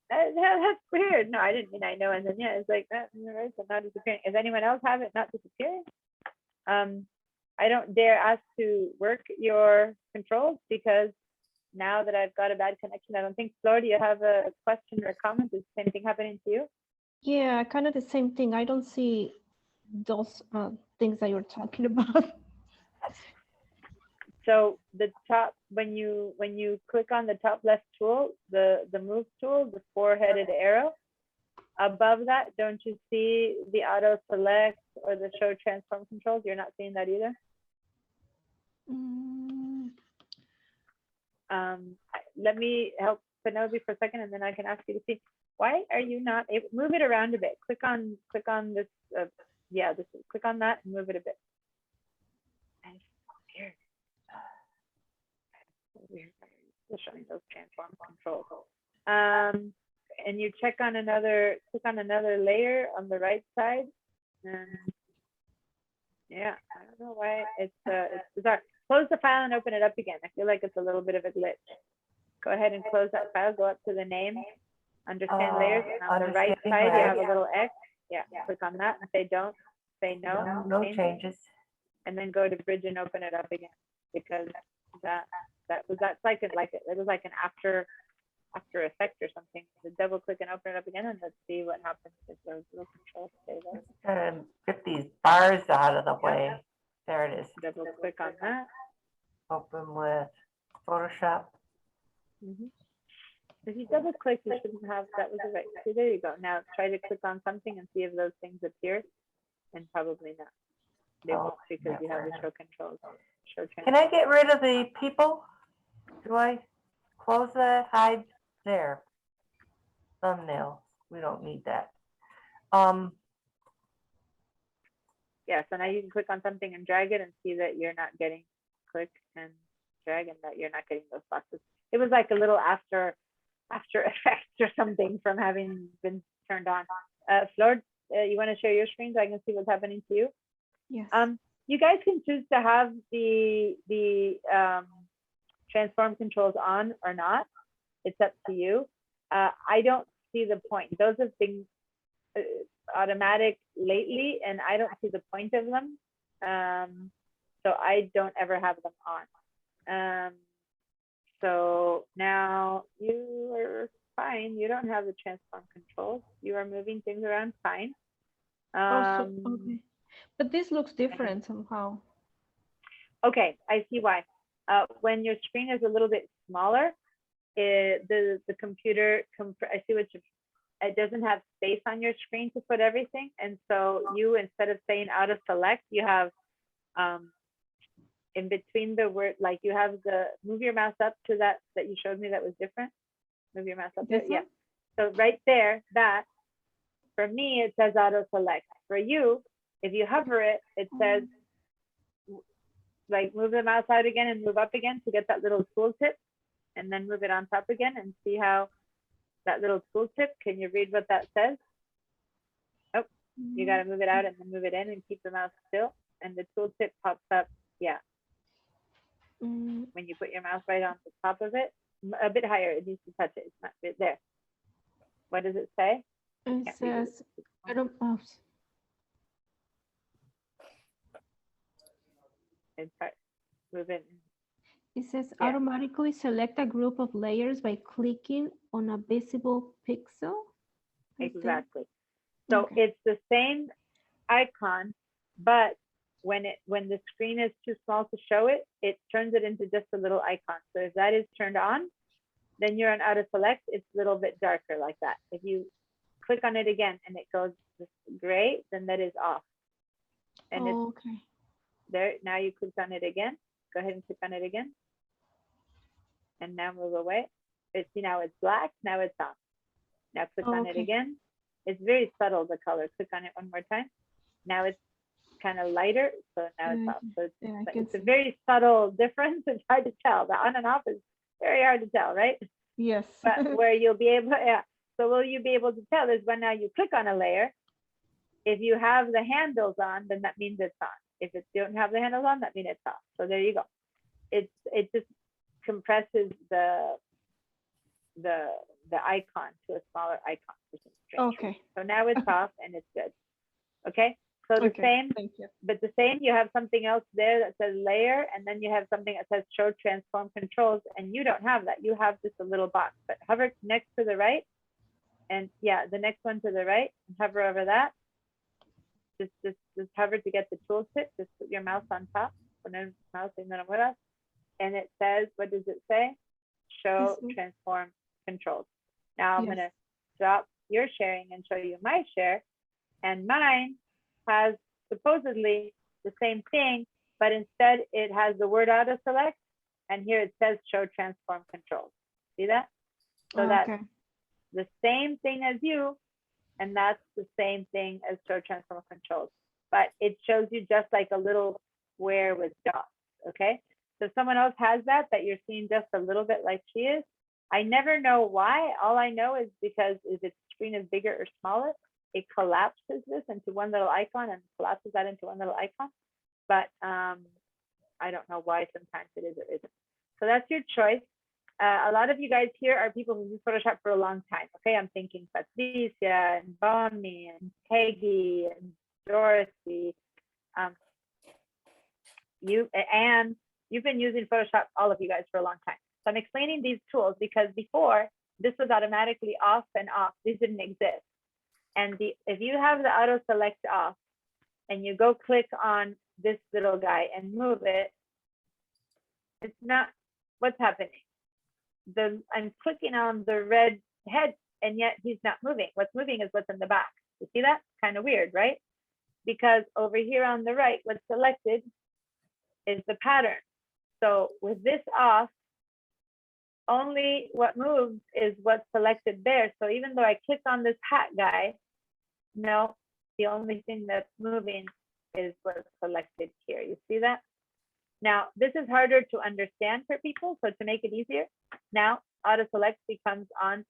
That's weird. No, I didn't mean I know. And then yeah, it's like that. Right, so not disappearing. Does anyone else have it not disappearing? I don't dare ask to work your controls, because now that I've got a bad connection, I don't think. Flor, do you have a question or comment? Is the same thing happening to you? Yeah, kind of the same thing. I don't see those things that you're talking about. So the top, when you click on the top left tool, the move tool, the four-headed arrow, above that, don't you see the auto select or the show transform controls? You're not seeing that either? Let me help Penelope for a second, and then I can ask you to see, why are you not able, move it around a bit. Click on this, yeah, click on that and move it a bit. Weird. Weird. Still showing those transform controls. And you click on another layer on the right side. And yeah, I don't know why it's bizarre. Close the file and open it up again. I feel like it's a little bit of a glitch. Go ahead and close that file. Go up to the name, understand layers, and on the right side you have a little X. Yeah, click on that and say don't. Say no. No changes. And then go to bridge and open it up again, because that's like it was like an after effect or something. So double click and open it up again, and let's see what happens if those little controls stay there. Gotta get these bars out of the way. There it is. Double click on that. Open with Photoshop. If you double click, you shouldn't have, that was the right. See, there you go. Now try to click on something and see if those things appear, and probably not. They won't, because you have the show controls. Can I get rid of the people? Do I close that? Hide there. Thumbnail. We don't need that. Yeah, so now you can click on something and drag it and see that you're not getting click and drag, and that you're not getting those boxes. It was like a little after effect or something from having been turned on. Flor, you want to share your screen so I can see what's happening to you? Yes. You guys can choose to have the transform controls on or not. It's up to you. I don't see the point. Those have been automatic lately, and I don't see the point of them. So I don't ever have them on. So now you are fine. You don't have the transform controls. You are moving things around fine. Okay. But this looks different somehow. Okay, I see why. When your screen is a little bit smaller, the computer, I see what it doesn't have space on your screen to put everything. And so you, instead of saying auto select, you have in between the word, like you have the, move your mouse up to that you showed me that was different. Move your mouse up there, yeah. So right there, that, for me, it says auto select. For you, if you hover it, it says, like move the mouse out again and move up again to get that little tooltip, and then move it on top again and see how that little tooltip, can you read what that says? Oh, you got to move it out and then move it in and keep the mouse still. And the tooltip pops up, yeah. When you put your mouse right on the top of it, a bit higher, it needs to touch it. It's not right there. What does it say? It says, I don't know. It's hard. Move it. It says Yeah. automatically select a group of layers by clicking on a visible pixel. I think. Exactly. So Okay. it's the same icon, but when the screen is too small to show it, it turns it into just a little icon. So if that is turned on, then you're on auto select, it's a little bit darker like that. If you click on it again and it goes gray, then that is off. And it's Okay. there. Now you click on it again. Go ahead and click on it again. And now move away. See, now it's black, now it's off. Now click on it Okay. again. It's very subtle, the color. Click on it one more time. Now it's kind of lighter, so now it's off. So Yeah, I can it's a see. very subtle difference. It's hard to tell. The on and off is very hard to tell, right? Yes. But where you'll be able, yeah. So will you be able to tell is when now you click on a layer, if you have the handles on, then that means it's on. If you don't have the handles on, that means it's off. So there you go. It just compresses the icon to a smaller icon. Which is strange. Okay. So now it's off and it's good. Okay. So the Okay, same, thank you. but the same, you have something else there that says layer, and then you have something that says show transform controls, and you don't have that. You have just a little box, but hover next to the right, and yeah, the next one to the right, and hover over that. Just hover to get the tooltip. Just put your mouse on top, poner mouse en enamoras, and it says, what does it say? Show Yes, transform controls. Now I'm Yes. gonna drop your sharing and show you my share, and mine has supposedly the same thing, but instead it has the word auto select, and here it says show transform controls. See that? So that's Okay. the same thing as you, and that's the same thing as show transform controls, but it shows you just like a little square with dots. Okay, so if someone else has that you're seeing just a little bit like she is, I never know why. All I know is because if its screen is bigger or smaller, it collapses this into one little icon and collapses that into one little icon. But I don't know why sometimes it is or isn't. So that's your choice. A lot of you guys here are people who use Photoshop for a long time. Okay, I'm thinking Patricia and Bonnie and Peggy and Dorothy. You've been using Photoshop, all of you guys, for a long time. So I'm explaining these tools because before this was automatically off and off. These didn't exist. And if you have the auto select off and you go click on this little guy and move it, it's not, what's happening? I'm clicking on the red head and yet he's not moving. What's moving is what's in the back. You see that? Kind of weird, right? Because over here on the right, what's selected is the pattern. So with this off, only what moves is what's selected there. So even though I click on this hat guy, no, the only thing that's moving is what's selected here. You see that? Now, this is harder to understand for people. So to make it easier, now auto select becomes on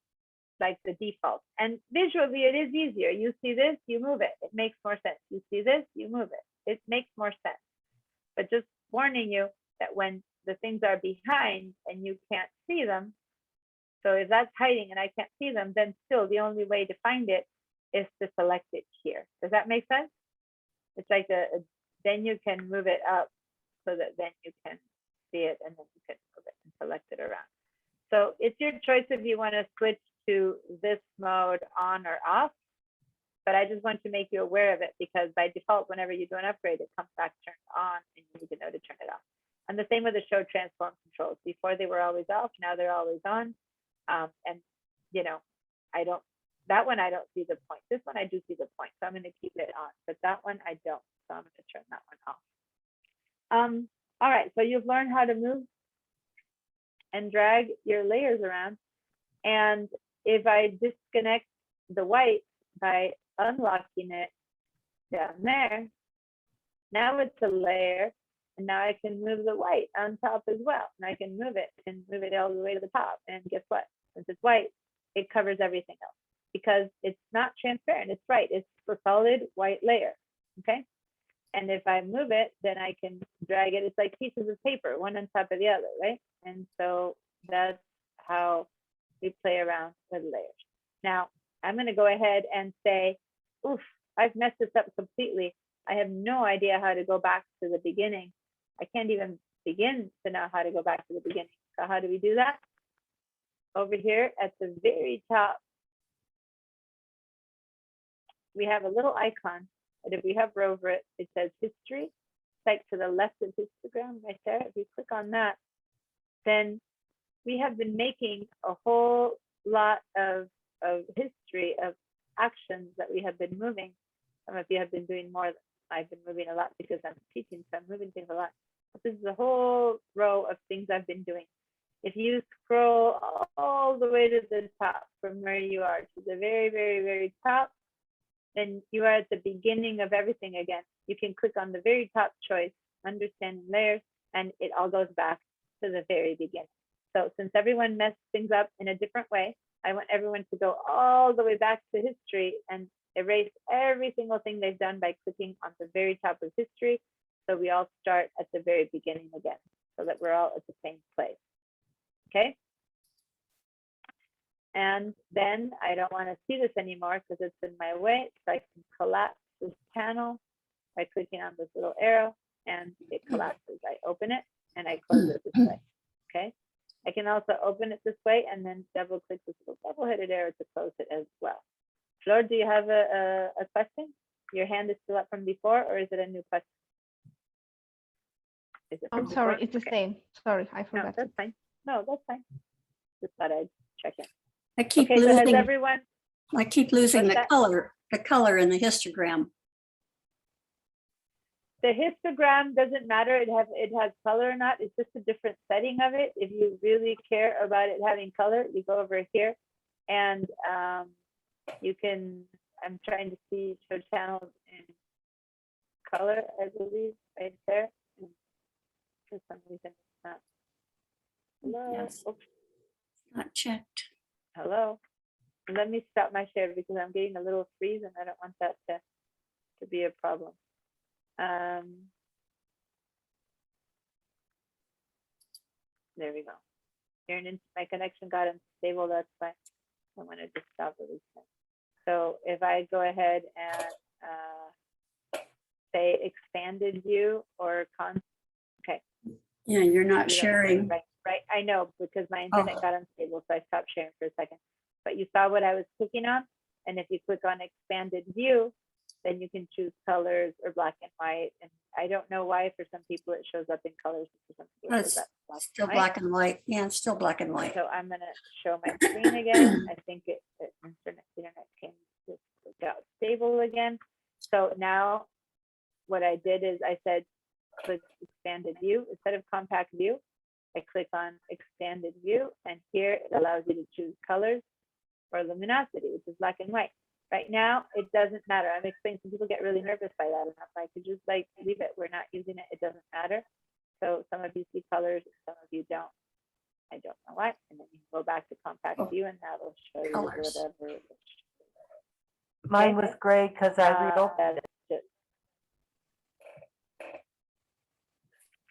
like the default. And visually it is easier. You see this, you move it. It makes more sense. You see this, you move it. It makes more sense. But just warning you that when the things are behind and you can't see them, so if that's hiding and I can't see them, then still the only way to find it is to select it here. Does that make sense? It's like then you can move it up so that then you can see it and then you can move it and select it around. So it's your choice if you want to switch to this mode on or off, but I just want to make you aware of it because by default, whenever you do an upgrade, it comes back turned on and you need to know to turn it off. And the same with the show transform controls. Before they were always off, now they're always on. And you know, that one I don't see the point. This one I do see the point, so I'm going to keep it on, but that one I don't, so I'm going to turn that one off. All right, so you've learned how to move and drag your layers around. And if I disconnect the white by unlocking it down there, now it's a layer, and now I can move the white on top as well. And I can move it and move it all the way to the top. And guess what? Since it's white, it covers everything else because it's not transparent. It's right. It's a solid white layer. Okay. And if I move it, then I can drag it. It's like pieces of paper, one on top of the other, right? And so that's how we play around with layers. Now, I'm going to go ahead and say, oof, I've messed this up completely. I have no idea how to go back to the beginning. I can't even begin to know how to go back to the beginning. So how do we do that? Over here at the very top, we have a little icon. And if we hover over it, it says history. It's like to the left of histogram right there. If you click on that, then we have been making a whole lot of history of actions that we have been moving. Some of you have been doing more. I've been moving a lot because I'm teaching, so I'm moving things a lot. But this is a whole row of things I've been doing. If you scroll all the way to the top from where you are to the very, very, very top, then you are at the beginning of everything again. You can click on the very top choice, understanding layers, and it all goes back to the very beginning. So since everyone messed things up in a different way, I want everyone to go all the way back to history and erase every single thing they've done by clicking on the very top of history. So we all start at the very beginning again, so that we're all at the same place. Okay. And then I don't want to see this anymore because it's in my way. So I can collapse this panel by clicking on this little arrow and it collapses. I open it and I close it this way. Okay. I can also open it this way and then double click this little double-headed arrow to close it as well. Flor, do you have a question? Your hand is still up from before, or is it a new question? Is it I'm from sorry, before? it's the Okay. same. Sorry, I No, forgot. that's fine. No, that's fine. Just thought I'd check in. I keep Okay, so has losing, everyone, I keep losing What's the that? color in the histogram. the histogram doesn't matter. It has color or not. It's just a different setting of it. If you really care about it having color, you go over here and you can, I'm trying to see show channels in color, I believe, right there. And for some reason, it's not. Hello. Yes. Oops. Not checked. Hello. Let me stop my share because I'm getting a little freeze and I don't want that to be a problem. There we go. My connection got unstable. That's fine. I'm going to just stop it. So if I go ahead and say expanded view or okay. Yeah, you're not You don't- sharing. Right. I know because my internet Oh. got unstable, so I stopped sharing for a second. But you saw what I was clicking on, and if you click on expanded view, then you can choose colors or black and white. And I don't know why for some people it shows up in colors, for some people it shows It's up black still and white. black and white. Yeah, it's still black and white. So I'm gonna show my screen again. I think internet came just got stable again. So now what I did is I said click expanded view instead of compact view. I click on expanded view, and here it allows you to choose colors or luminosity, which is black and white. Right now, it doesn't matter. I'm explaining, some people get really nervous by that, and I'm like, you just like leave it. We're not using it. It doesn't matter. So some of you see colors, some of you don't. I don't know why. And then you go back to compact view, and that'll show you Colors. whatever. Mine was gray because I reopened. that is just,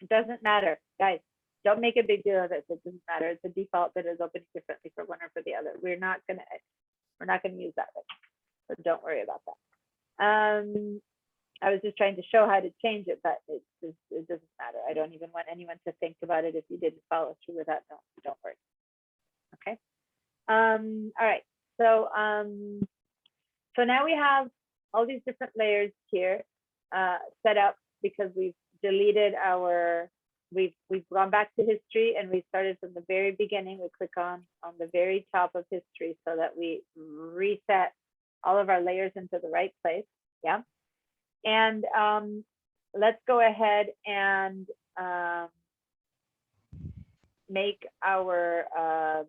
it doesn't matter, guys. Don't make a big deal of it. It doesn't matter. It's a default that is opening differently for one or for the other. We're not gonna use that. Right. So don't worry about that. I was just trying to show how to change it, but it doesn't matter. I don't even want anyone to think about it if you didn't follow through with that. No, don't worry. Okay. All right. So so now we have all these different layers here set up because we've deleted we've gone back to history and we started from the very beginning. We click on the very top of history so that we reset all of our layers into the right place. Yeah. And let's go ahead and make our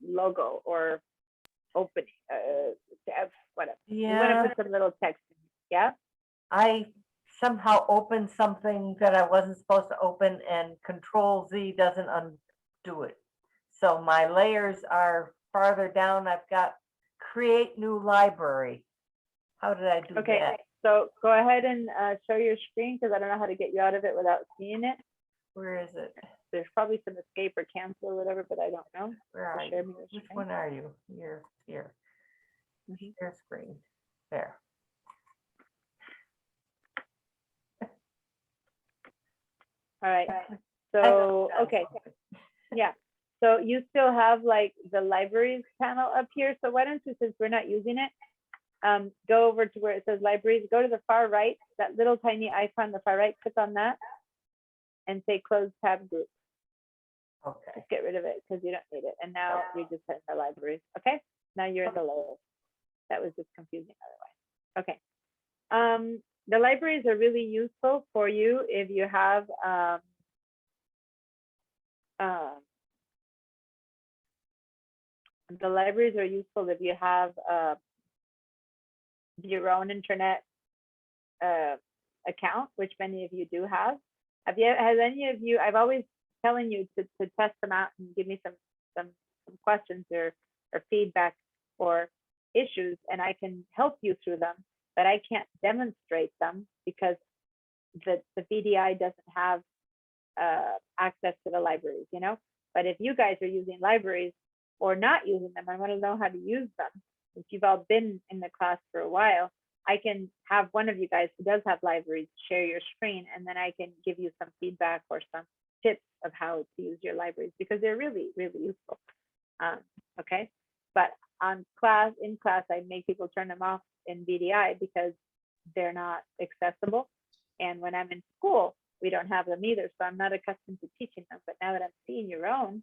logo or opening, whatever. You want Yeah, to put some little text in. Yeah. I somehow opened something that I wasn't supposed to open and Control Z doesn't undo it. So my layers are farther down. I've got create new library. How did I do Okay. that? So go ahead and show your screen because I don't know how to get you out of it without seeing it. Where is it? There's probably some escape or cancel or whatever, but I don't know. Where So are share you? me your Which screen. one are you? You're here. Mhm. Share screen. There. All right. I So, know. okay. Yeah. So you still have like the libraries panel up here. So why don't you, since we're not using it, go over to where it says libraries, go to the far right, that little tiny icon on the far right, click on that and say close tab group. Okay. Just get rid of it because you don't need it. And now you're just in the libraries. Okay. Now you're in the layers. That was just confusing otherwise. Okay. The libraries are really useful for you if you have the libraries are useful if you have your own internet account, which many of you do have. Has any of you, I've always telling you to test them out and give me some questions or feedback or issues, and I can help you through them, but I can't demonstrate them because the VDI doesn't have access to the libraries, you know. But if you guys are using libraries or not using them, I want to know how to use them. If you've all been in the class for a while, I can have one of you guys who does have libraries share your screen, and then I can give you some feedback or some tips of how to use your libraries because they're really, really useful. Okay, but in class, I make people turn them off in VDI because they're not accessible. And when I'm in school, we don't have them either. So I'm not accustomed to teaching them. But now that I'm seeing your own,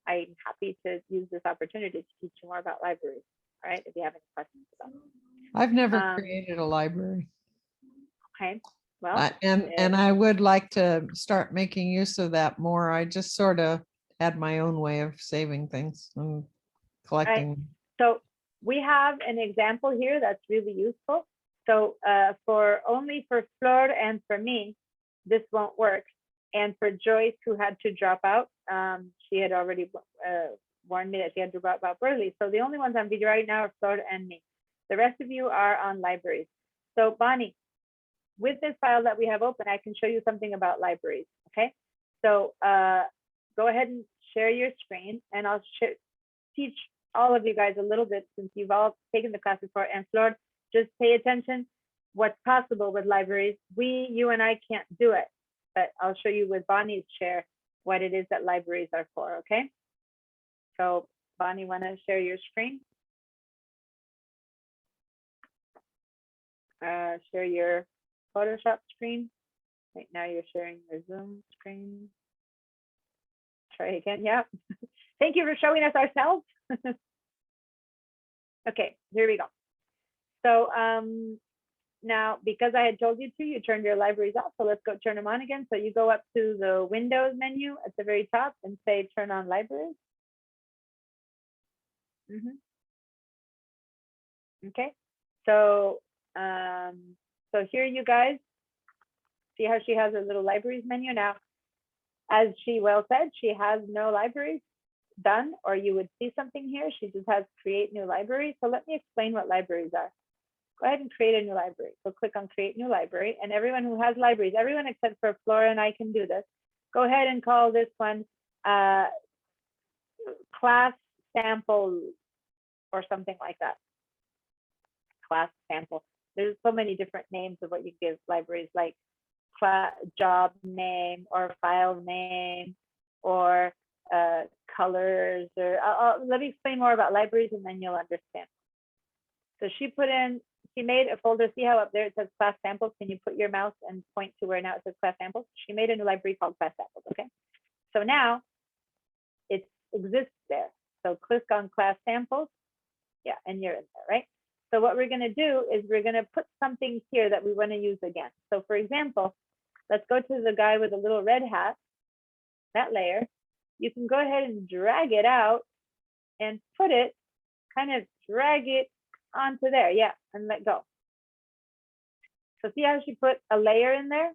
I'm happy to use this opportunity to teach you more about libraries. All right, if you have any questions about them. I've never created a library. Okay, well, and I would like to start making use of that more. I just sort of had my own way of saving things and collecting. Right. So we have an example here that's really useful. So only for Flor and for me, this won't work. And for Joyce, who had to drop out, she had already warned me that she had to drop out early. So the only ones on video right now are Flor and me. The rest of you are on libraries. So Bonnie, with this file that we have open, I can show you something about libraries. Okay. So go ahead and share your screen, and I'll teach all of you guys a little bit since you've all taken the class before. And Flor, just pay attention what's possible with libraries. You and I can't do it, but I'll show you with Bonnie's share what it is that libraries are for, okay? So Bonnie, want to share your screen? Share your Photoshop screen. Right now you're sharing your Zoom screen. Try again, yeah. Thank you for showing us ourselves. Okay, here we go. So now, because I had told you to, you turned your libraries off. So let's go turn them on again. So you go up to the Windows menu at the very top and say turn on libraries. Okay, so so here you guys see how she has her little libraries menu. Now, as she well said, she has no libraries done, or you would see something here. She just has create new library. So let me explain what libraries are. Go ahead and create a new library. So click on create new library, and everyone who has libraries, everyone except for Flora and I can do this. Go ahead and call this one class sample or something like that. Class sample. There's so many different names of what you give libraries, like job name or file name or colors, or let me explain more about libraries and then you'll understand. So she made a folder. See how up there it says class samples? Can you put your mouse and point to where now it says class samples? She made a new library called class samples, okay? So now it exists there. So click on class samples. Yeah, and you're in there, right? So what we're gonna do is we're gonna put something here that we wanna use again. So for example, let's go to the guy with a little red hat, that layer. You can go ahead and drag it out and put it, kind of drag it onto there, yeah, and let go. So see how she put a layer in there?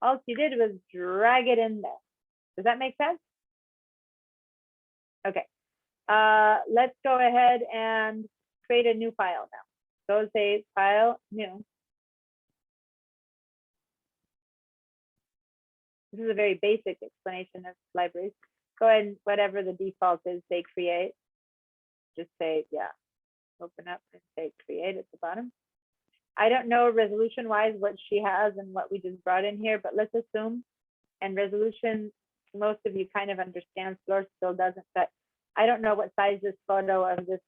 All she did was drag it in there. Does that make sense? Okay, let's go ahead and create a new file now. So say file new. This is a very basic explanation of libraries. Go ahead and whatever the default is, say create. Just say, yeah, open up and say create at the bottom. I don't know resolution wise what she has and what we just brought in here, but let's assume, and resolution, most of you kind of understand, Flor still doesn't, but I don't know what size this photo of this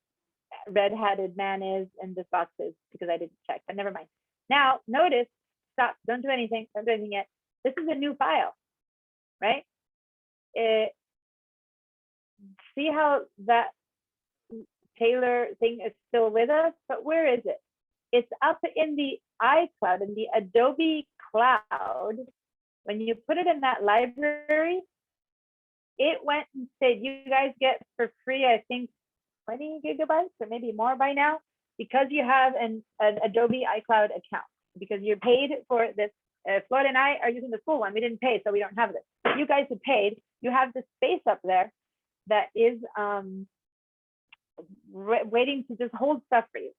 red-hatted man is and this box is because I didn't check, but never mind. Now notice, stop, don't do anything yet. This is a new file, right? See how that Taylor thing is still with us, but where is it? It's up in the iCloud, in the Adobe Cloud. When you put it in that library, it went and said, you guys get for free, I think 20 gigabytes or maybe more by now, because you have an Adobe iCloud account, because you're paid for this. Floyd and I are using the full one. We didn't pay, so we don't have this. You guys have paid. You have the space up there that is waiting to just hold stuff for you.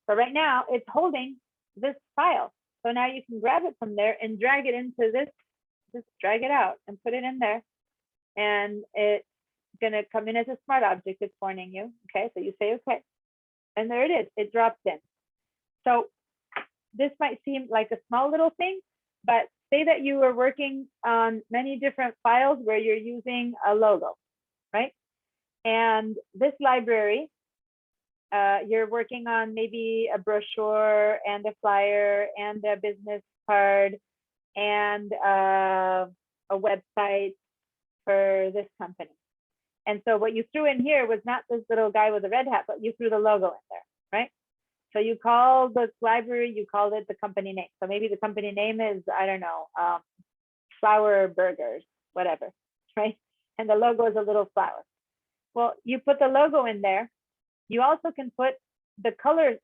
So right now it's holding this file. So now you can grab it from there and drag it into this, just drag it out and put it in there. And it's gonna come in as a smart object, it's warning you. Okay, so you say okay. And there it is, it drops in. So this might seem like a small little thing, but say that you are working on many different files where you're using a logo, right? And this library, you're working on maybe a brochure and a flyer and a business card and a website for this company. And so what you threw in here was not this little guy with a red hat, but you threw the logo in there, right? So you call the library, you called it the company name. So maybe the company name is, I don't know, Flower Burgers, whatever, right? And the logo is a little flower. Well, you put the logo in there. You also can put the color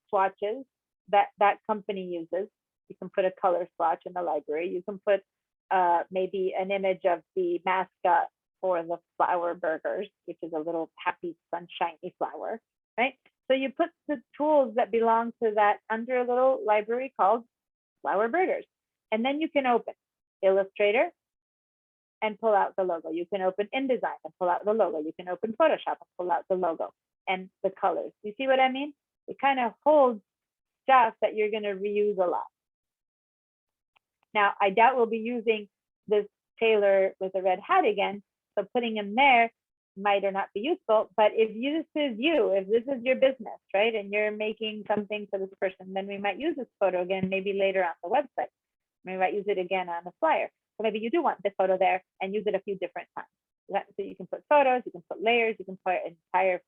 swatches that that company uses. You can put a color swatch in the library. You can put maybe an image of the mascot for the Flower Burgers, which is a little happy, sunshiny flower, right? So you put the tools that belong to that under a little library called Flower Burgers. And then you can open Illustrator and pull out the logo. You can open InDesign and pull out the logo. You can open Photoshop and pull out the logo and the colors. You see what I mean? It kind of holds stuff that you're going to reuse a lot. Now, I doubt we'll be using this Taylor with a red hat again, so putting him there might or not be useful. But if this is your business, right, and you're making something for this person, then we might use this photo again, maybe later on the website. We might use it again on the flyer. So maybe you do want this photo there and use it a few different times. So you can put photos, you can put layers, you can put entire,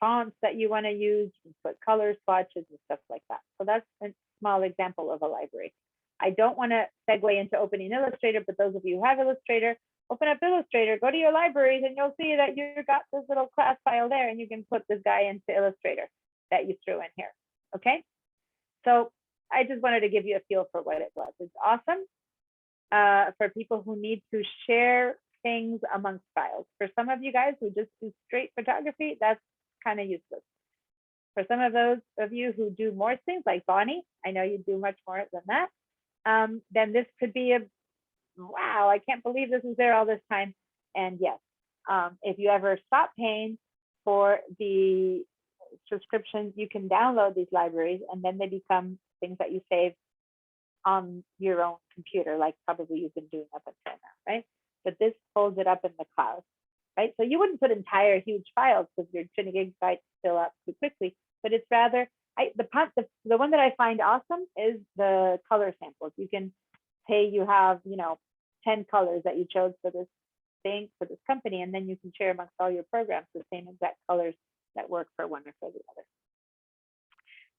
fonts that you want to use, you can put color swatches and stuff like that. So that's a small example of a library. I don't want to segue into opening Illustrator, but those of you who have Illustrator, open up Illustrator, go to your libraries, and you'll see that you've got this little class file there, and you can put this guy into Illustrator that you threw in here. Okay, so I just wanted to give you a feel for what it was. It's awesome for people who need to share things amongst files. For some of you guys who just do straight photography, that's kind of useless. For some of those of you who do more things like Bonnie, I know you do much more than that, then this could be a wow, I can't believe this was there all this time. And yes, if you ever stop paying for the subscriptions, you can download these libraries and then they become things that you save on your own computer, like probably you've been doing up until now, right? But this holds it up in the cloud, right? So you wouldn't put entire huge files because your 20 gigabytes fill up too quickly, but it's rather, the one that I find awesome is the color samples. You can say you have, 10 colors that you chose for this thing, for this company, and then you can share amongst all your programs the same exact colors that work for one or for the other.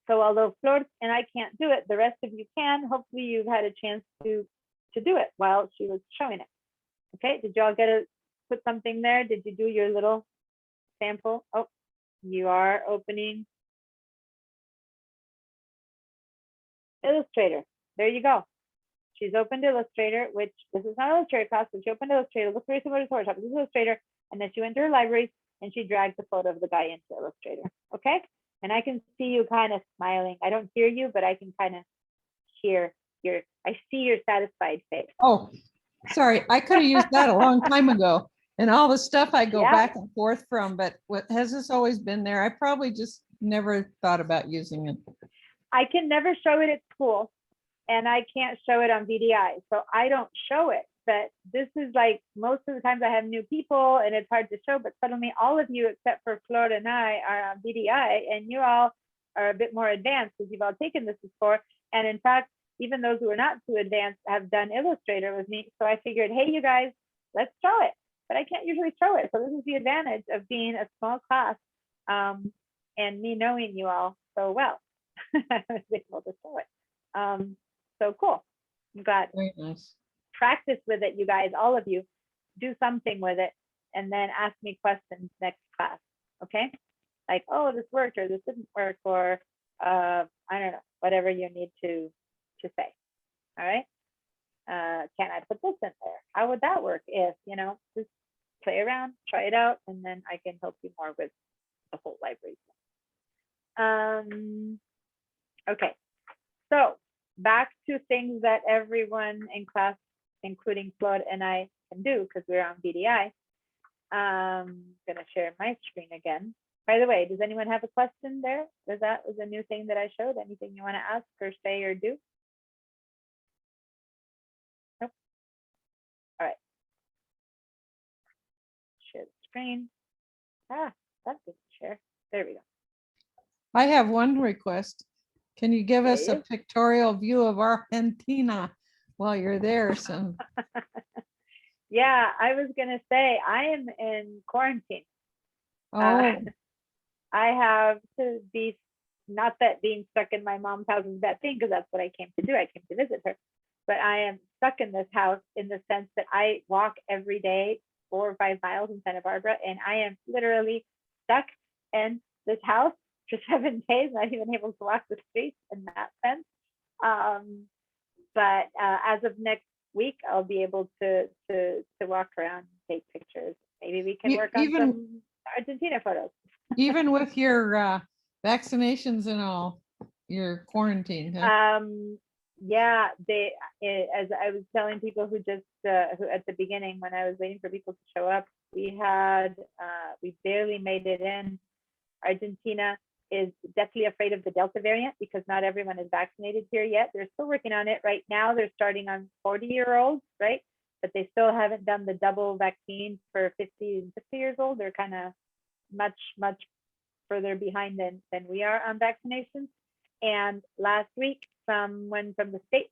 So although Flor and I can't do it, the rest of you can. Hopefully you've had a chance to do it while she was showing it. Okay, did y'all put something there? Did you do your little sample? Oh, you are opening Illustrator. There you go. She's opened Illustrator, which this is not Illustrator class, but she opened Illustrator. Looks very similar to Photoshop. This is Illustrator, and then she went to her library and she dragged the photo of the guy into Illustrator. Okay, and I can see you kind of smiling. I don't hear you, but I can kind of hear I see your satisfied face. Oh, sorry. I could have used that a long time ago. And all the stuff I go Yeah. back and forth from, but has this always been there? I probably just never thought about using it. I can never show it at school, and I can't show it on VDI, so I don't show it. But this is like most of the times I have new people and it's hard to show, but suddenly all of you except for Flor and I are on VDI, and you all are a bit more advanced because you've all taken this before. And in fact, even those who are not too advanced have done Illustrator with me. So I figured, hey, you guys, let's show it. But I can't usually show it. So this is the advantage of being a small class and me knowing you all so well. I was able to show it. So cool. I'm glad. Very nice. Practice with it, you guys, all of you. Do something with it and then ask me questions next class. Okay? Like, oh, this worked or this didn't work, or I don't know, whatever you need to say. All right? Can I put this in there? How would that work if, just play around, try it out, and then I can help you more with the whole library. Okay, so back to things that everyone in class, including Claude and I, can do because we're on VDI. I'm gonna share my screen again. By the way, does anyone have a question there? That was a new thing that I showed. Anything you want to ask or say or do? Nope. All right. Share the screen. That didn't share. There we go. I have one request. Can you give us a Yes. pictorial view of Argentina while you're there? So, Yeah, I was gonna say I am in quarantine. oh, I have to be, not that being stuck in my mom's house is a bad thing, because that's what I came to do. I came to visit her, but I am stuck in this house in the sense that I walk every day 4 or 5 miles in Santa Barbara, and I am literally stuck in this house for 7 days, not even able to walk the streets in that sense. But as of next week, I'll be able to walk around and take pictures. Maybe we can work on some Argentina photos. even with your vaccinations and all, your quarantine, huh? Yeah, as I was telling people who just who at the beginning, when I was waiting for people to show up, we barely made it in. Argentina is definitely afraid of the Delta variant because not everyone is vaccinated here yet. They're still working on it right now. They're starting on 40-year-olds, right? But they still haven't done the double vaccine for 50 and 60 years old. They're kind of much further behind than we are on vaccinations. And last week, someone from the States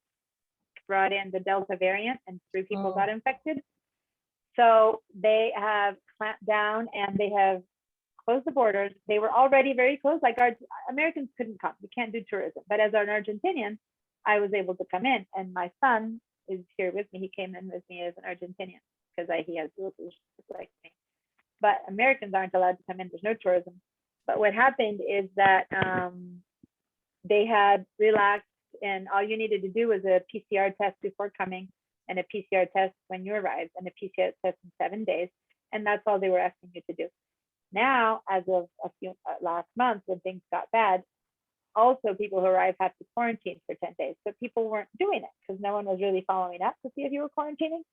brought in the Delta variant and 3 people got infected. So they have clamped down and they have closed the borders. They were already very close. Like our Americans couldn't come. We can't do tourism. But as an Argentinian, I was able to come in. And my son is here with me. He came in with me as an Argentinian because he has dual citizenship like me. But Americans aren't allowed to come in. There's no tourism. But what happened is that they had relaxed, and all you needed to do was a PCR test before coming and a PCR test when you arrived and a PCR test in 7 days. And that's all they were asking you to do. Now, as of last month, when things got bad, also people who arrive have to quarantine for 10 days, but people weren't doing it because no one was really following up to see if you were quarantining.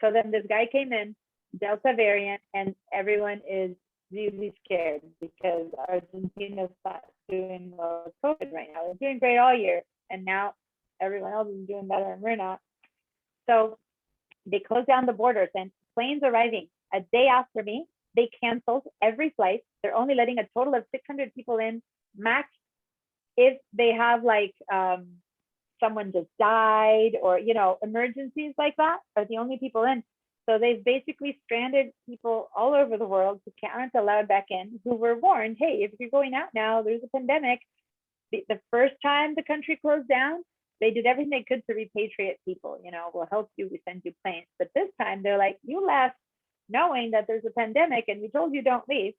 So then this guy came in, Delta variant, and everyone is really scared because Argentina's not doing well with COVID right now. They're doing great all year, and now everyone else is doing better and we're not. So they closed down the borders, and planes arriving a day after me, they canceled every flight. They're only letting a total of 600 people in max if they have like someone just died or, you know, emergencies like that are the only people in. So they've basically stranded people all over the world who aren't allowed back in, who were warned, hey, if you're going out now, there's a pandemic. The first time the country closed down, they did everything they could to repatriate people. You know, we'll help you, we send you planes. But this time they're like, you left knowing that there's a pandemic and we told you don't leave.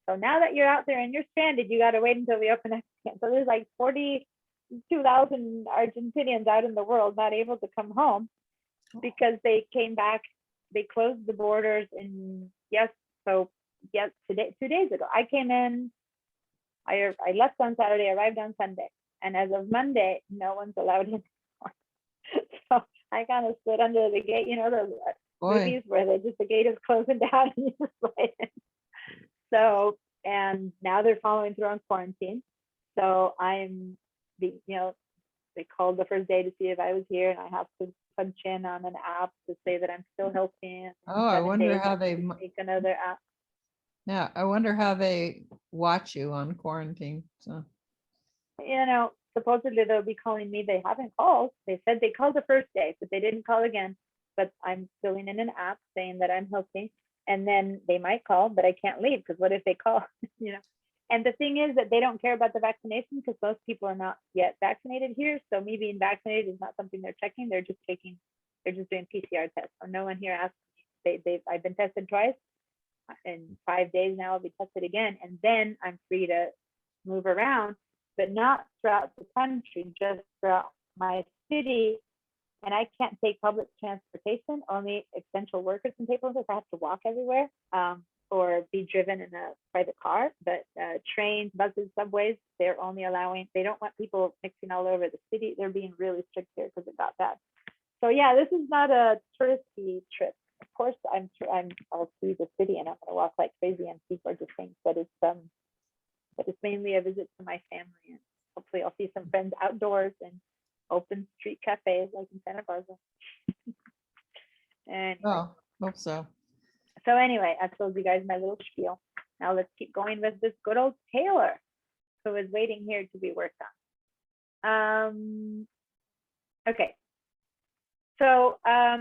So now that you're out there and you're stranded, you got to wait until we open up again. So there's like 42,000 Argentinians out in the world not able to come home because they came back. They closed the borders in today, 2 days ago. I came in, I left on Saturday, arrived on Sunday. And as of Monday, no one's allowed in anymore. So I kind of stood under the gate, you know, the movies where the gate is closing down and you just let in. So, and now they're following through on quarantine. So you know, they called the first day to see if I was here, and I have to punch in on an app to say that I'm still healthy. Oh, I wonder how they, make another app. yeah, I wonder how they watch you on quarantine. So, you know, supposedly they'll be calling me. They haven't called. They said they called the first day, but they didn't call again. But I'm filling in an app saying that I'm healthy, and then they might call, but I can't leave because what if they call? You know. And the thing is that they don't care about the vaccination because most people are not yet vaccinated here. So me being vaccinated is not something they're checking. They're just doing PCR tests. So no one here asked me. I've been tested twice. In 5 days now, I'll be tested again, and then I'm free to move around, but not throughout the country, just throughout my city. And I can't take public transportation. Only essential workers can take public. I have to walk everywhere or be driven in a private car. But trains, buses, subways, they're only allowing. They don't want people mixing all over the city. They're being really strict here because it got bad. So yeah, this is not a touristy trip. Of course, I'll see the city and I'm gonna walk like crazy and see gorgeous things. But it's mainly a visit to my family, and hopefully I'll see some friends outdoors and open street cafes like in Santa Barbara. And oh, hope so. so anyway, I told you guys my little spiel. Now let's keep going with this good old Taylor, who is waiting here to be worked on. Okay. So I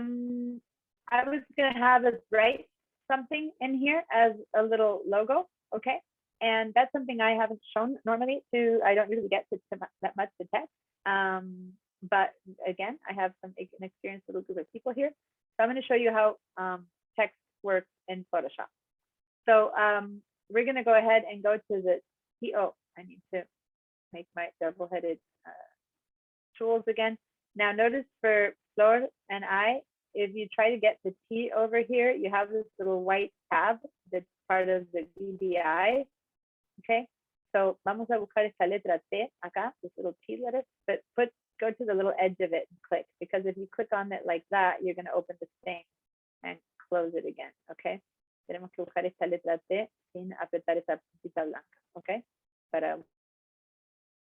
was gonna have us write something in here as a little logo, okay? And that's something I haven't shown normally I don't usually get to that much to text. But again, I have an experienced little group of people here. So I'm gonna show you how text works in Photoshop. So we're gonna go ahead and go to the I need to make my double-headed tools again. Now notice for Flor and I, if you try to get the T over here, you have this little white tab that's part of the BDI. Okay, so vamos a buscar esta letra T acá, this little T letter, but go to the little edge of it and click, because if you click on it like that, you're going to open this thing and close it again. Okay, tenemos que buscar esta letra T sin apretar esa puntita blanca. Okay,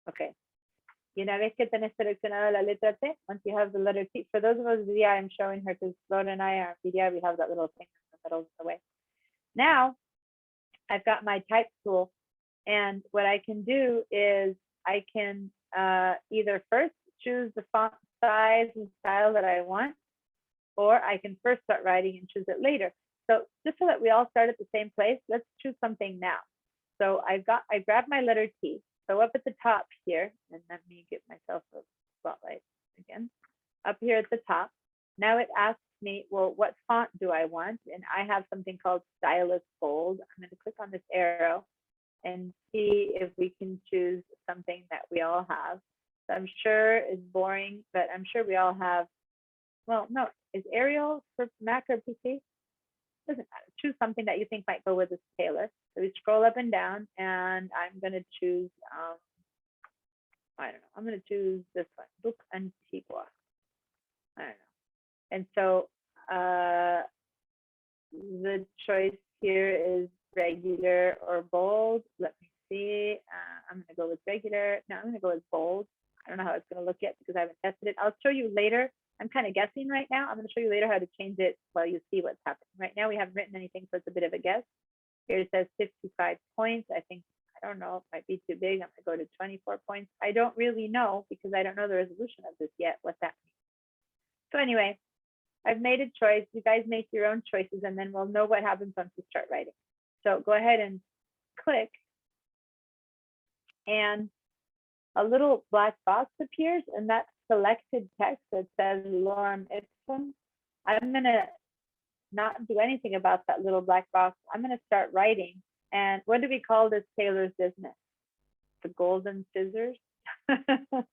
okay. Y una vez que tenés seleccionada la letra T, once you have the letter T, for those of us VDI, I'm showing her because Flor and I are VDI, we have that little thing in the middle of the way. Now, I've got my type tool, and what I can do is I can either first choose the font size and style that I want, or I can first start writing and choose it later. So just so that we all start at the same place, let's choose something now. So I grabbed my letter T. So up at the top here, and let me give myself a spotlight again. Up here at the top, now it asks me, well, what font do I want? And I have something called Stylus Bold. I'm going to click on this arrow and see if we can choose something that we all have. So I'm sure it's boring, but I'm sure we all have, well, no, is Arial for Mac or PC? Doesn't matter. Choose something that you think might go with this Taylor. So we scroll up and down, and I'm going to choose I don't know. I'm going to choose this one, Book Antigua. I don't know. And so the choice here is regular or bold. Let me see. I'm going to go with regular. No, I'm going to go with bold. I don't know how it's going to look yet because I haven't tested it. I'll show you later. I'm kind of guessing right now. I'm going to show you later how to change it while you see what's happening. Right now, we haven't written anything, so it's a bit of a guess. Here it says 55 points. I think, I don't know, it might be too big. I'm going to go to 24 points. I don't really know because I don't know the resolution of this yet, what that means. So anyway, I've made a choice. You guys make your own choices, and then we'll know what happens once we start writing. So go ahead and click, and a little black box appears, and that selected text that says Lorem Ipsum. I'm gonna not do anything about that little black box. I'm gonna start writing. And what do we call this Taylor's business? The golden scissors? The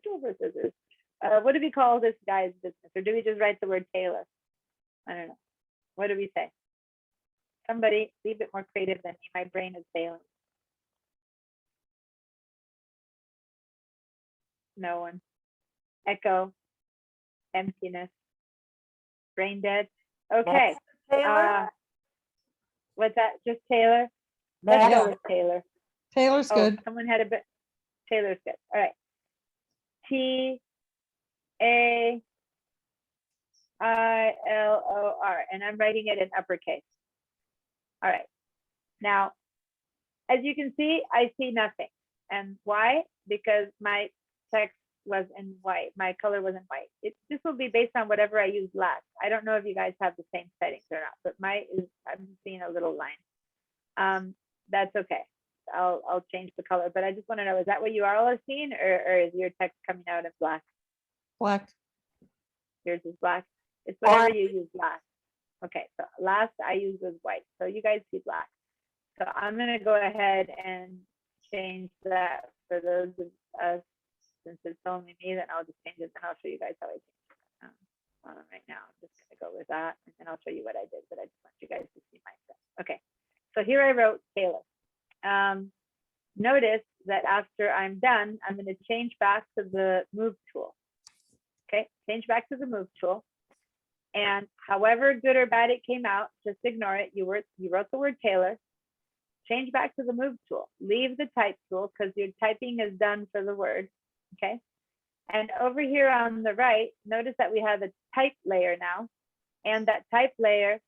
silver scissors. What do we call this guy's business? Or do we just write the word Taylor? I don't know. What do we say? Somebody be a bit more creative than me. My brain is failing. No one. Echo. Emptiness. Brain dead. Okay. Taylor? What's that? Just Taylor? Let's That's go with Taylor. Taylor's Oh, good. someone had a bit. Taylor's good. All right. Taylor. And I'm writing it in uppercase. All right. Now, as you can see, I see nothing. And why? Because my text was in white. My color was in white. This will be based on whatever I used last. I don't know if you guys have the same settings or not, but I'm seeing a little line. That's okay. I'll change the color, but I just want to know, is that what you all are seeing, or is your text coming out in black? Black. Yours is black. It's whatever you used last. Okay, so last I used was white. So you guys see black. So I'm gonna go ahead and change that for those of us, since it's only me, then I'll just change it and I'll show you guys how I change it. Right now, I'm just gonna go with that and then I'll show you what I did, but I just want you guys to see my stuff. Okay, so here I wrote Taylor. Notice that after I'm done, I'm gonna change back to the move tool. Okay, change back to the move tool. And however good or bad it came out, just ignore it. You wrote the word Taylor. Change back to the move tool. Leave the type tool because your typing is done for the word. Okay. And over here on the right, notice that we have a type layer now. And that type layer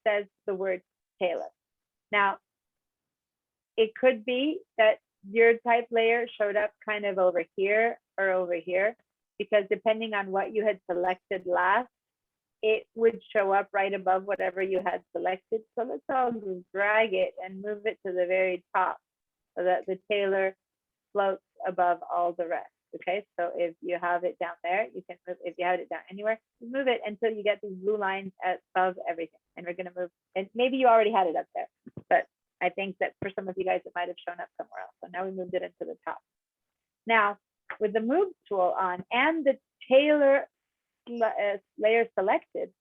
says the word Taylor. Now, it could be that your type layer showed up kind of over here or over here, because depending on what you had selected last, it would show up right above whatever you had selected. So let's all just drag it and move it to the very top so that the Taylor floats above all the rest. Okay, so if you have it down there, you can move. If you have it down anywhere, move it until you get these blue lines above everything. And we're going to move, and maybe you already had it up there, but I think that for some of you guys, it might have shown up somewhere else. So now we moved it into the top. Now, with the move tool on and the Taylor layer selected,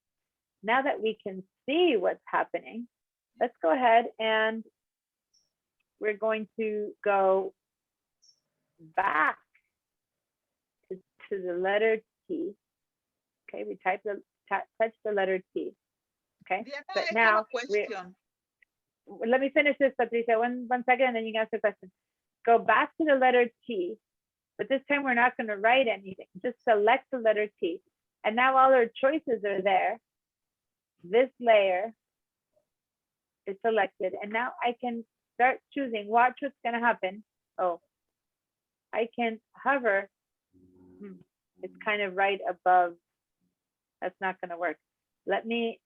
now that we can see what's happening, let's go ahead and we're going to go back to the letter T. Okay, we touch the letter T. Okay, Diana, but I have now a question. let me finish this, Patricia. One second, and then you can ask the question. Go back to the letter T, but this time we're not going to write anything. Just select the letter T. And now all our choices are there. This layer is selected. And now I can start choosing. Watch what's going to happen. Oh, I can hover. It's kind of right above. That's not going to work. Let me,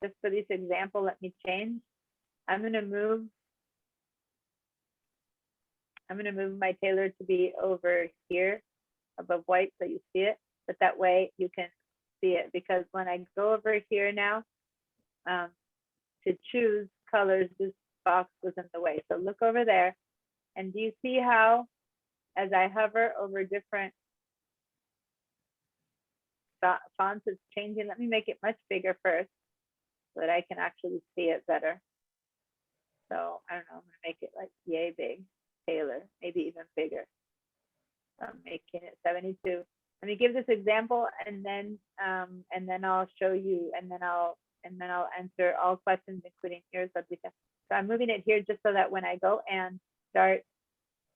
just for this example, let me change. I'm going to move my Taylor to be over here above white so you see it, but that way you can see it, because when I go over here now to choose colors, this box was in the way. So look over there, and do you see how as I hover over different fonts, it's changing? Let me make it much bigger first so that I can actually see it better. So I don't know, I'm gonna make it like yay big, Taylor, maybe even bigger. So I'm making it 72. Let me give this example and then I'll show you and then I'll answer all questions, including yours, Advita. So I'm moving it here just so that when I go and start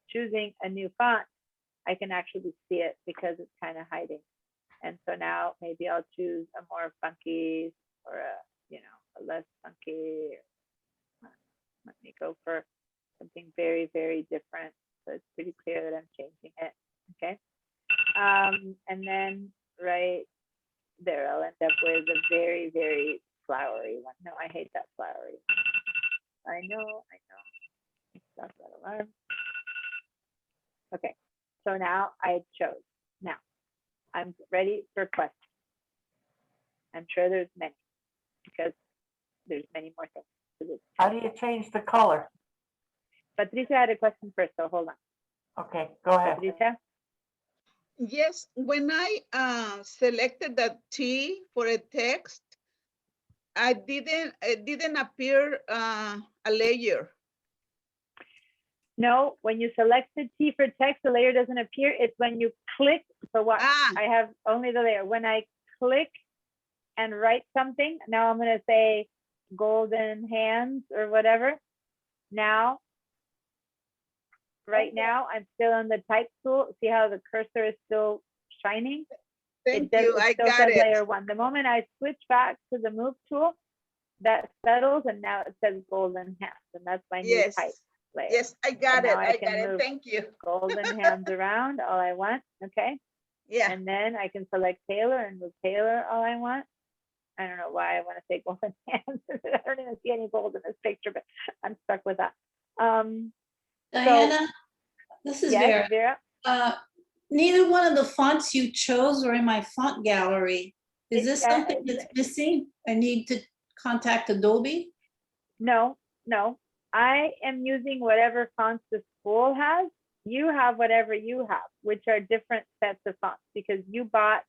choosing a new font, I can actually see it because it's kind of hiding. And so now maybe I'll choose a more funky or a less funky. Let me go for something very, very different. So it's pretty clear that I'm changing it. Okay. And then right there, I'll end up with a very, very flowery one. No, I hate that flowery. I know. Stop that alarm. Okay. So now I chose. Now I'm ready for questions. I'm sure there's many because there's many more things to this. How do you change the color? Patricia had a question first, so hold on. Okay, go ahead. Patricia? Yes, when I selected the T for a text, it didn't appear a layer. No, when you select the T for text, the layer doesn't appear. It's when you click. So what? I have only the layer. When I click and write something, now I'm going to say golden hands or whatever. Now, right now, I'm still on the type tool. See how the cursor is still shining? Thank you. I got it. Layer one. The moment I switch back to the move tool, that settles, and now it says golden hands, and that's my new type layer. Yes, I got it. I got can it. move Thank you. golden hands around all I want. Okay. Yeah. And then I can select Taylor and move Taylor all I want. I don't know why I want to say golden hands. I don't even see any gold in this picture, but I'm stuck with that. Diana, this is yes, Vera. Neither one of the fonts you chose were in my font gallery. Is this something that's missing? I need to contact Adobe? No. I am using whatever fonts the school has. You have whatever you have, which are different sets of fonts because you bought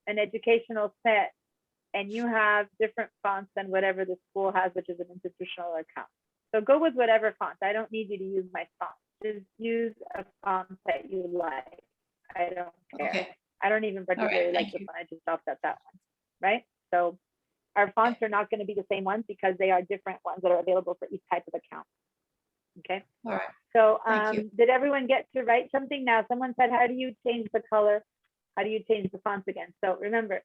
an educational set and you have different fonts than whatever the school has, which is an institutional account. So go with whatever font. I don't need you to use my font. Just use a font that you like. I don't care. Okay. I don't even particularly like this one. I just stopped at that one, right? So our fonts are not going to be the same ones because they are different ones that are available for each type of account. Okay. All right. So Thank you. did everyone get to write something? Now someone said, how do you change the color? How do you change the fonts again? So remember,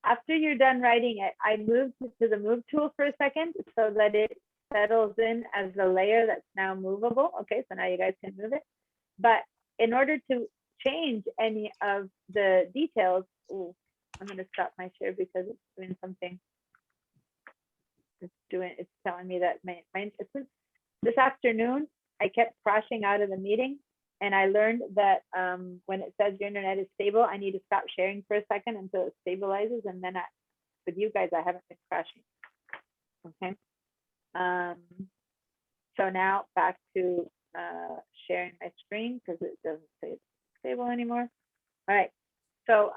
after you're done writing it, I moved to the move tool for a second so that it settles in as a layer that's now movable. Okay, so now you guys can move it. But in order to change any of the details, I'm going to stop my share because it's doing something. It's telling me that this afternoon I kept crashing out of the meeting, and I learned that when it says your internet is stable, I need to stop sharing for a second until it stabilizes, and then with you guys I haven't been crashing. Okay. So now back to sharing my screen because it doesn't say it's stable anymore. All right. So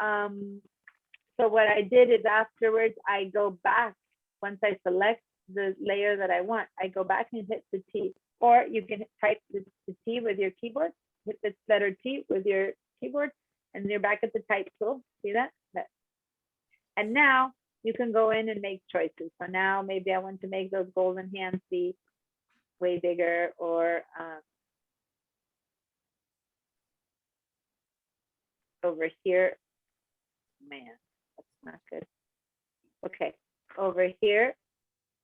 so what I did is afterwards I go back. Once I select the layer that I want, I go back and hit the T, or you can type the T with your keyboard, hit the letter T with your keyboard, and you're back at the type tool. See that? And now you can go in and make choices. So now maybe I want to make those golden hands be way bigger, or over here, man, that's not good. Okay, over here,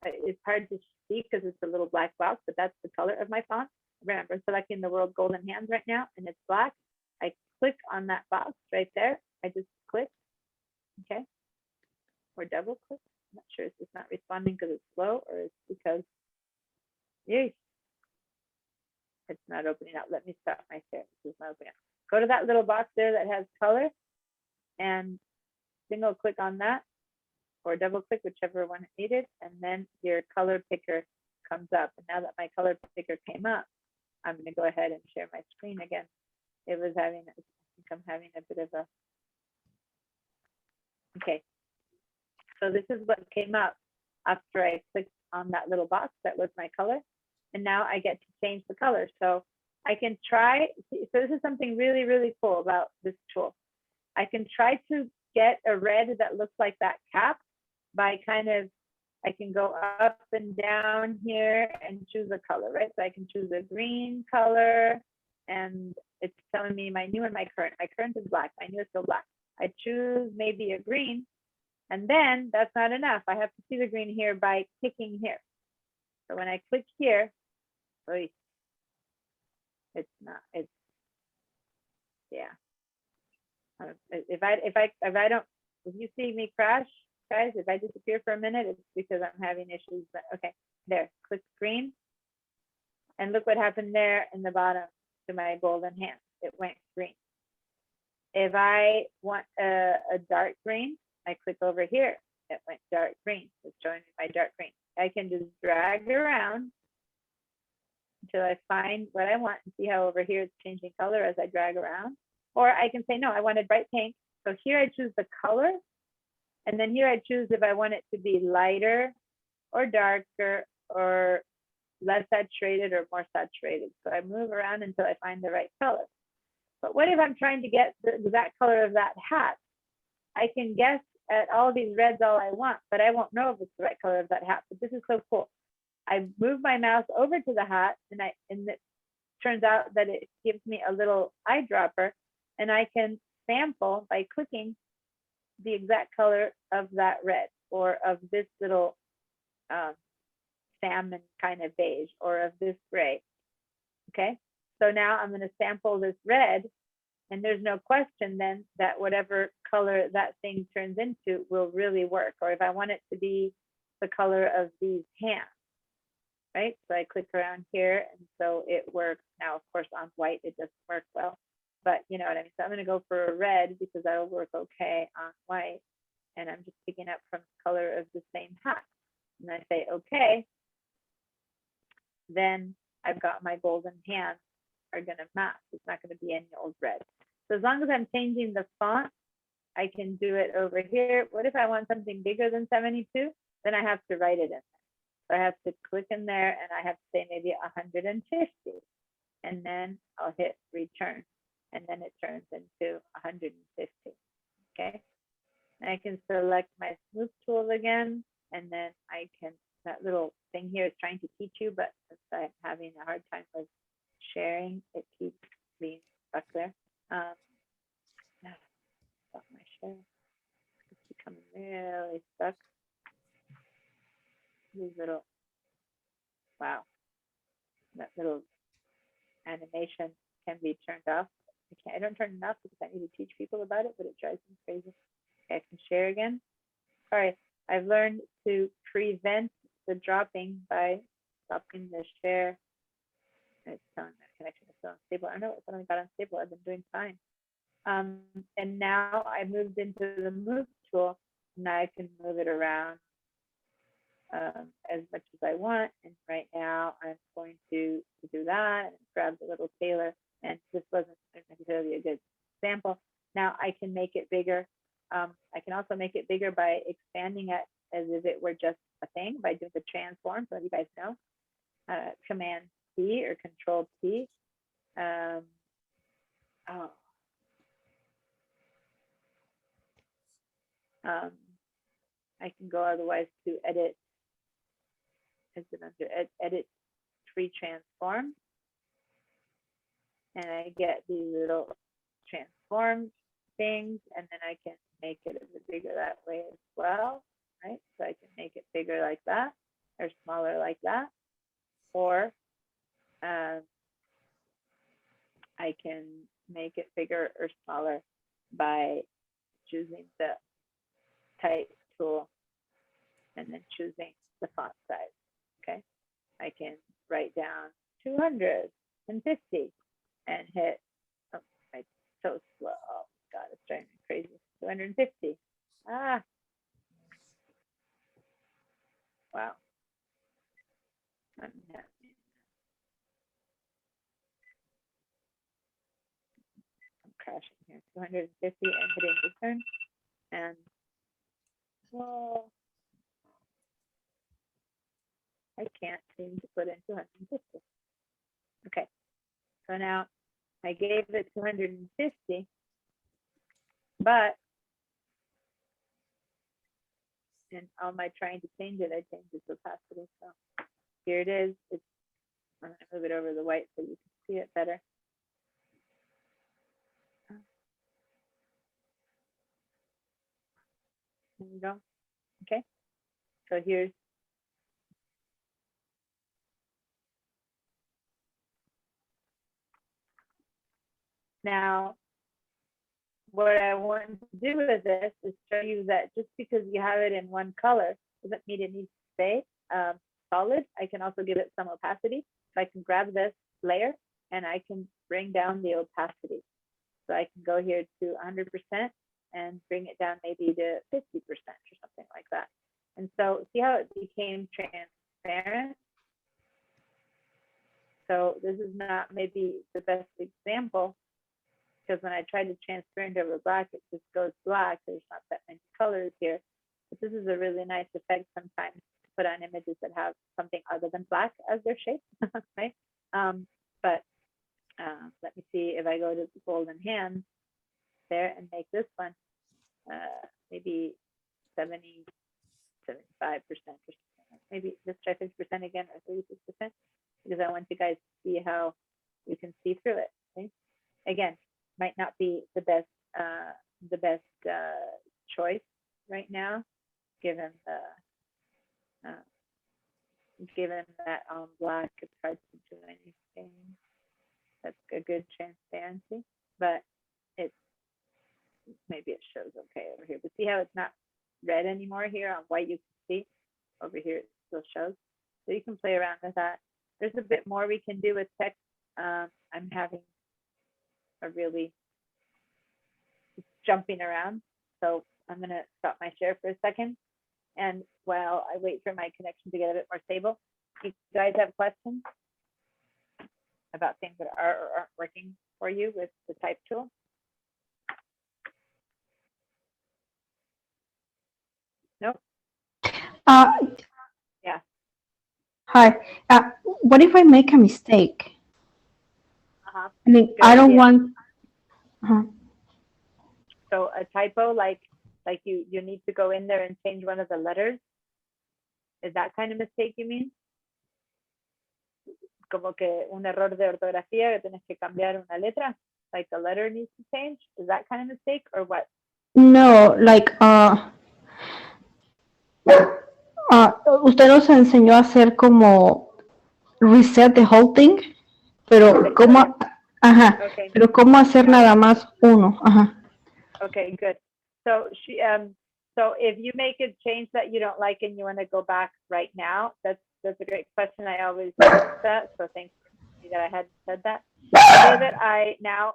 it's hard to see because it's a little black box, but that's the color of my font. Remember, I'm selecting the word golden hands right now, and it's black. I click on that box right there. I just click, okay, or double click. I'm not sure if it's not responding because it's slow or it's because it's not opening up. Let me stop my share. This is not opening up. Go to that little box there that has color and single click on that, or double click, whichever one it needed, and then your color picker comes up. And now that my color picker came up, I'm going to go ahead and share my screen again. It was having, I think I'm having a bit of a, okay. So this is what came up after I clicked on that little box that was my color. And now I get to change the color. So I can try, so this is something really, really cool about this tool. I can try to get a red that looks like that cap by kind of, I can go up and down here and choose a color, right? So I can choose a green color, and it's telling me my new and my current. My current is black, my new is still black. I choose maybe a green, and then that's not enough. I have to see the green here by clicking here. So when I click here, it's not, it's, yeah. If you see me crash, guys, if I disappear for a minute, it's because I'm having issues. But okay, there, click green. And look what happened there in the bottom to my golden hand. It went green. If I want a dark green, I click over here. It went dark green. It's showing me my dark green. I can just drag around until I find what I want and see how over here it's changing color as I drag around. Or I can say, no, I wanted bright pink. So here I choose the color. And then here I choose if I want it to be lighter or darker or less saturated or more saturated. So I move around until I find the right color. But what if I'm trying to get the exact color of that hat? I can guess at all these reds all I want, but I won't know if it's the right color of that hat. But this is so cool. I move my mouse over to the hat, and it turns out that it gives me a little eyedropper, and I can sample by clicking the exact color of that red, or of this little salmon kind of beige, or of this gray. Okay, so now I'm going to sample this red, and there's no question then that whatever color that thing turns into will really work. Or if I want it to be the color of these hands, right? So I click around here, and so it works. Now, of course, on white, it doesn't work well, but you know what I mean? So I'm going to go for a red because that'll work okay on white. And I'm just picking up from the color of the same hat. And I say, okay, then I've got my golden hands are going to match. It's not going to be any old red. So as long as I'm changing the font, I can do it over here. What if I want something bigger than 72? Then I have to write it in there. So I have to click in there, and I have to say maybe 150. And then I'll hit return. And then it turns into 150. Okay. And I can select my smooth tool again. And then I can, that little thing here is trying to teach you, but since I'm having a hard time with sharing, it keeps being stuck there. Stop my share. It's becoming really stuck. These little, wow, that little animation can be turned off. I don't turn it off because I need to teach people about it, but it drives me crazy. Okay, I can share again. All right, I've learned to prevent the dropping by stopping the share. It's telling that connection is still unstable. I don't know what suddenly got unstable. I've been doing fine. And now I moved into the move tool. Now I can move it around as much as I want. And right now I'm going to do that and grab the little tailor. And this wasn't necessarily a good sample. Now I can make it bigger. I can also make it bigger by expanding it as if it were just a thing by doing the transform. So you guys know, Command T or Control T. I can go otherwise to edit. Is it under edit free transform? And I get these little transform things, and then I can make it a bit bigger that way as well, right? So I can make it bigger like that, or smaller like that, or I can make it bigger or smaller by choosing the type tool and then choosing the font size. Okay, I can write down 250 and hit, oh, it's so slow. Oh God, it's driving me crazy. 250. Ah, wow. I'm crashing here. 250 and hitting return. And well, I can't seem to put in 250. Okay, So now I gave it 250, but in all my trying to change it, I changed its opacity. So here it is. It's, I'm gonna move it over the white so you can see it better. There you go. Okay. So here's now what I want to do with this is show you that just because you have it in one color doesn't mean it needs to stay solid. I can also give it some opacity. So I can grab this layer and I can bring down the opacity. So I can go here to 100% and bring it down maybe to 50% or something like that. And so see how it became transparent? So this is not maybe the best example, because when I try to transparent over black, it just goes black. There's not that many colors here. But this is a really nice effect sometimes to put on images that have something other than black as their shape, right? But let me see if I go to the golden hand there and make this one maybe 70, 75% or something. Maybe let's try 50% again or 36%, because I want you guys to see how you can see through it. Okay? Again, might not be the best choice right now, given that on black it's hard to do anything that's a good transparency, but maybe it shows okay over here. But see how it's not red anymore here on white? You can see over here it still shows. So you can play around with that. There's a bit more we can do with text. I'm having a really jumping around. So I'm going to stop my share for a second. And while I wait for my connection to get a bit more stable, if you guys have questions about things that are or aren't working for you with the type tool? Nope. Yeah. Hi. What if I make a mistake? Uh-huh. I mean, Good I don't idea. want. So a typo, like you need to go in there and change one of the letters. Is that kind of mistake you mean? Como que un error de ortografía que tienes que cambiar una letra, like the letter needs to change. Is that kind of mistake or what? No, like, usted nos enseñó a hacer como reset the whole thing, pero cómo, ajá, Okay. pero cómo hacer nada más uno, ajá. Okay, good. So so if you make a change that you don't like and you want to go back right now, that's a great question. I always ask that. So thanks for that I hadn't said that. Say that I now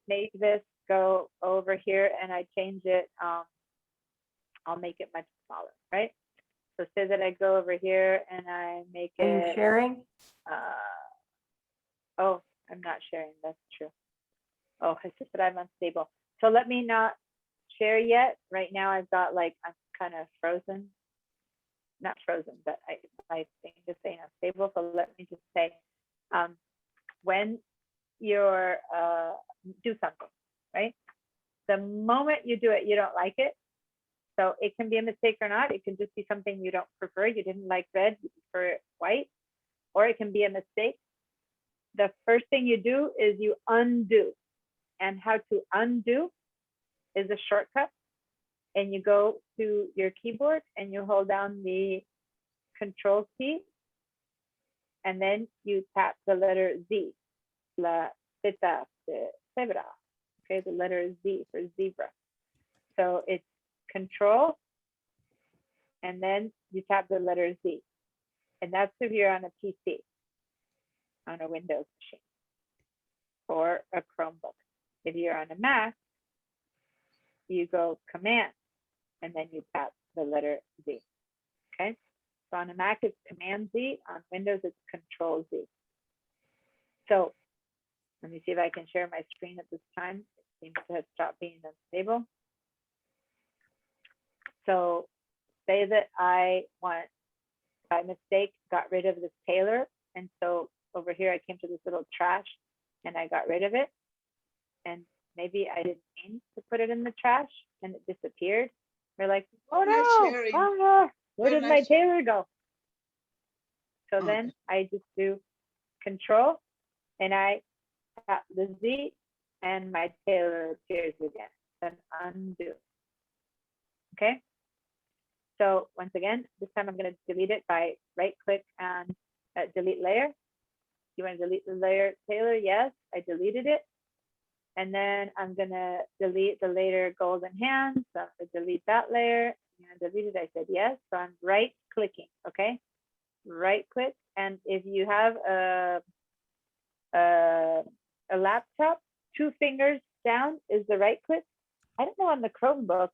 make this go over here and I change it. I'll make it much smaller, right? So say that I go over here and I make it. Are you sharing? Oh, I'm not sharing. That's true. Oh, it's just that I'm unstable. So let me not share yet. Right now I've got like, I'm kind of frozen. Not frozen, but my thing is saying unstable. So let me just say, when you're do something, right? The moment you do it, you don't like it. So it can be a mistake or not. It can just be something you don't prefer. You didn't like red, you prefer white, or it can be a mistake. The first thing you do is you undo. And how to undo is a shortcut. And you go to your keyboard and you hold down the Control key. And then you tap the letter Z, la zeta de zebra. Okay, the letter Z for zebra. So it's Control, and then you tap the letter Z. And that's if you're on a PC, on a Windows machine, or a Chromebook. If you're on a Mac, you go Command, and then you tap the letter Z. Okay, so on a Mac it's Command Z, on Windows it's Control Z. So let me see if I can share my screen at this time. It seems to have stopped being unstable. So say that I want, by mistake, got rid of this Taylor. And so over here, I came to this little trash and I got rid of it. And maybe I didn't mean to put it in the trash and it disappeared. We're like, oh Nice no, sharing. where Very did my nice sharing. Taylor go? So Okay. then I just do control and I tap the Z and my Taylor appears again. Then undo. Okay. So once again, this time I'm going to delete it by right click and delete layer. You want to delete the layer, Taylor? Yes, I deleted it. And then I'm going to delete the layer golden hand. So I'm going to delete that layer. And delete it. I said yes. So I'm right clicking. Okay. Right click. And if you have a laptop, 2 fingers down is the right click. I don't know on the Chromebook.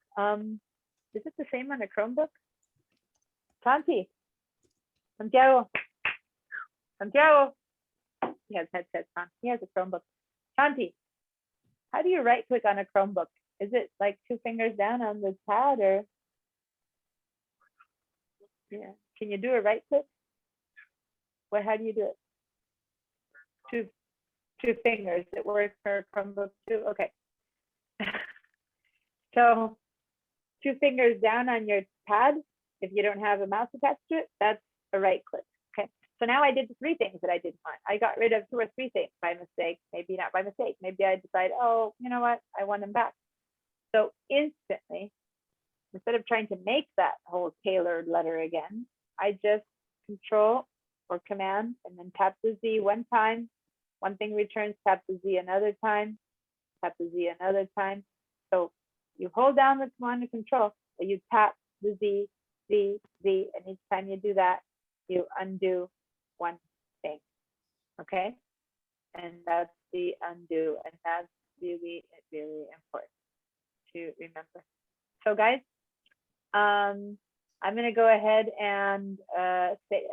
Is it the same on the Chromebook? Santiago. He has headsets on. He has a Chromebook. Santi, how do you right click on a Chromebook? Is it like 2 fingers down on the pad or? Yeah. Can you do a right click? Well, how do you do it? Two fingers. It works for Chromebook too. Okay. So 2 fingers down on your pad, if you don't have a mouse attached to it, that's a right click. Okay. So now I did the 3 things that I didn't want. I got rid of 2 or 3 things by mistake, maybe not by mistake. Maybe I decide, oh, you know what? I want them back. So instantly, instead of trying to make that whole tailored letter again, I just control or command and then tap the Z 1 time. One thing returns, tap the Z another time, tap the Z another time. So you hold down the command and control, but you tap the Z, Z, Z, and each time you do that, you undo 1 thing. Okay? And that's the undo, and that's really, really important to remember. So guys, I'm going to go ahead and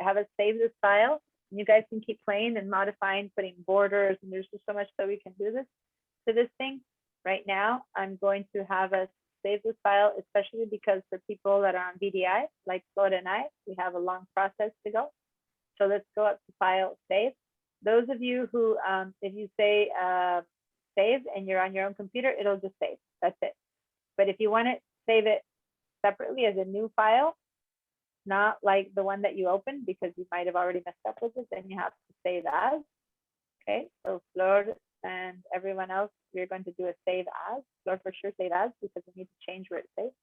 have us save this file. You guys can keep playing and modifying, putting borders, and there's just so much that we can do to this thing. Right now, I'm going to have us save this file, especially because for people that are on VDI, like Flora and I, we have a long process to go. So let's go up to File, Save. Those of you who, if you say save and you're on your own computer, it'll just save. That's it. But if you want to save it separately as a new file, not like the one that you opened because you might have already messed up with it, then you have to save as. Okay, so Flor and everyone else, we're going to do a save as. Flor for sure save as because we need to change where it's saved.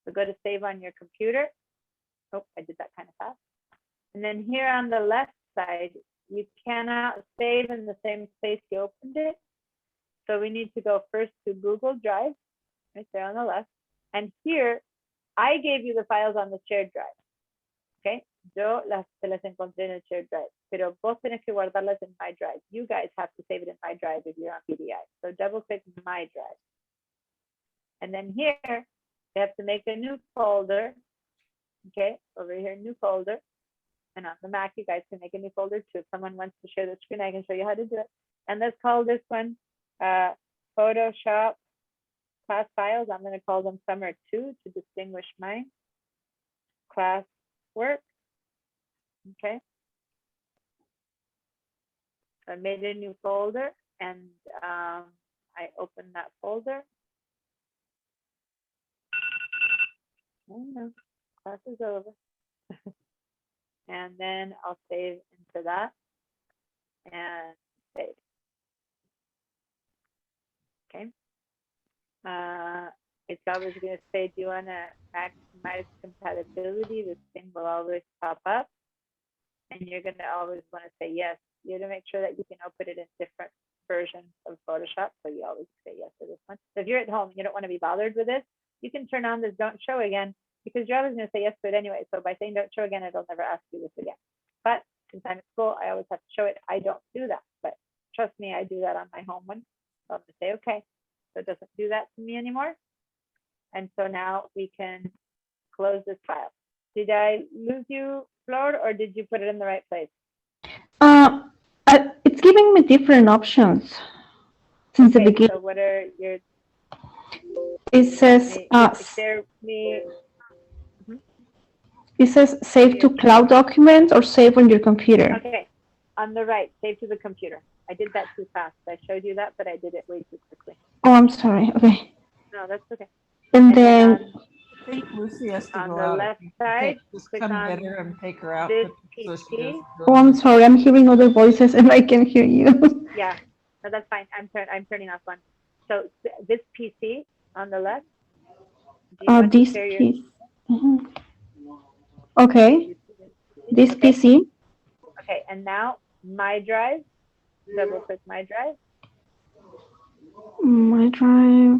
So go to save on your computer. Oh, I did that kind of fast. And then here on the left side, you cannot save in the same place you opened it. So we need to go first to Google Drive, right there on the left. And here, I gave you the files on the shared drive. Okay, yo te las encontré en el shared drive, pero vos tenés que guardarlas en my drive. You guys have to save it in my drive if you're on VDI. So double click my drive. And then here, you have to make a new folder. Okay, over here, new folder. And on the Mac, you guys can make a new folder too. If someone wants to share the screen, I can show you how to do it. And let's call this one Photoshop class files. I'm going to call them Summer 2 to distinguish mine. Class work. Okay. So I made a new folder and I opened that folder. Oh no, class is over. And then I'll save into that and save. Okay. It's always going to say, do you want to maximize compatibility? This thing will always pop up. And you're going to always want to say yes. You have to make sure that you can open it in different versions of Photoshop. So you always say yes to this one. So if you're at home and you don't want to be bothered with this, you can turn on this don't show again because you're always going to say yes to it anyway. So by saying don't show again, it'll never ask you this again. But since I'm at school, I always have to show it. I don't do that. But trust me, I do that on my home one. So I'm going to say, okay. So it doesn't do that to me anymore. And so now we can close this file. Did I lose you, Flor, or did you put it in the right place? It's giving me different options since the beginning. So what are your? It says it says save to cloud documents or save on your computer. Okay, on the right, save to the computer. I did that too fast. I showed you that, but I did it way too quickly. Oh, I'm sorry. Okay. No, that's okay. And And then then, I think Lucy has to on go the out. left You side, just click come on get her and take her out. this so she PC. doesn't go oh, in I'm the- sorry. I'm hearing other voices and I can hear you. Yeah, no, that's fine. I'm turning off one. So this PC on the left. Do you want to This share your? piece. Mhm. Okay. This Okay. PC. Okay, and now my drive. Double click my drive. My drive.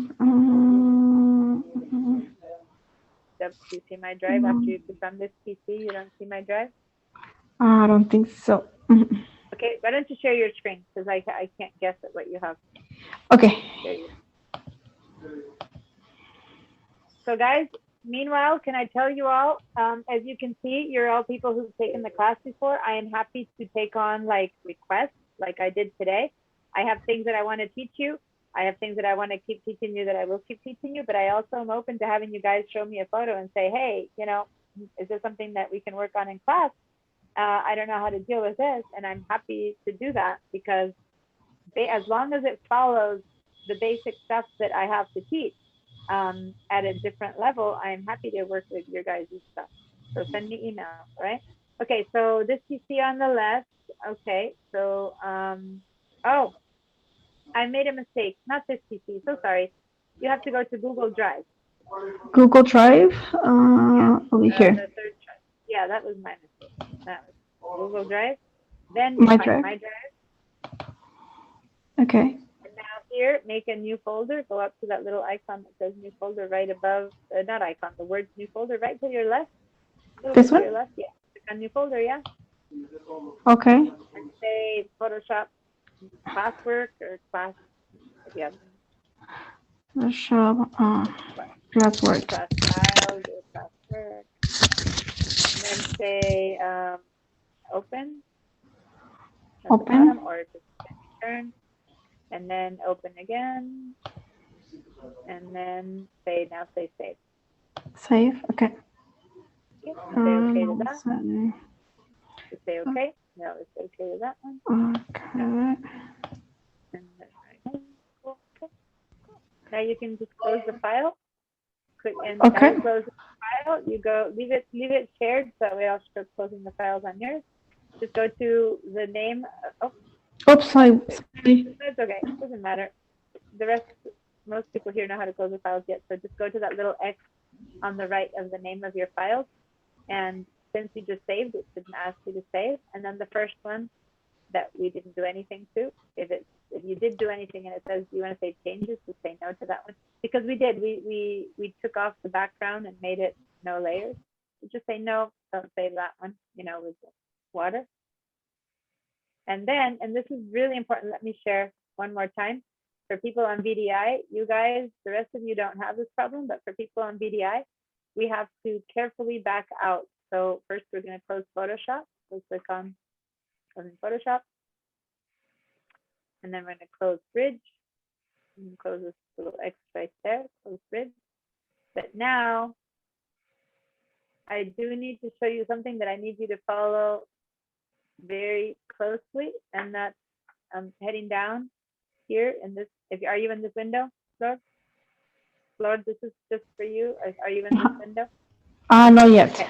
Do you see my drive after you click on this PC? You don't see my drive. I don't think so. Mhm. Okay, why don't you share your screen because I can't guess at what you have. Okay. Share your- So guys, meanwhile, can I tell you all, as you can see, you're all people who've taken the class before. I am happy to take on like requests like I did today. I have things that I want to teach you. I have things that I want to keep teaching you that I will keep teaching you, but I also am open to having you guys show me a photo and say, hey, you know, is this something that we can work on in class? I don't know how to deal with this. And I'm happy to do that because as long as it follows the basic stuff that I have to teach, at a different level, I'm happy to work with your guys' stuff. So send me email, right? Okay, so this you see on the left. Okay, so oh, I made a mistake. Not this PC. So sorry. You have to go to Google Drive. Google Drive. Over here. The third drive. Yeah, that was my mistake. That was Google Drive. Then My find Drive. my drive. Okay. And now here, make a new folder. Go up to that little icon that says new folder right above, not icon, the words new folder right to your left. This To one? your left, yeah. Click on new folder, yeah. Okay. And say Photoshop classwork or class, yeah, Photoshop. Classwork. class files or classwork. And then say open. At the Open. bottom, or just turn. And then open again. And then say, now say save. Save. Okay. Okay, say okay to that. Say- Say okay. No, it's okay to that one. Okay. And then right. Cool. Okay. Now you can just close the file. Click and Okay. as you close the file, you go leave it shared so that way I'll start closing the files on yours. Just go to the name. Oh, Oops. Sorry. that's okay. It doesn't matter. The rest, most people here know how to close the files yet. So just go to that little X on the right of the name of your files. And since you just saved, it didn't ask you to save. And then the first one that we didn't do anything to, if you did do anything and it says you want to save changes, just say no to that one. Because we did, we took off the background and made it no layers. So just say no, don't save that one, you know, with water. And then, and this is really important, let me share one more time. For people on VDI, you guys, the rest of you don't have this problem, but for people on VDI, we have to carefully back out. So first we're going to close Photoshop. So click on closing Photoshop. And then we're going to close Bridge. And close this little X right there, close Bridge. But now I do need to show you something that I need you to follow very closely. And that's heading down here in this. Are you in this window, Lord? Lord, this is just for you. Are you in this window? Not yet. Okay.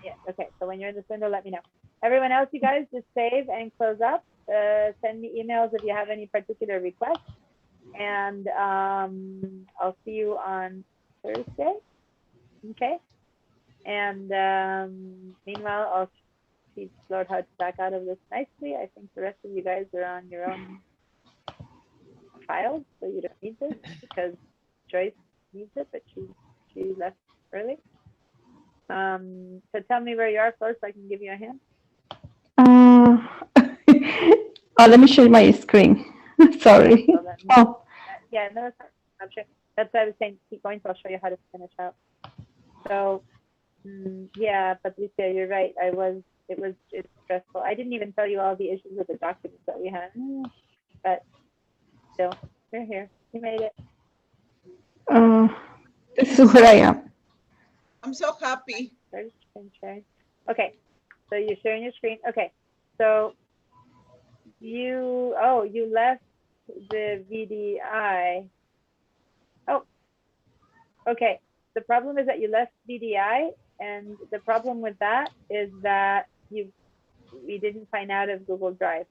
Yeah, okay. So when you're in this window, let me know. Everyone else, you guys just save and close up. Send me emails if you have any particular requests. And I'll see you on Thursday. Okay. And meanwhile, I'll teach Lord how to back out of this nicely. I think the rest of you guys are on your own files, so you don't need this because Joyce needs it, but she left early. So tell me where you are first so I can give you a hand. Let me show you my screen. Sorry. So that means, yeah, no, I'm sure. That's why I was saying keep going, so I'll show you how to finish out. So yeah, Patricia, you're right. It's stressful. I didn't even tell you all the issues with the documents that we had, but still, you're here. You made it. This is where I am. I'm so happy. Okay, so you're sharing your screen. Okay, so you left the VDI. Oh, okay. The problem is that you left VDI, and the problem with that is that we didn't sign out of Google Drive,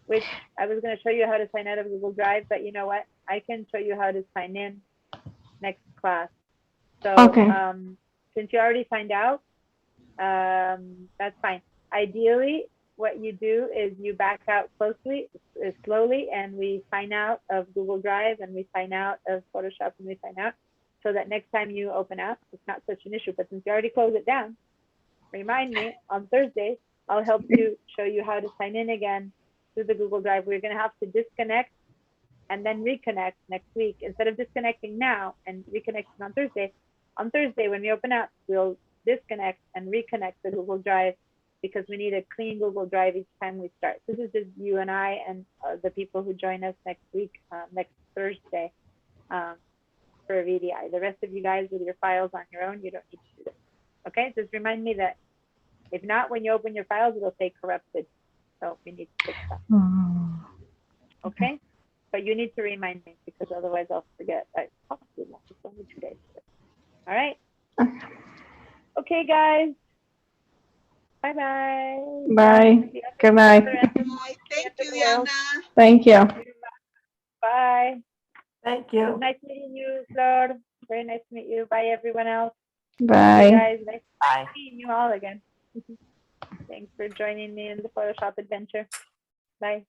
which I was going to show you how to sign out of Google Drive, but you know what? I can show you how to sign in next class. So Okay. Since you already signed out, that's fine. Ideally, what you do is you back out slowly, and we sign out of Google Drive, and we sign out of Photoshop, and we sign out, so that next time you open up, it's not such an issue. But since you already closed it down, remind me on Thursday, I'll help you show you how to sign in again through the Google Drive. We're going to have to disconnect and then reconnect next week. Instead of disconnecting now and reconnecting on Thursday when we open up, we'll disconnect and reconnect the Google Drive, because we need a clean Google Drive each time we start. This is just you and I and the people who join us next week, next Thursday, for VDI. The rest of you guys with your files on your own, you don't need to do this. Okay, just remind me that if not, when you open your files, it'll say corrupted. So we need to fix that. Okay, but you need to remind me, because otherwise I'll forget. I possibly won't. It's only 2 days. All right. Okay, guys. Bye-bye. Bye. Good night. Bye. Thank you, Yana. Thank you. Bye. Thank It was you. nice meeting you, Flor. Very nice to meet you. Bye, everyone else. Bye. You guys, nice Bye. seeing you all again. Thanks for joining me in the Photoshop adventure. Bye.